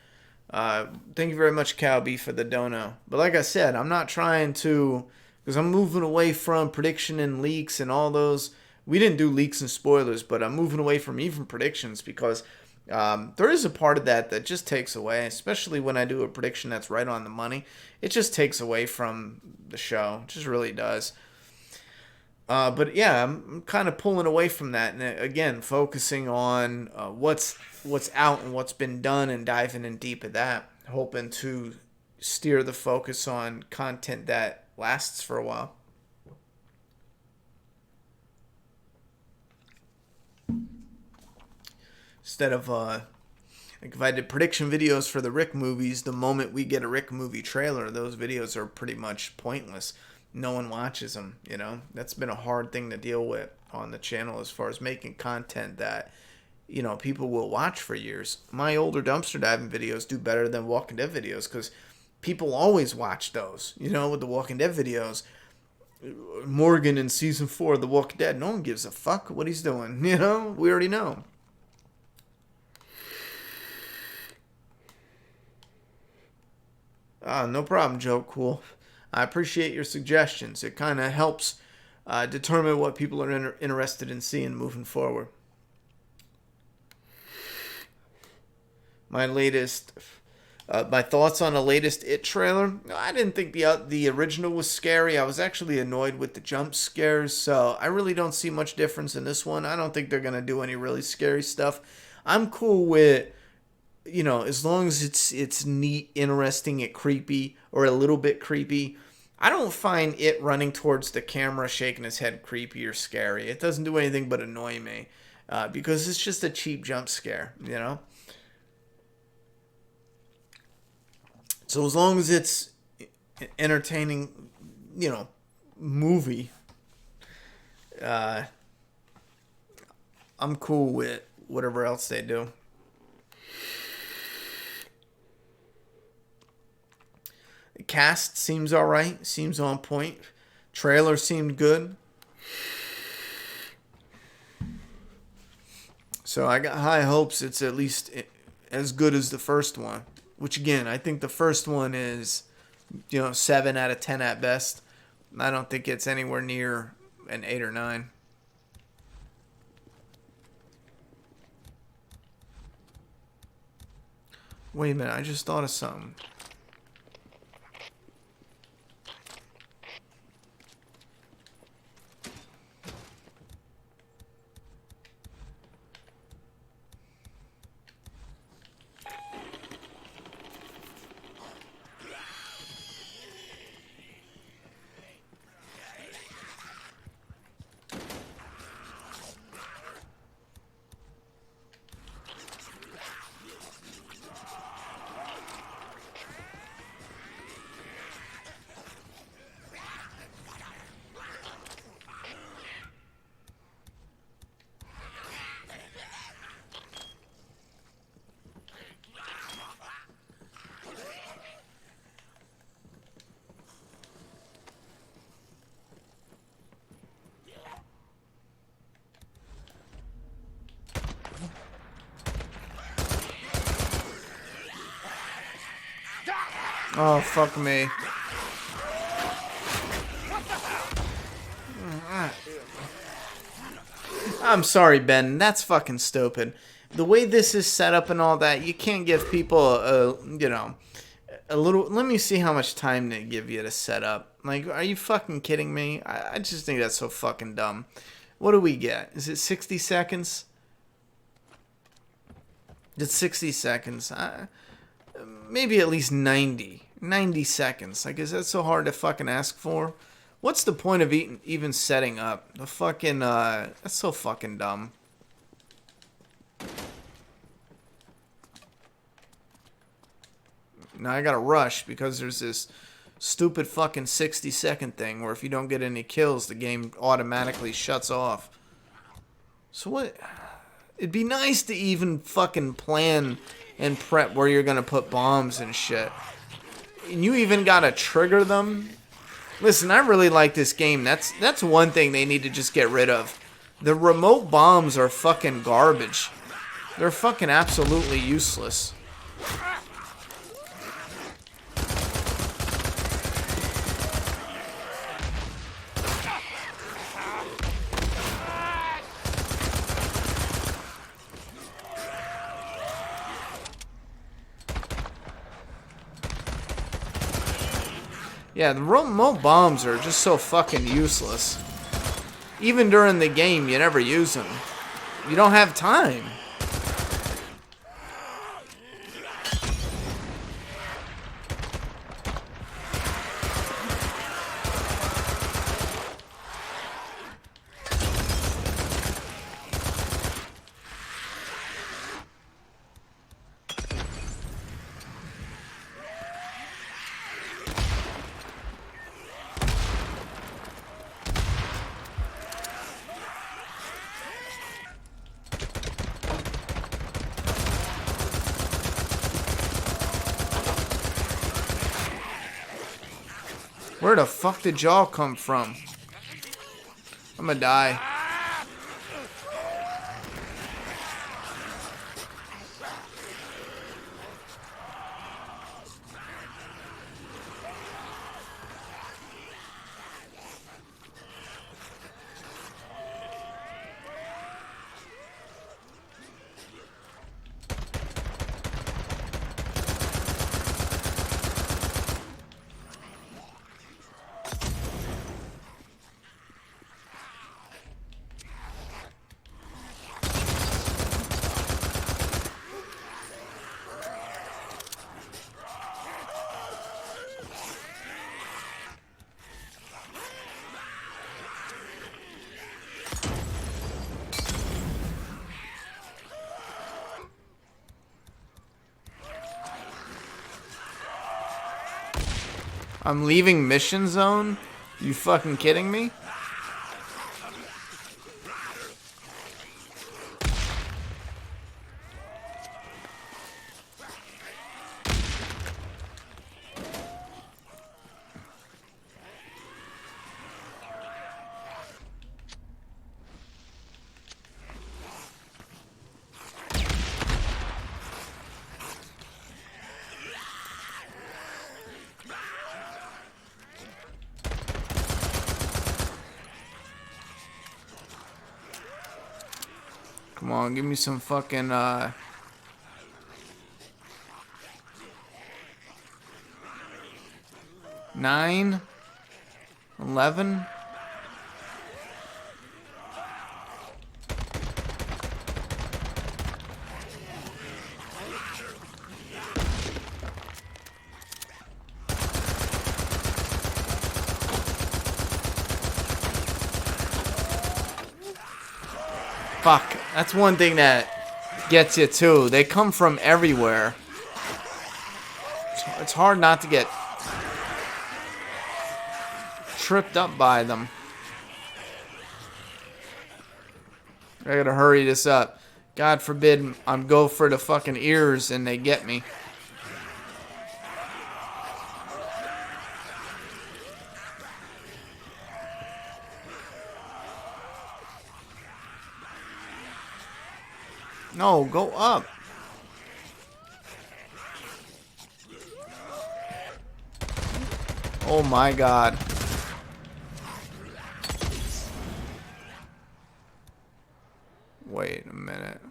Thank you very much, Calby, for the dono. But like I said, I'm not trying to, because I'm moving away from prediction and leaks and all those. We didn't do leaks and spoilers, but I'm moving away from even predictions because there is a part of that that just takes away, especially when I do a prediction that's right on the money. It just takes away from the show. It just really does. But yeah, I'm kind of pulling away from that, and again, focusing on what's out and what's been done, and diving in deep at that, hoping to steer the focus on content that lasts for a while. Instead of like if I did prediction videos for the Rick movies, the moment we get a Rick movie trailer, those videos are pretty much pointless. No one watches them, you know. That's been a hard thing to deal with on the channel as far as making content that, you know, people will watch for years. My older dumpster diving videos do better than Walking Dead videos because people always watch those, you know, with the Walking Dead videos. Morgan in season 4 of The Walking Dead, no one gives a fuck what he's doing, you know. We already know. No problem, Joe. Cool. I appreciate your suggestions. It kind of helps determine what people are interested in seeing moving forward. My thoughts on the latest It trailer. I didn't think the original was scary. I was actually annoyed with the jump scares, so I really don't see much difference in this one. I don't think they're gonna do any really scary stuff. I'm cool with, you know, as long as it's neat, interesting, and creepy, or a little bit creepy. I don't find it running towards the camera, shaking his head creepy or scary. It doesn't do anything but annoy me because it's just a cheap jump scare, you know? So as long as it's entertaining, you know, movie, I'm cool with whatever else they do. The cast seems alright, seems on point. Trailer seemed good. So I got high hopes it's at least as good as the first one. Which again, I think the first one is, you know, 7 out of 10 at best. I don't think it's anywhere near an 8 or 9. Wait a minute, I just thought of something. Oh, fuck me. I'm sorry, Ben. That's fucking stupid. The way this is set up and all that, you can't give people you know, a little... Let me see how much time they give you to set up. Like, are you fucking kidding me? I just think that's so fucking dumb. What do we get? Is it 60 seconds? It's 60 seconds. Maybe at least 90. 90 seconds. Like, is that so hard to fucking ask for? What's the point of even setting up? The fucking, that's so fucking dumb. Now I gotta rush because there's this stupid fucking 60-second thing where if you don't get any kills, the game automatically shuts off. So what? It'd be nice to even fucking plan and prep where you're gonna put bombs and shit. And you even gotta trigger them. Listen, I really like this game. That's one thing they need to just get rid of. The remote bombs are fucking garbage. They're fucking absolutely useless. Yeah, the remote bombs are just so fucking useless. Even during the game, you never use them. You don't have time. Where the fuck did y'all come from? I'm gonna die. I'm leaving mission zone? You fucking kidding me? Come on, give me some fucking, 9, 11. Fuck, that's one thing that gets you too. They come from everywhere. It's hard not to get tripped up by them. I gotta hurry this up. God forbid I'm go for the fucking ears and they get me. No, go up. Oh my god. Wait a minute.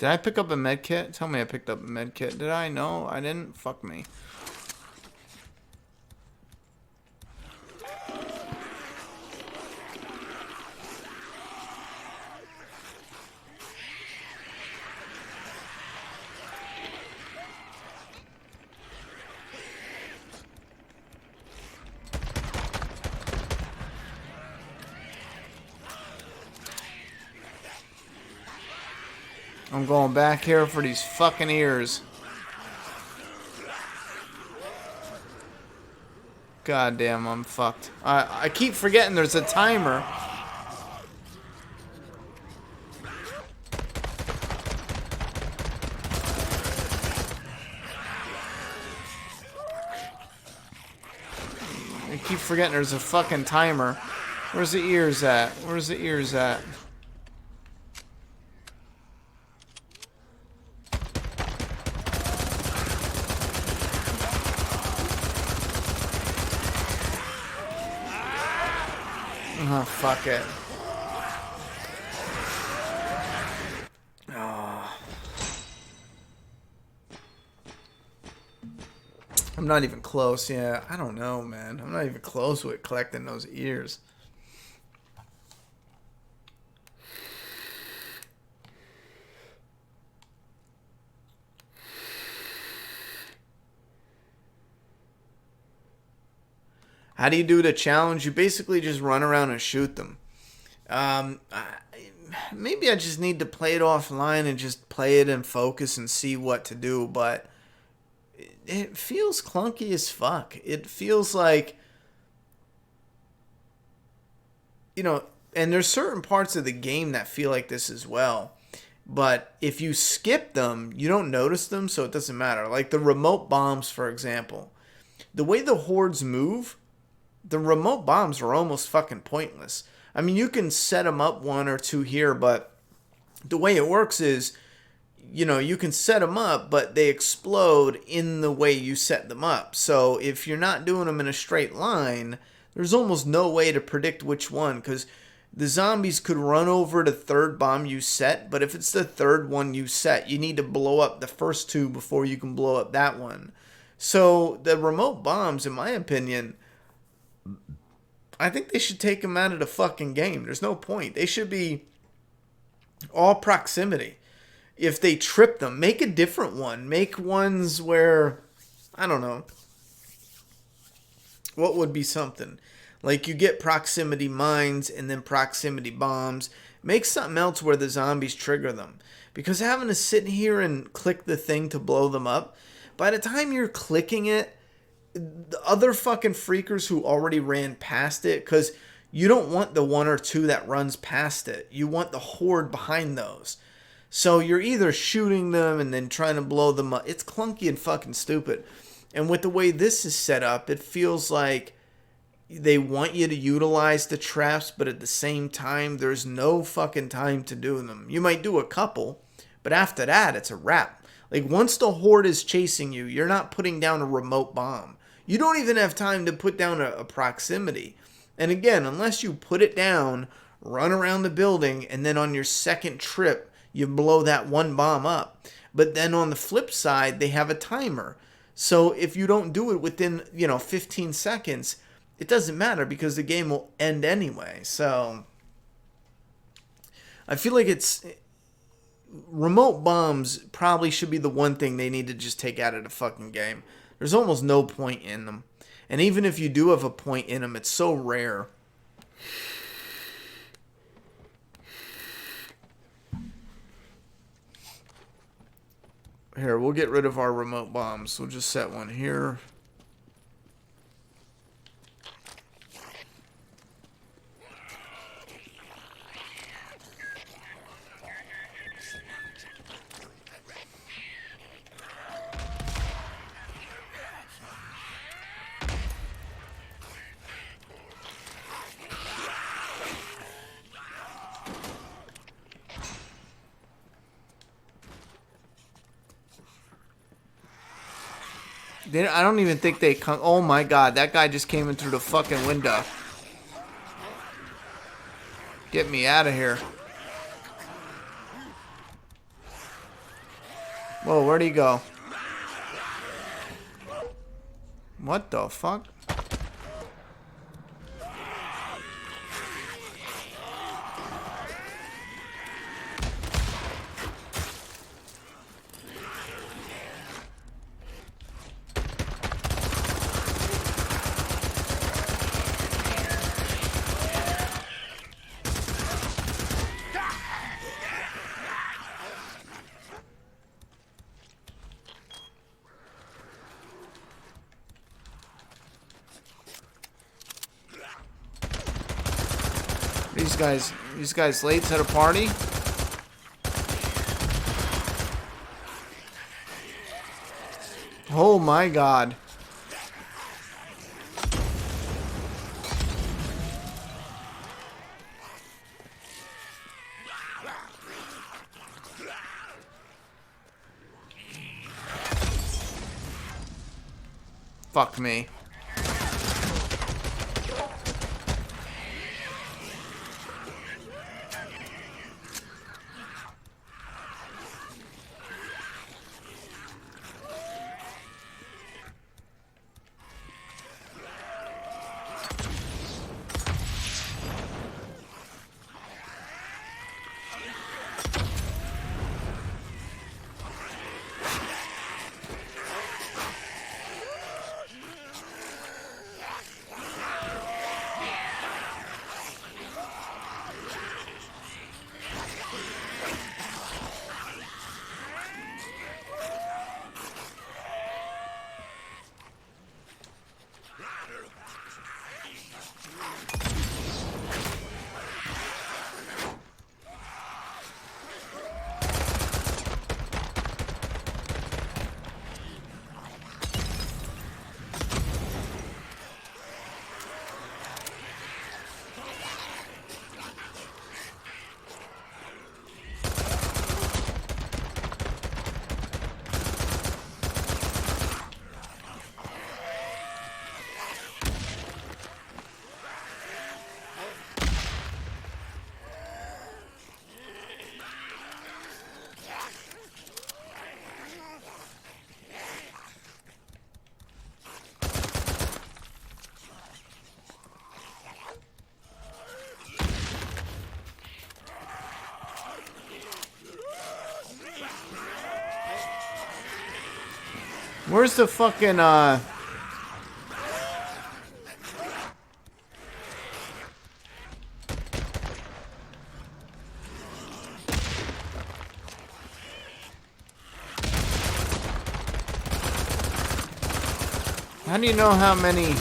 Did I pick up a med kit? Tell me I picked up a med kit. Did I? No, I didn't. Fuck me. I'm going back here for these fucking ears. God damn, I'm fucked. I keep forgetting there's a timer. I keep forgetting there's a fucking timer. Where's the ears at? Where's the ears at? Oh, fuck it. Oh. I'm not even close. Yeah, I don't know, man. I'm not even close with collecting those ears. How do you do the challenge? You basically just run around and shoot them. Maybe I just need to play it offline and just play it and focus and see what to do, but it feels clunky as fuck. It feels like, you know, and there's certain parts of the game that feel like this as well. But if you skip them, you don't notice them, so it doesn't matter. Like the remote bombs, for example. The way the hordes move, the remote bombs are almost fucking pointless. I mean, you can set them up one or two here, but the way it works is, you know, you can set them up, but they explode in the way you set them up. So if you're not doing them in a straight line, there's almost no way to predict which one, because the zombies could run over the third bomb you set, but if it's the third one you set, you need to blow up the first two before you can blow up that one. So the remote bombs, in my opinion, I think they should take them out of the fucking game. There's no point. They should be all proximity. If they trip them, make a different one. Make ones where, I don't know, what would be something? Like you get proximity mines and then proximity bombs. Make something else where the zombies trigger them. Because having to sit here and click the thing to blow them up, by the time you're clicking it, the other fucking freakers who already ran past it, because you don't want the one or two that runs past it. You want the horde behind those. So you're either shooting them and then trying to blow them up. It's clunky and fucking stupid. And with the way this is set up, it feels like they want you to utilize the traps, but at the same time, there's no fucking time to do them. You might do a couple, but after that, it's a wrap. Like once the horde is chasing you, you're not putting down a remote bomb. You don't even have time to put down a proximity. And again, unless you put it down, run around the building, and then on your second trip, you blow that one bomb up. But then on the flip side, they have a timer. So if you don't do it within, 15 seconds, it doesn't matter because the game will end anyway. So I feel like remote bombs probably should be the one thing they need to just take out of the fucking game. There's almost no point in them. And even if you do have a point in them, it's so rare. Here, we'll get rid of our remote bombs. We'll just set one here. I don't even think they come. Oh my god, that guy just came in through the fucking window. Get me out of here. Whoa, where'd he go? What the fuck? These guys late to the party? Oh my god. Fuck me. Where's the fucking, how do you know how many...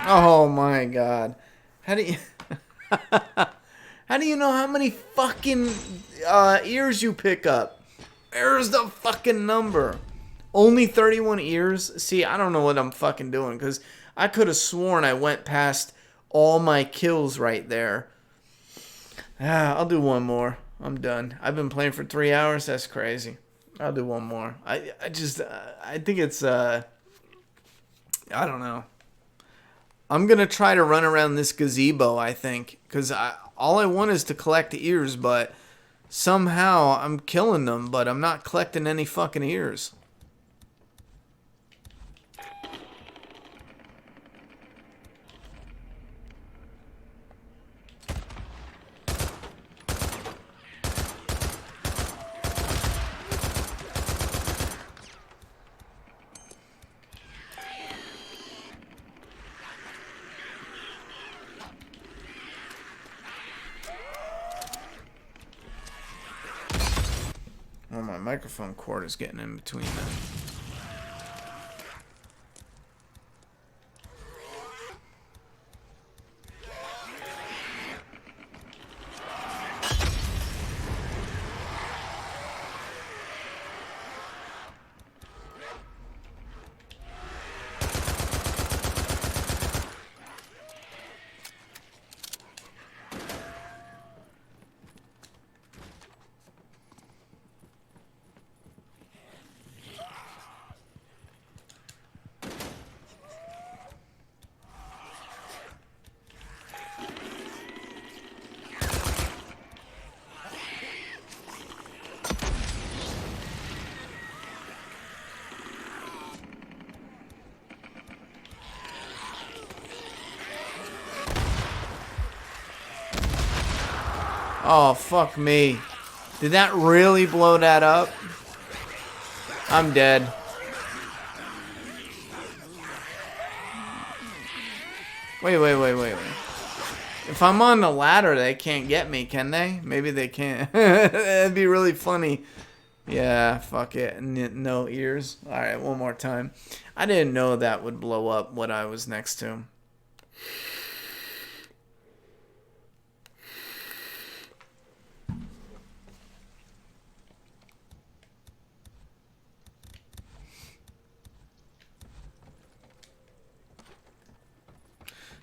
Oh my god. How do you... How do you know how many fucking ears you pick up? Where's the fucking number? Only 31 ears? See, I don't know what I'm fucking doing, because I could have sworn I went past all my kills right there. I'll do one more. I'm done. I've been playing for 3 hours. That's crazy. I'll do one more. I think it's, I don't know. I'm going to try to run around this gazebo, I think. Because all I want is to collect ears, but somehow I'm killing them, but I'm not collecting any fucking ears. Oh, my microphone cord is getting in between them. Oh, fuck me. Did that really blow that up? I'm dead. Wait. If I'm on the ladder, they can't get me, can they? Maybe they can't. That'd be really funny. Yeah, fuck it. No ears. Alright, one more time. I didn't know that would blow up what I was next to.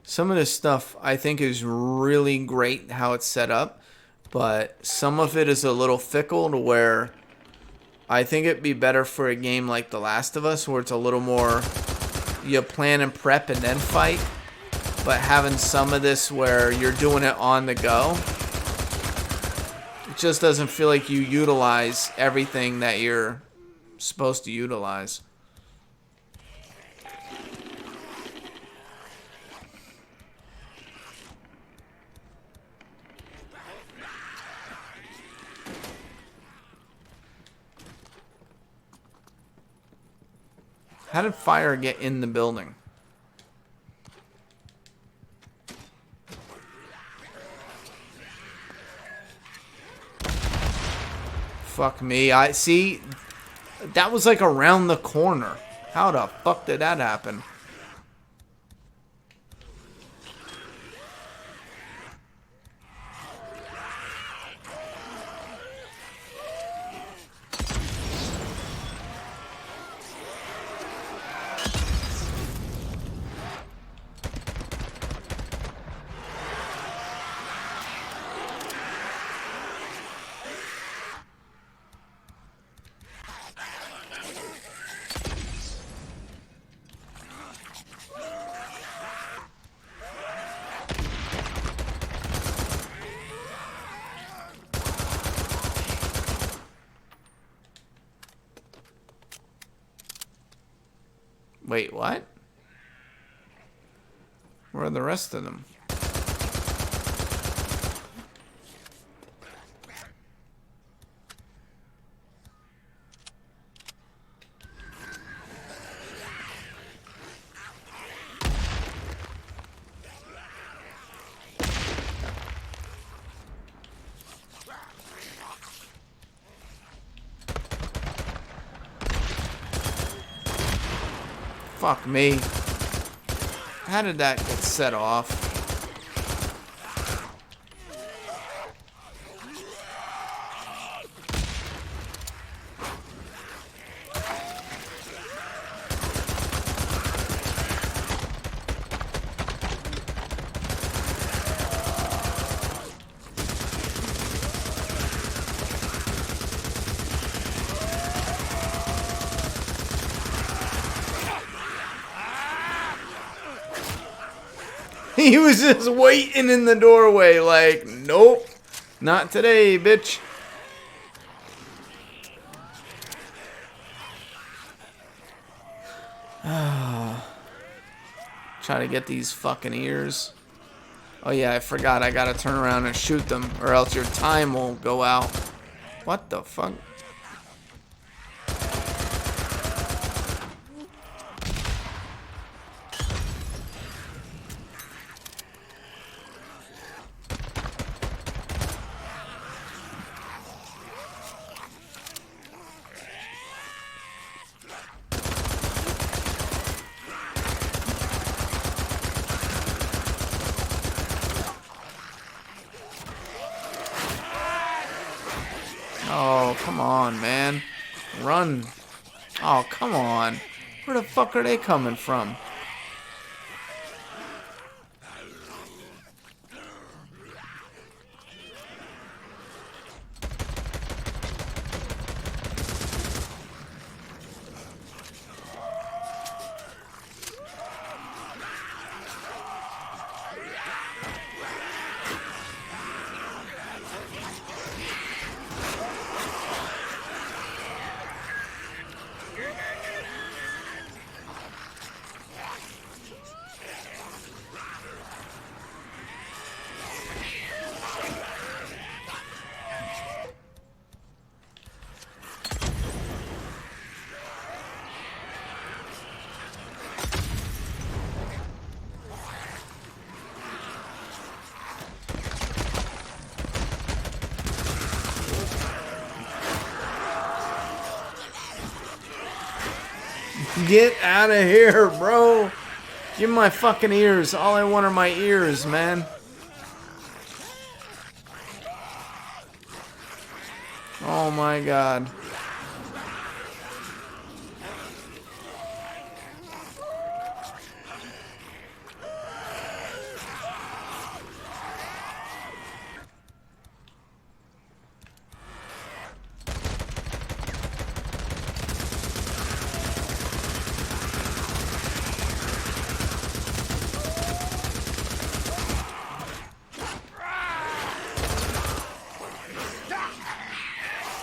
Some of this stuff I think is really great how it's set up, but some of it is a little fickle to where I think it'd be better for a game like The Last of Us where it's a little more you plan and prep and then fight, but having some of this where you're doing it on the go, it just doesn't feel like you utilize everything that you're supposed to utilize. How did fire get in the building? Fuck me. I see. That was like around the corner. How the fuck did that happen? Wait, what? Where are the rest of them? Fuck me. How did that get set off? He was just waiting in the doorway like, nope, not today, bitch. Try to get these fucking ears. Oh yeah, I forgot I gotta turn around and shoot them or else your time will go out. What the fuck? Oh, come on, man. Run. Oh, come on. Where the fuck are they coming from? Get out of here, bro. Give me my fucking ears. All I want are my ears, man. Oh my god.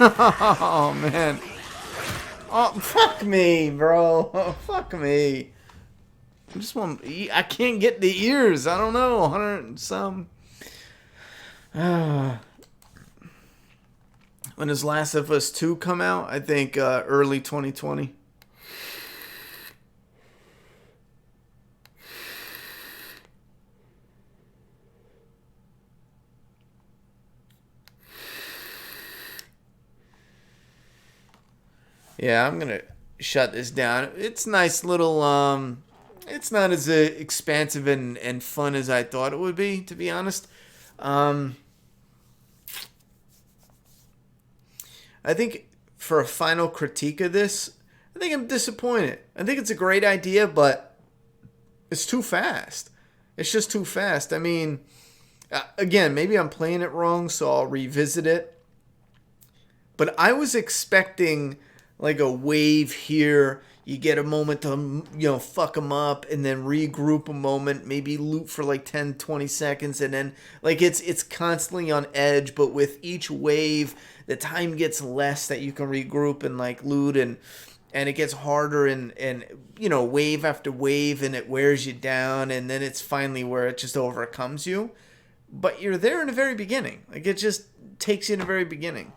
Oh man. Oh, fuck me, bro. Oh, fuck me. I just want. I can't get the ears. I don't know. 100 and some. When does Last of Us 2 come out? I think early 2020. Yeah, I'm gonna shut this down. It's nice little. It's not as expansive and fun as I thought it would be, to be honest. I think for a final critique of this, I think I'm disappointed. I think it's a great idea, but it's too fast. It's just too fast. I mean, again, maybe I'm playing it wrong, so I'll revisit it. But I was expecting like a wave here. You get a moment to, fuck them up and then regroup a moment, maybe loot for like 10, 20 seconds. And then like it's constantly on edge, but with each wave, the time gets less that you can regroup and like loot and it gets harder and wave after wave and it wears you down. And then it's finally where it just overcomes you. But you're there in the very beginning. Like it just takes you in the very beginning.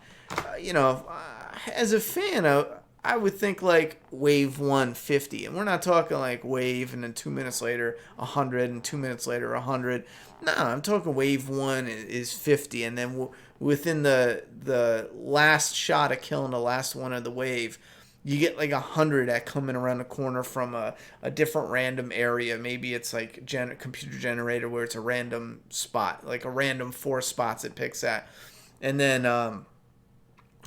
As a fan, I would think like wave 150, and we're not talking like wave and then 2 minutes later 100 and 2 minutes later 100. No, I'm talking wave 1 is 50, and then within the last shot of killing the last one of the wave, you get like 100 that coming around the corner from a different random area. Maybe it's like computer generated where it's a random spot, like a random 4 spots it picks at, and then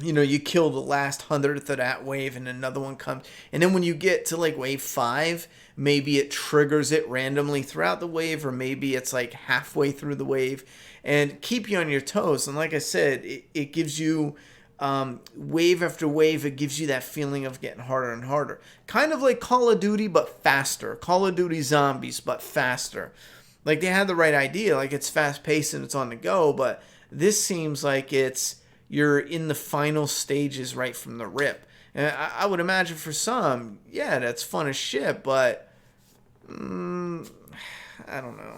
you kill the last 100th of that wave and another one comes. And then when you get to like wave 5, maybe it triggers it randomly throughout the wave, or maybe it's like halfway through the wave and keep you on your toes. And like I said, it gives you wave after wave. It gives you that feeling of getting harder and harder. Kind of like Call of Duty, but faster. Call of Duty Zombies, but faster. Like they had the right idea. Like it's fast paced and it's on the go, but this seems like you're in the final stages right from the rip. And I would imagine for some, yeah, that's fun as shit, but I don't know.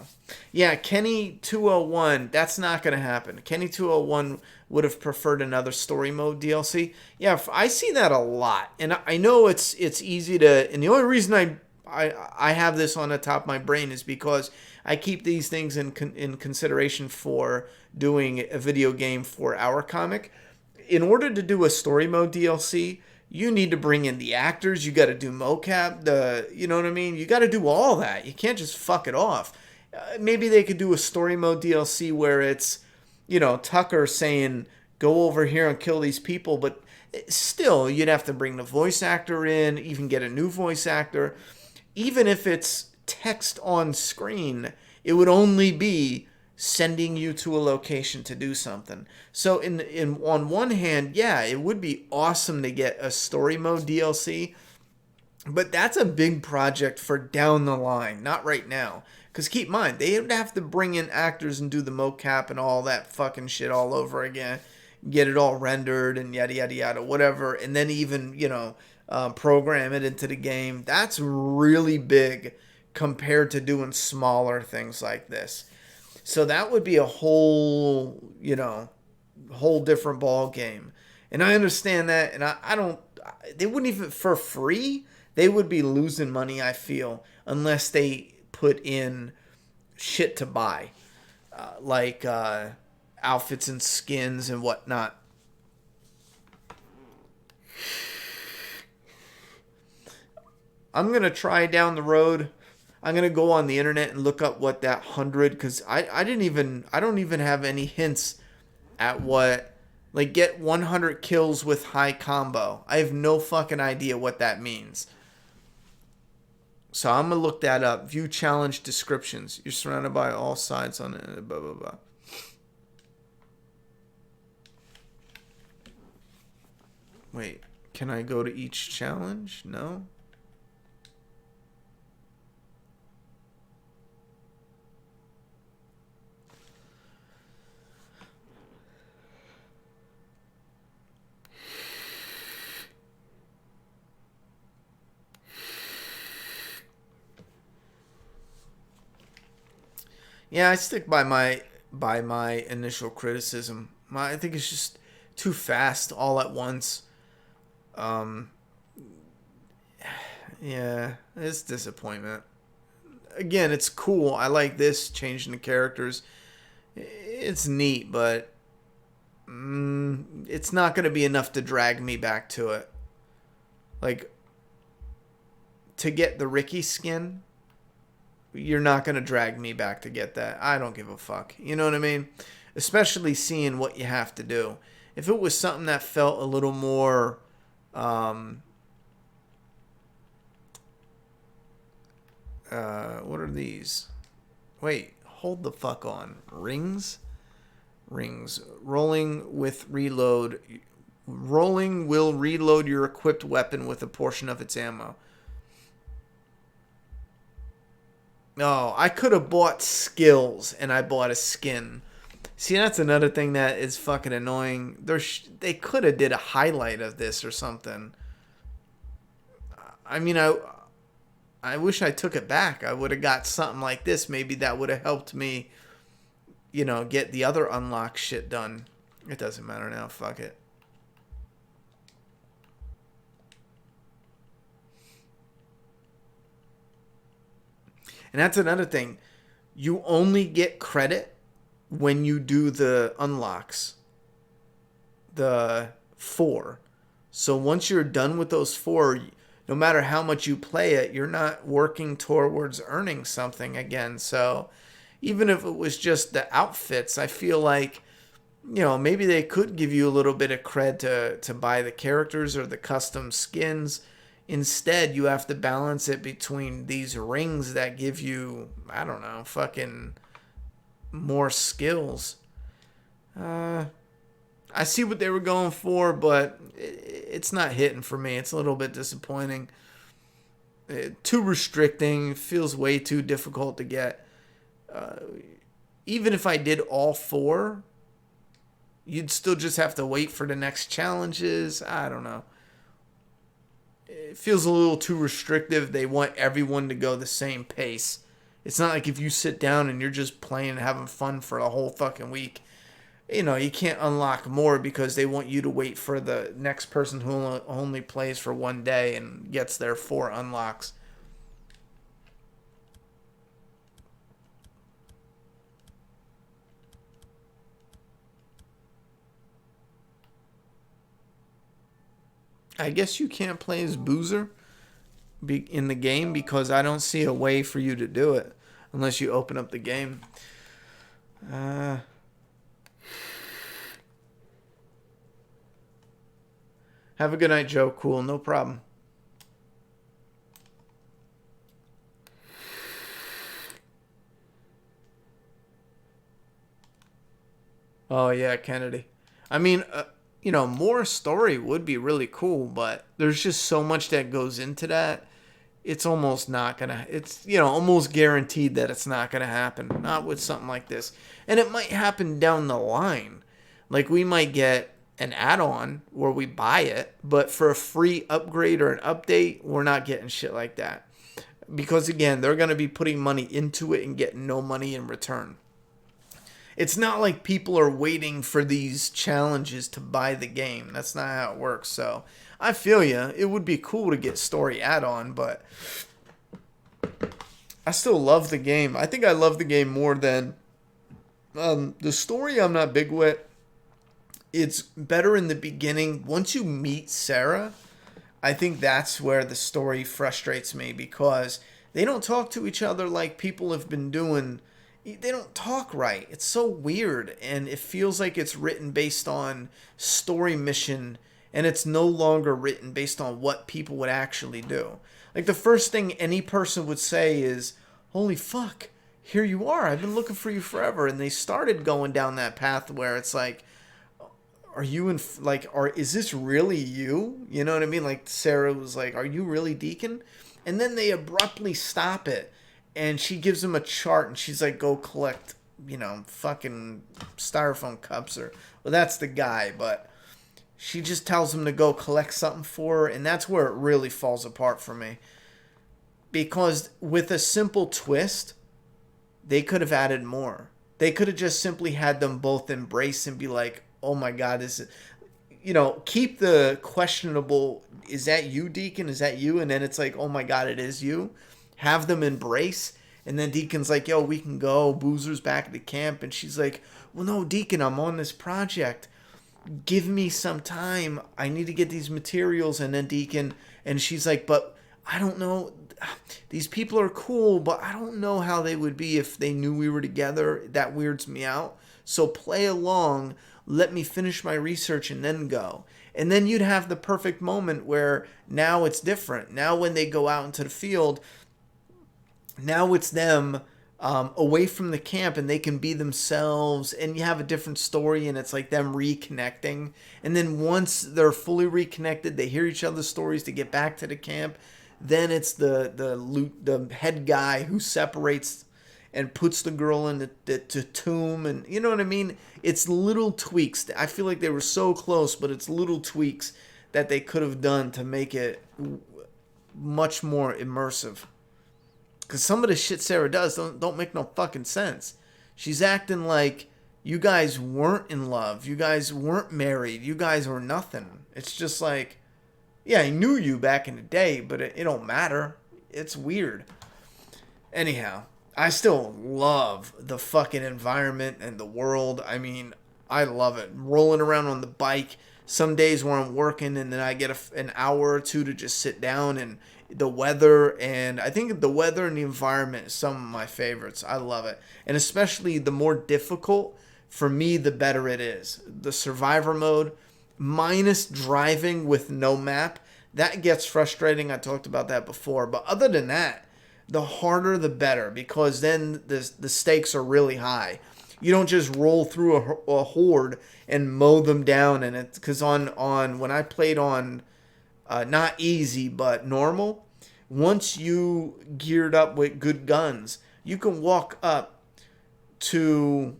Yeah, Kenny 201, that's not going to happen. Kenny 201 would have preferred another story mode DLC. Yeah, I see that a lot. And I know it's easy to, and the only reason I have this on the top of my brain is because I keep these things in consideration for doing a video game for our comic. In order to do a story mode DLC, you need to bring in the actors. You got to do mocap. You know what I mean? You got to do all that. You can't just fuck it off. Maybe they could do a story mode DLC where it's, Tucker saying, go over here and kill these people. But still, you'd have to bring the voice actor in, even get a new voice actor. Even if it's text on screen, it would only be sending you to a location to do something. So on one hand, yeah, it would be awesome to get a story mode DLC, but that's a big project for down the line, not right now. Because keep in mind, they would have to bring in actors and do the mocap and all that fucking shit all over again, get it all rendered and yada yada yada, whatever, and then even program it into the game. That's really big compared to doing smaller things like this. So that would be a whole different ball game. And I understand that, and I don't, they wouldn't even, for free, they would be losing money, I feel, unless they put in shit to buy, like outfits and skins and whatnot. I'm going to try down the road. I'm going to go on the internet and look up what that 100, because I don't even have any hints at what, like, get 100 kills with high combo. I have no fucking idea what that means. So I'm going to look that up. View challenge descriptions. You're surrounded by all sides on it. Blah, blah, blah. Wait, can I go to each challenge? No. Yeah, I stick by my initial criticism. I think it's just too fast all at once. Yeah, it's disappointment. Again, it's cool. I like this, changing the characters. It's neat, but it's not going to be enough to drag me back to it. Like, to get the Ricky skin, you're not going to drag me back to get that. I don't give a fuck. You know what I mean? Especially seeing what you have to do. If it was something that felt a little more... what are these? Wait, hold the fuck on. Rings? Rings. Rolling with reload. Rolling will reload your equipped weapon with a portion of its ammo. Oh, I could have bought skills and I bought a skin. See, that's another thing that is fucking annoying. They could have did a highlight of this or something. I mean, I wish I took it back. I would have got something like this. Maybe that would have helped me, get the other unlock shit done. It doesn't matter now. Fuck it. And that's another thing. You only get credit when you do the unlocks. The 4. So once you're done with those 4, no matter how much you play it, you're not working towards earning something again. So even if it was just the outfits, I feel like, maybe they could give you a little bit of cred to buy the characters or the custom skins. Instead, you have to balance it between these rings that give you, I don't know, fucking more skills. I see what they were going for, but it's not hitting for me. It's a little bit disappointing. Too restricting. Feels way too difficult to get. Even if I did all 4, you'd still just have to wait for the next challenges. I don't know. It feels a little too restrictive. They want everyone to go the same pace. It's not like if you sit down and you're just playing and having fun for a whole fucking week. You can't unlock more because they want you to wait for the next person who only plays for one day and gets their 4 unlocks. I guess you can't play as Boozer in the game because I don't see a way for you to do it unless you open up the game. Have a good night, Joe. Cool, no problem. Oh, yeah, Kennedy. I mean, more story would be really cool, but there's just so much that goes into that. It's almost not going to, it's, almost guaranteed that it's not going to happen. Not with something like this. And it might happen down the line. Like, we might get an add-on where we buy it, but for a free upgrade or an update, we're not getting shit like that. Because, again, they're going to be putting money into it and getting no money in return. It's not like people are waiting for these challenges to buy the game. That's not how it works. So I feel you. It would be cool to get story add-on, but I still love the game. I think I love the game more than the story. I'm not big with. It's better in the beginning. Once you meet Sarah, I think that's where the story frustrates me, because they don't talk to each other like people have been doing. They don't talk right. It's so weird, and it feels like it's written based on story mission, and it's no longer written based on what people would actually do. Like, the first thing any person would say is, holy fuck, here you are. I've been looking for you forever. And they started going down that path where it's like, are you in, like, is this really you? You know what I mean? Like, Sarah was like, are you really Deacon? And then they abruptly stop it, and she gives him a chart, and she's like, go collect, fucking styrofoam cups, or, well, that's the guy, but she just tells him to go collect something for her, and that's where it really falls apart for me. Because with a simple twist, they could have added more. They could have just simply had them both embrace and be like, oh my God, this is, keep the questionable, is that you, Deacon? Is that you? And then it's like, oh my God, it is you. Have them embrace. And then Deacon's like, yo, we can go. Boozer's back at the camp. And she's like, well, no, Deacon, I'm on this project. Give me some time. I need to get these materials. And then Deacon, and she's like, but I don't know. These people are cool, but I don't know how they would be if they knew we were together. That weirds me out. So play along. Let me finish my research and then go. And then you'd have the perfect moment where now it's different. Now when they go out into the field, now it's them away from the camp, and they can be themselves, and you have a different story, and it's like them reconnecting. And then once they're fully reconnected, they hear each other's stories to get back to the camp. Then it's the head guy who separates and puts the girl in the tomb, and you know what I mean? It's little tweaks. I feel like they were so close, but it's little tweaks that they could have done to make it much more immersive. Because some of the shit Sarah does don't make no fucking sense. She's acting like you guys weren't in love. You guys weren't married. You guys were nothing. It's just like, yeah, I knew you back in the day, but it don't matter. It's weird. Anyhow, I still love the fucking environment and the world. I mean, I love it. Rolling around on the bike. Some days where I'm working and then I get an hour or two to just sit down, and the weather, and I think the weather and the environment is some of my favorites. I love it. And especially the more difficult, for me, the better it is. The survivor mode, minus driving with no map, that gets frustrating. I talked about that before. But other than that, the harder the better, because then the stakes are really high. You don't just roll through a horde and mow them down. And it's because on when I played on not easy but normal, once you geared up with good guns, you can walk up to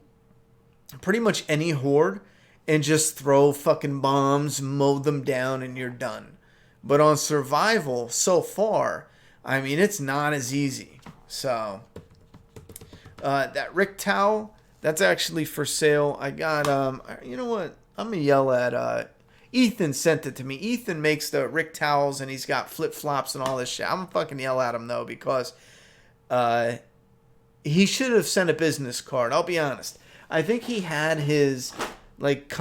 pretty much any horde and just throw fucking bombs, mow them down, and you're done. But on survival, so far, I mean, it's not as easy. So, that Rick towel, that's actually for sale. I got, you know what? I'm going to yell at, Ethan sent it to me. Ethan makes the Rick towels, and he's got flip-flops and all this shit. I'm going to fucking yell at him, though, because, he should have sent a business card. I'll be honest. I think he had his, like,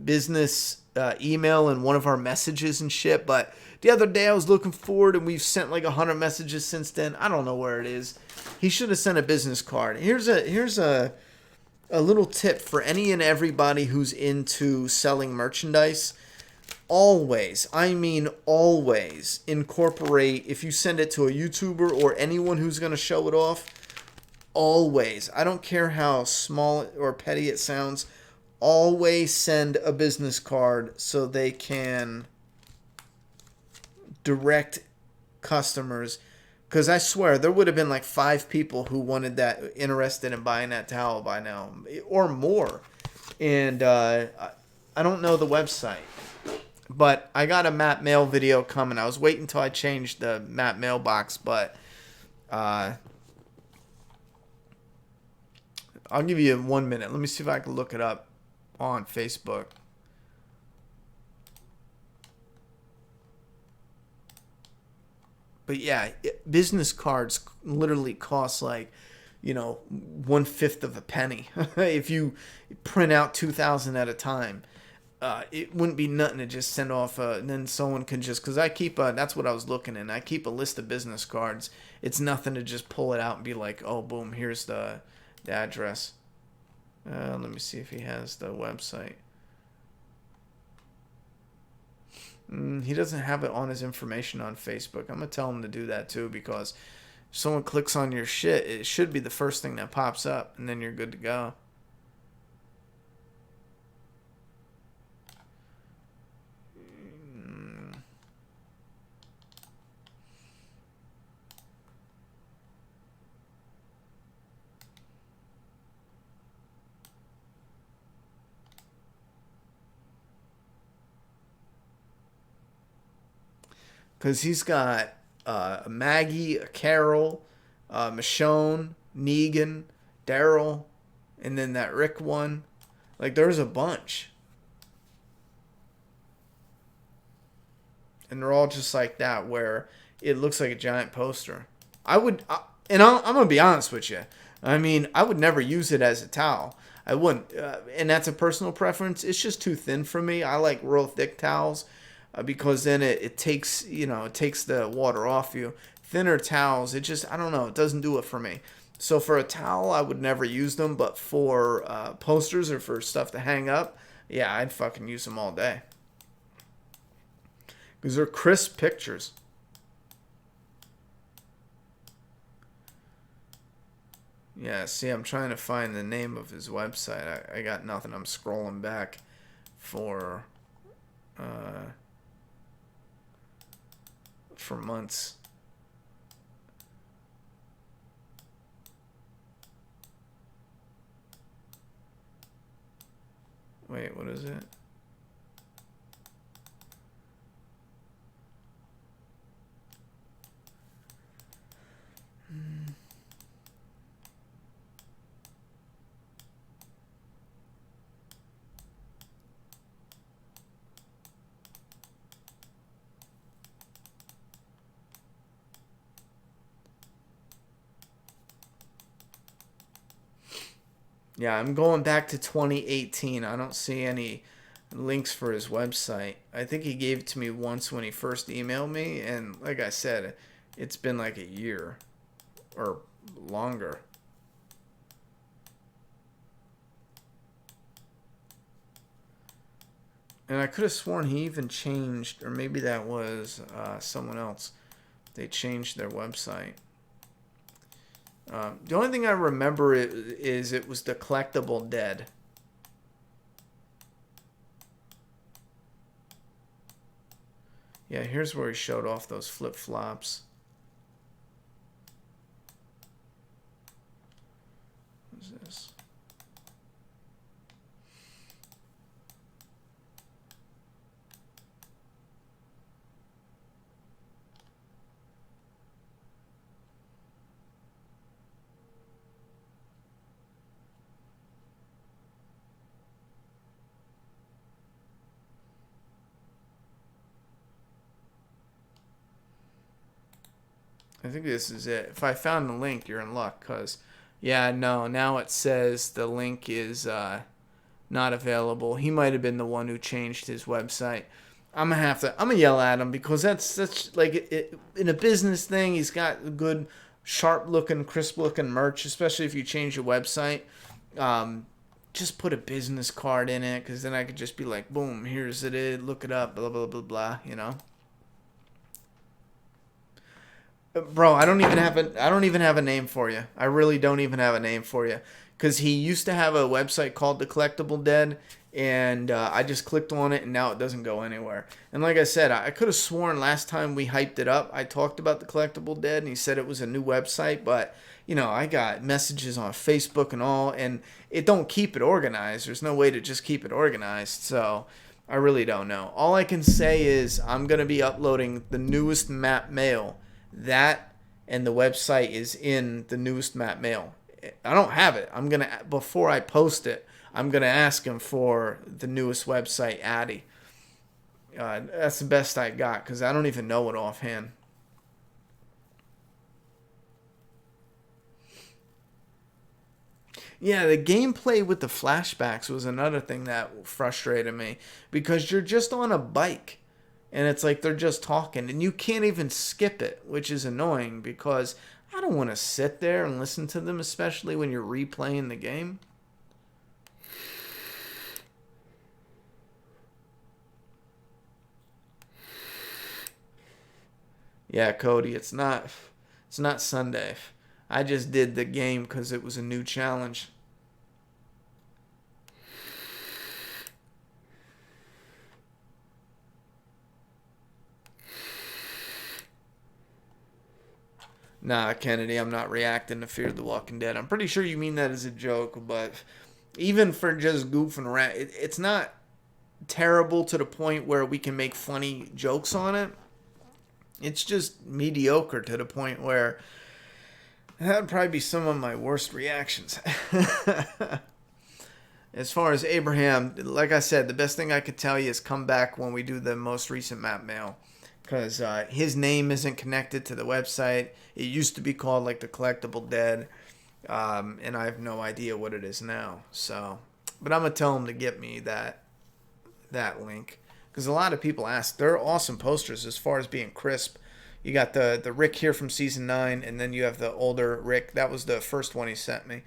business, email in one of our messages and shit, but the other day I was looking for it, and we've sent like 100 messages since then. I don't know where it is. He should have sent a business card. Here's a little tip for any and everybody who's into selling merchandise. Always, I mean always, incorporate, if you send it to a YouTuber or anyone who's going to show it off, always, I don't care how small or petty it sounds, always send a business card so they can direct customers. Because I swear there would have been like 5 people who wanted that, interested in buying that towel by now, or more. And I don't know the website, but I got a map mail video coming. I was waiting until I changed the map mailbox, but I'll give you 1 minute. Let me see if I can look it up on Facebook. But yeah, business cards literally cost like, 1/5 of a penny if you print out 2,000 at a time. it wouldn't be nothing to just send off, and then someone can just, because I keep, that's what I was looking in. I keep a list of business cards. It's nothing to just pull it out and be like, oh, boom, here's the address. Let me see if he has the website. He doesn't have it on his information on Facebook. I'm going to tell him to do that too, because if someone clicks on your shit, it should be the first thing that pops up, and then you're good to go. Because he's got a Maggie, a Carol, Michonne, Negan, Daryl, and then that Rick one. Like, there's a bunch. And they're all just like that, where it looks like a giant poster. I'm going to be honest with you. I mean, I would never use it as a towel. I wouldn't. And that's a personal preference. It's just too thin for me. I like real thick towels. Because then it takes, it takes the water off you. Thinner towels, it just, I don't know, it doesn't do it for me. So for a towel, I would never use them, but for posters or for stuff to hang up, yeah, I'd fucking use them all day. Because they're crisp pictures. Yeah, see, I'm trying to find the name of his website. I got nothing. I'm scrolling back for months. Wait, what is it? Yeah, I'm going back to 2018. I don't see any links for his website. I think he gave it to me once when he first emailed me, and like I said, it's been like a year or longer. And I could have sworn he even changed, or maybe that was someone else. They changed their website. The only thing I remember is it was the Collectible Dead. Yeah, here's where he showed off those flip-flops. What's this? I think this is it. If I found the link, you're in luck, because, yeah, no, now it says the link is not available. He might have been the one who changed his website. I'm gonna yell at him, because that's like, in a business thing, he's got good, sharp-looking, crisp-looking merch, especially if you change your website. Just put a business card in it, because then I could just be like, boom, here's it, look it up, blah, blah, blah, blah, Bro, I don't even have a name for you. I really don't even have a name for you, because he used to have a website called The Collectible Dead, and I just clicked on it, and now it doesn't go anywhere. And like I said, I could have sworn last time we hyped it up, I talked about The Collectible Dead, and he said it was a new website, but I got messages on Facebook and all, and it don't keep it organized. There's no way to just keep it organized, so I really don't know. All I can say is I'm gonna be uploading the newest map mail. That and the website is in the newest map mail. I don't have it. Before I post it, I'm gonna ask him for the newest website, Addy. That's the best I got, because I don't even know it offhand. Yeah, the gameplay with the flashbacks was another thing that frustrated me because you're just on a bike and it's like they're just talking and you can't even skip it, which is annoying because I don't want to sit there and listen to them, especially when you're replaying the game. Yeah, Cody, it's not Sunday. I just did the game because it was a new challenge. Nah, Kennedy, I'm not reacting to Fear the Walking Dead. I'm pretty sure you mean that as a joke, but even for just goofing around, it's not terrible to the point where we can make funny jokes on it. It's just mediocre to the point where that would probably be some of my worst reactions. As far as Abraham, like I said, the best thing I could tell you is come back when we do the most recent map mail. Because his name isn't connected to the website. It used to be called like the Collectible Dead. And I have no idea what it is now. So, but I'm going to tell him to get me that link. Because a lot of people ask. They're awesome posters as far as being crisp. You got the Rick here from Season 9. And then you have the older Rick. That was the first one he sent me.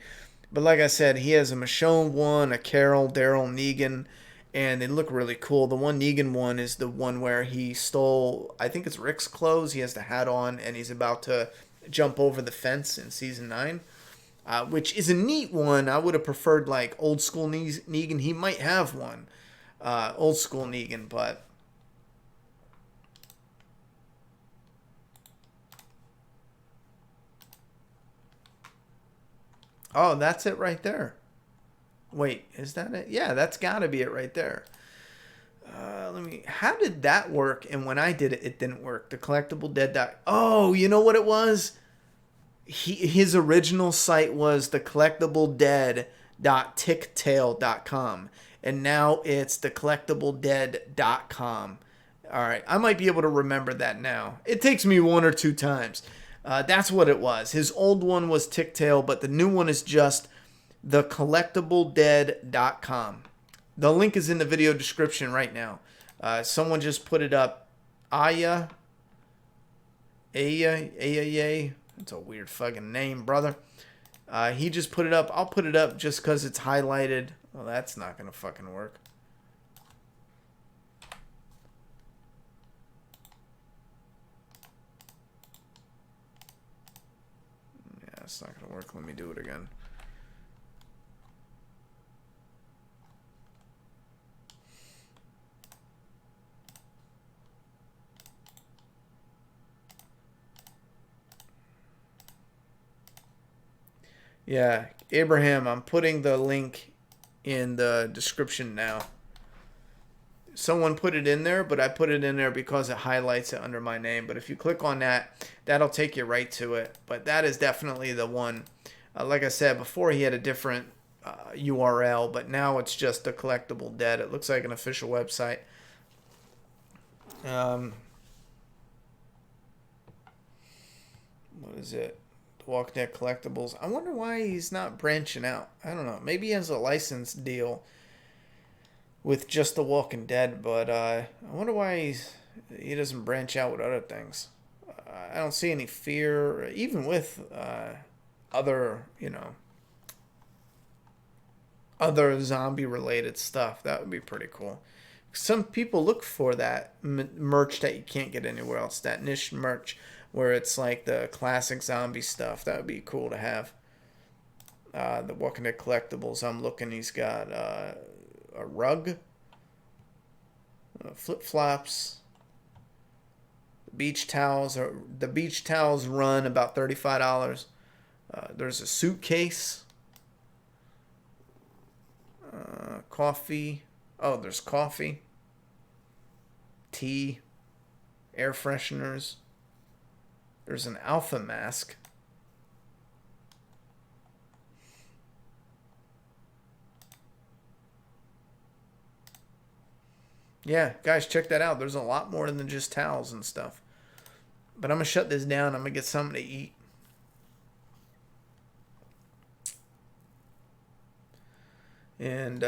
But like I said, he has a Michonne one, a Carol, Daryl, Negan, and they look really cool. The one Negan one is the one where he stole, I think it's Rick's clothes. He has the hat on, and he's about to jump over the fence in Season 9, which is a neat one. I would have preferred, like, old school Negan. He might have one, old school Negan, but... Oh, that's it right there. Wait, is that it? Yeah, that's got to be it right there. How did that work? And when I did it, it didn't work. The Collectible Dead. Oh, you know what it was? His original site was the collectibledead.ticktail.com. And now it's the collectibledead.com. All right, I might be able to remember that now. It takes me one or two times. That's what it was. His old one was Ticktail, but the new one is just thecollectibledead.com. The link is in the video description right now. Someone just put it up. Aya. It's a weird fucking name, brother. He just put it up. I'll put it up just because it's highlighted. Well, that's not going to fucking work. Yeah, it's not going to work. Let me do it again. Yeah, Abraham, I'm putting the link in the description now. Someone put it in there, but I put it in there because it highlights it under my name. But if you click on that, that'll take you right to it. But that is definitely the one. Like I said, before he had a different URL, but now it's just the Collectible Dead. It looks like an official website. What is it? Walking Dead Collectibles. I wonder why he's not branching out. I don't know. Maybe he has a license deal with just The Walking Dead, but I wonder why he doesn't branch out with other things. I don't see any fear, even with other, other zombie-related stuff. That would be pretty cool. Some people look for that merch that you can't get anywhere else, that niche merch where it's like the classic zombie stuff. That would be cool to have. The Walking Dead Collectibles, I'm looking, he's got a rug, flip-flops, beach towels. The beach towels run about $35. There's a suitcase, coffee. Oh, there's coffee, tea, air fresheners. There's an alpha mask. Yeah, guys, check that out. There's a lot more than just towels and stuff. But I'm going to shut this down. I'm going to get something to eat. And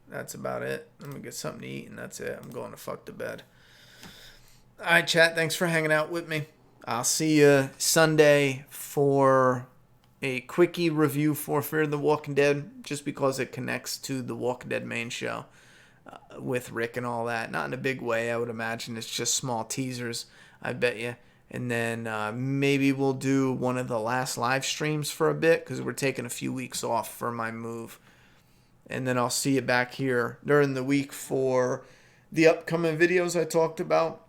that's about it. I'm going to get something to eat, and that's it. I'm going to fuck to bed. All right, chat. Thanks for hanging out with me. I'll see you Sunday for a quickie review for Fear the Walking Dead, just because it connects to the Walking Dead main show with Rick and all that. Not in a big way, I would imagine. It's just small teasers, I bet you. And then maybe we'll do one of the last live streams for a bit, because we're taking a few weeks off for my move. And then I'll see you back here during the week for the upcoming videos I talked about.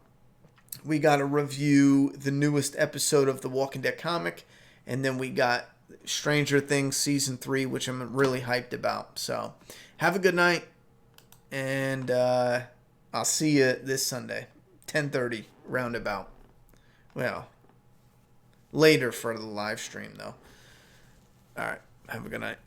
We got to review the newest episode of the Walking Dead comic. And then we got Stranger Things Season 3, which I'm really hyped about. So have a good night. And I'll see you this Sunday, 10:30, roundabout. Well, later for the live stream, though. All right. Have a good night.